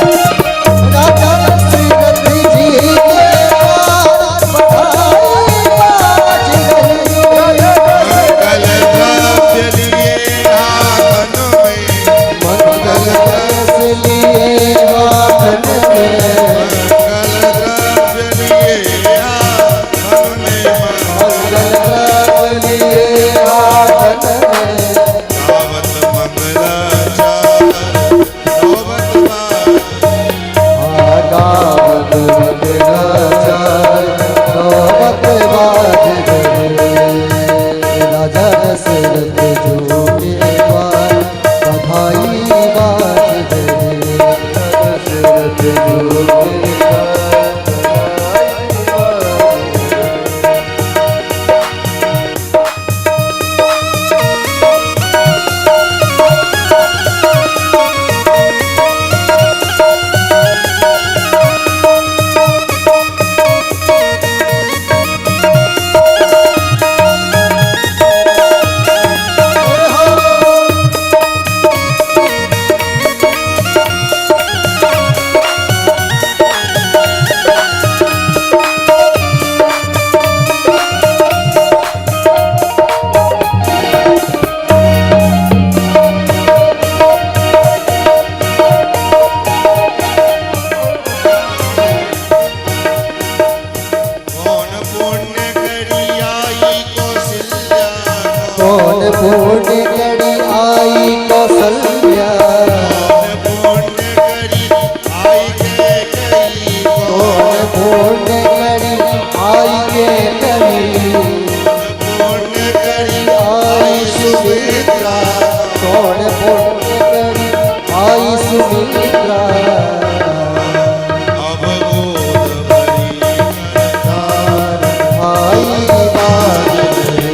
[SPEAKER 4] राजा श्री जी के सुमित्रा
[SPEAKER 3] अब गोद भरी
[SPEAKER 4] तार भाई बाज रहे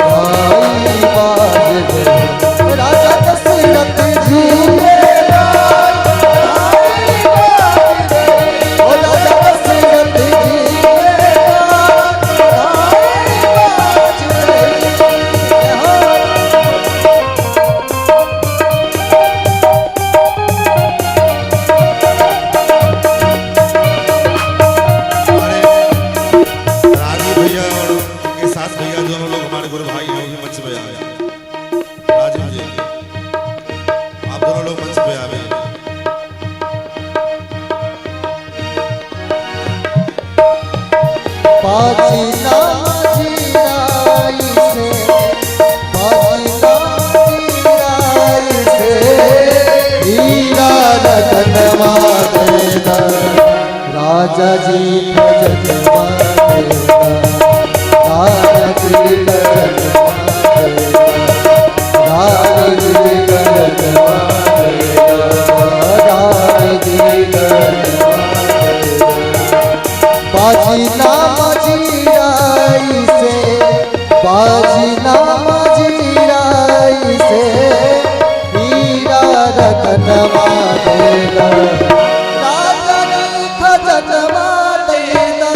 [SPEAKER 4] भाई बाज रहे राजा दशरथ जी के राज भाई बाज रहे ओ राजा दशरथ जी के राज भाई बाज
[SPEAKER 3] अरे राजीव भैया और उनके साथ भैया दोनों लोग हमारे गुरु भाई हैं, वो भी मंच पे आए। राजीव जी आप दोनों लोग मंच पे आए।
[SPEAKER 4] पाजी नाम जीराई से पाजी नाम जीराई से हीरा रतन मातेगा राजा जी भजन मातेगा राजा जी भजन मातेगा राजा जी भजन मातेगा राजा जी भजन मातेगा बाजी नाम जीराई से बाजी नाम जीराई से हीरा रतन मातेगा राजा जी भजन मातेगा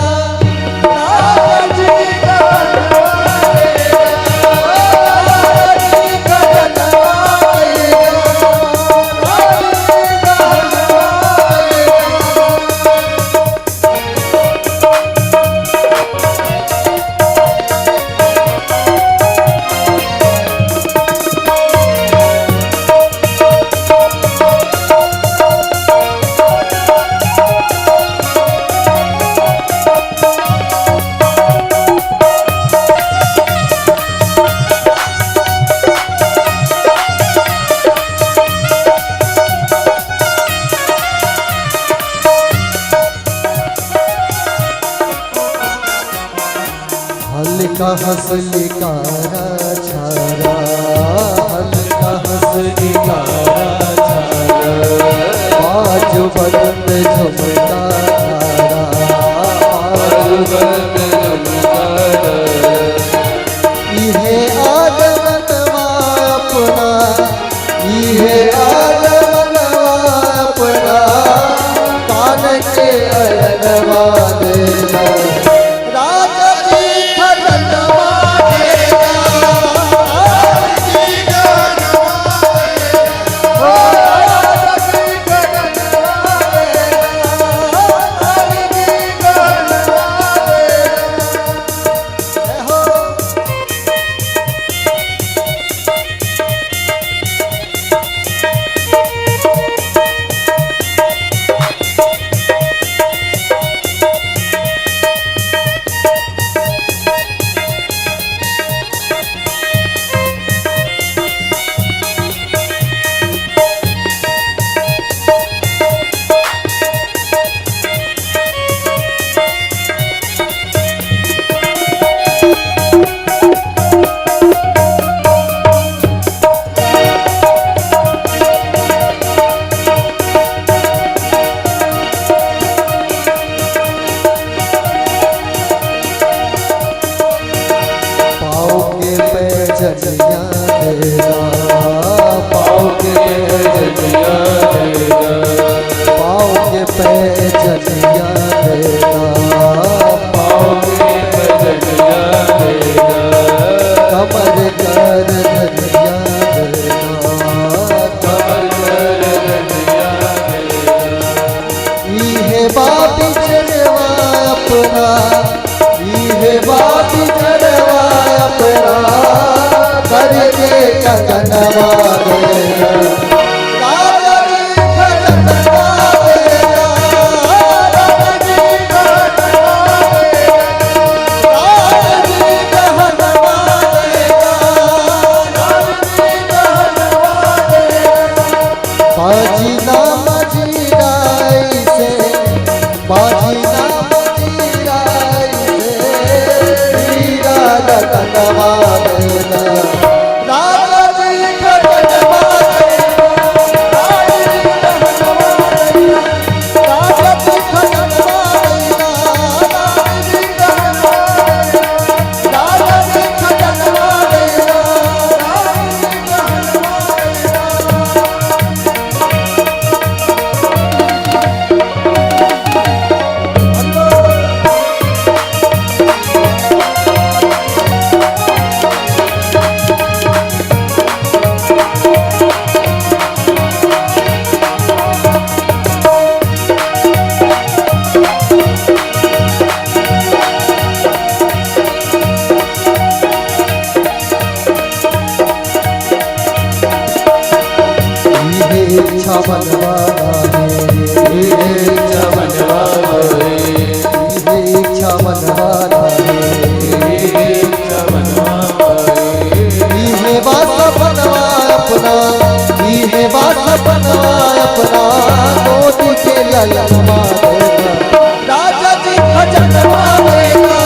[SPEAKER 4] राजा जी भजन मातेगा राजा जी भजन मातेगा हल्का हंसलिकारा छारा हल्का हंसलिकारा छारा बाजू बदन झुमका छारा बाजू बदन झुमका इहे आदमनवा अपना इहे आदमनवा अपना कान के अरनवा देना राजा जी भजन मातेगा राजा जी भजन मातेगा ओ राजा जी भजन मातेगा राजा जी भजन मातेगा हो पाँव के पैजनिया तेरा पाँव के पैजनिया तेरा पाँव के पैजनिया तेरा पाँव के पैजनिया तेरा कमर कर धनिया तेरा कमर कर धनिया तेरा इहे बाबी चरवा अपना इहे बाबी चरवा अपना करके कंगनवा देना राजा जी भजन मातेगा राजा जी भजन मातेगा राजा जी भजन मातेगा राजा जी भजन मातेगा बाजी नाम जीराई से बाजी नाम जीराई से हीरा रतन मातेगा राजा जी इच्छा बनवाना है,
[SPEAKER 5] इच्छा बनवाना है,
[SPEAKER 4] इच्छा बनवाना है,
[SPEAKER 5] इच्छा बनवाना है।
[SPEAKER 4] इहे बात बनवा अपना, इहे बात बनवा अपना, मोदी के ललनवा देगा, राजा जी खजनवा देगा,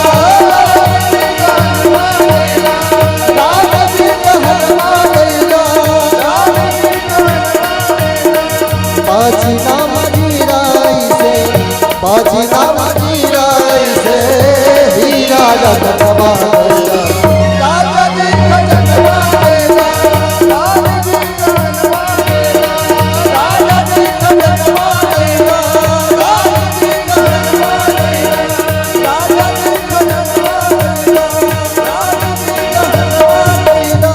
[SPEAKER 4] राजा जी कहनवा देगा, पाची नाम जीराई से, पाची नाम जीराई से, हीरा रतनवा देगा, राजा जी खजनवा देगा, राजा जी कहनवा देगा, राजा जी खजनवा देगा, राजा जी कहनवा देगा, राजा जी खजनवा देगा, राजा जी कहनवा देगा।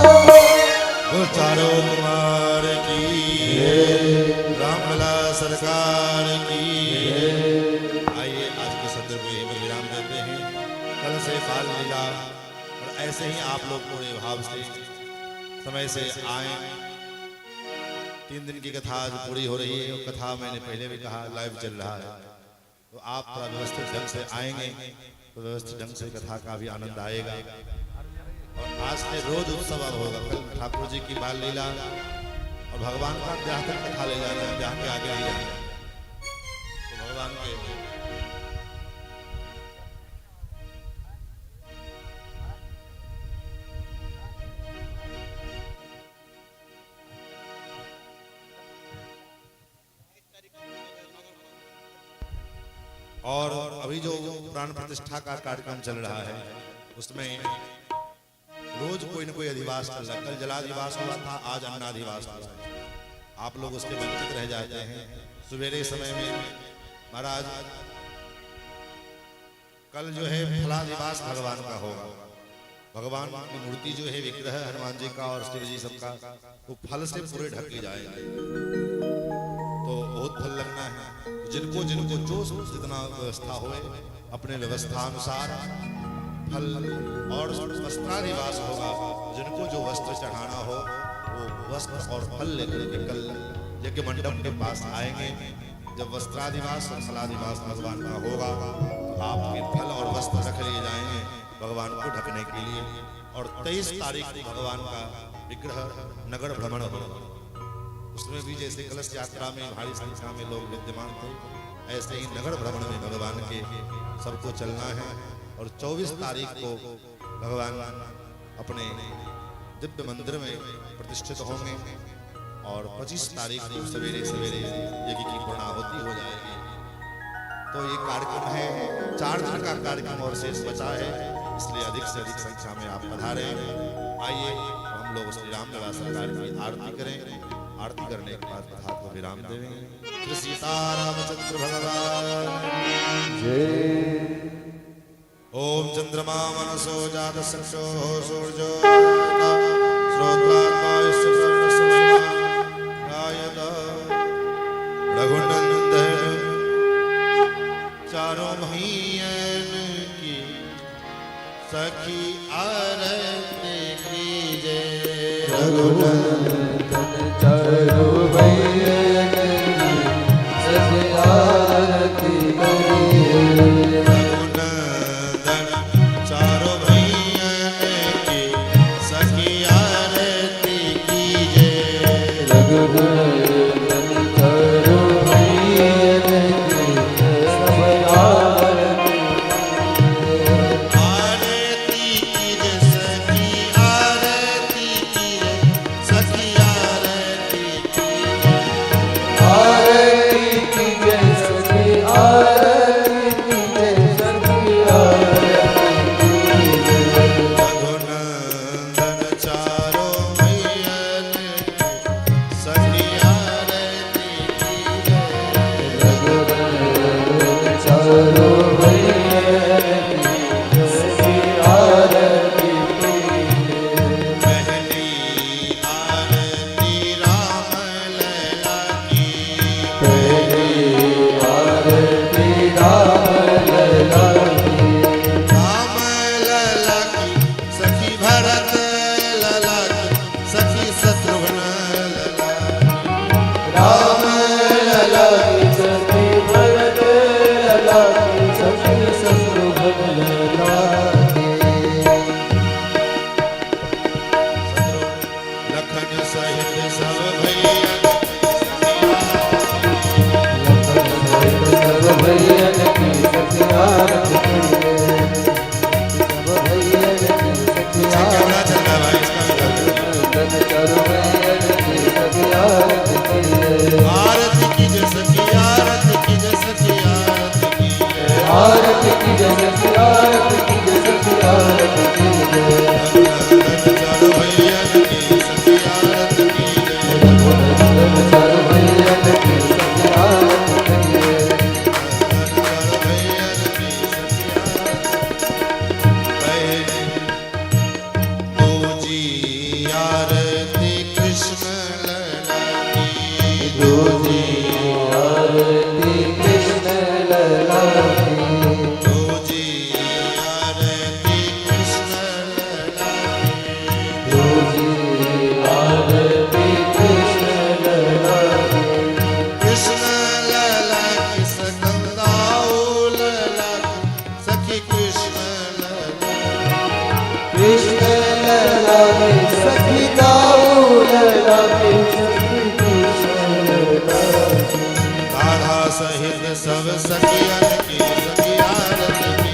[SPEAKER 3] बोल चारों कुमार की रामलला सरकार की। आइए आज के सत्र को यहीं पर विराम देते हैं। कल से बाल लीला और ऐसे ही आप लोग पूरे भाव से समय से आए। 3 दिन की कथा आज पूरी हो रही है और कथा मैंने पहले भी कहा लाइव चल रहा है, तो आप थोड़ा व्यवस्थित ढंग से आएंगे तो व्यवस्थित ढंग से कथा का भी आनंद आएगा। और आज से रोज उत्सव अब होगा। कल ठाकुर जी की बाल लीला और भगवान का ब्याह तक कथा ले जाना है, ब्याह के आगे नहीं जाना है। तो भगवान के और अभी जो प्राण प्रतिष्ठा का कार्यक्रम चल रहा है उसमें रोज कोई न कोई अधिवास चल रहा है। कल जलाधिवास हुआ था, आज अन्नाधिवास हुआ है। आप लोग उसके वंचित रह जाते हैं। सवेरे समय में महाराज कल जो है फलाधिवास भगवान का होगा। भगवान की मूर्ति जो है विग्रह हनुमान जी का और शिव जी सबका वो फल से पूरे ढक के जाएंगे, तो बहुत फल लगना है। जिनको जिनको जो जितना व्यवस्था होए अपने व्यवस्था अनुसार फल और वस्त्राधिवास होगा। जिनको जो वस्त्र चढ़ाना हो वो वस्त्र और फल लेकर के कल यज्ञ मंडप के पास आएंगे। जब वस्त्राधिवास और फलाधिवास भगवान का होगा तो आपके फल और वस्त्र रख लिए जाएंगे भगवान को ढकने के लिए। और 23 तारीख को भगवान का विग्रह नगर भ्रमण होगा। उसमें भी जैसे कलश यात्रा में भारी संख्या में लोग विद्यमान थे, ऐसे ही नगर भ्रमण में भगवान के सबको चलना है। और 24 तारीख को भगवान अपने दिव्य मंदिर में प्रतिष्ठित होंगे और 25 तारीख को सवेरे सवेरे यज्ञ की पूर्णाहुति हो जाएगी। तो ये कार्यक्रम है, 4 दिन का कार्यक्रम और शेष बचा है, इसलिए अधिक से अधिक संख्या में आप पधारें। आइए हम लोग श्री रामलला सरकार की आरती करें। आरती करने के बाद कथा को विराम देंगे। श्री सीतारामचंद्र भगवान
[SPEAKER 4] जय।
[SPEAKER 3] ओम चंद्रमा मनसो जात सक्षो सूर्यो श्रोत्रात्मायुष्य गायत रघुनंदन चारों महीयन की सखी आरती कीजे।
[SPEAKER 5] रघुनंदन चारों भैयन सखी आरती करिए।
[SPEAKER 3] रघुनंदन चारों भैयन की सखी आरती सहित सब भैया
[SPEAKER 5] सब भैयन की सखियारत करिए सब भैयन की सखियारत
[SPEAKER 3] चलना भाई इसका
[SPEAKER 5] सब भैयन की सखियारत करिए
[SPEAKER 3] आरती की जय सखी आरती की जय सखी आरती की जय
[SPEAKER 5] आरती की जय सखियारत की जय सखियारत कीजिए
[SPEAKER 3] चारों भैया की सखी आरती की जय
[SPEAKER 5] चार भैयन की सखियारत करिए
[SPEAKER 3] चारों भैया की सखी आरती तू जी आरती कृष्ण लला की
[SPEAKER 5] दूजी आरती कृष्ण लला की
[SPEAKER 3] तू जी आरती कृष्ण लला
[SPEAKER 5] दूजी आरती कृष्ण लला की
[SPEAKER 3] कृष्ण लला की सकंदाऊ लला सखी कृष्ण लला
[SPEAKER 5] कृष्ण लला की सखी दाऊ लला की सखी कृष्ण लला की
[SPEAKER 3] राधा सहित सब सखियन की सखी आरती की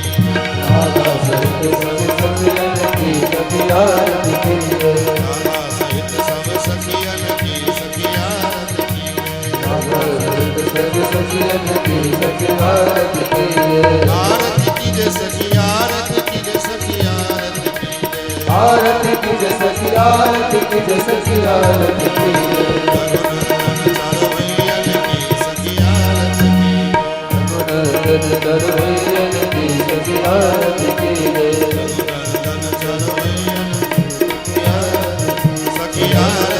[SPEAKER 5] राधा सहित सब सखियन की सखियारत कीजिए
[SPEAKER 3] राधा सहित सब सखियन की सखी आरती की
[SPEAKER 5] राधा सहित सब सखियन की सखियारत कीजिए
[SPEAKER 3] आरती की जय सखी आरती की जय सखी आरती की जय
[SPEAKER 5] आरती की जय सखियारत की जय सखियारत कीजिए
[SPEAKER 3] चारों भैयन की सखी आरती की
[SPEAKER 5] गुणगन कर भैयन की सखियारत कीजिए
[SPEAKER 3] चारों भैयन की सखी आरती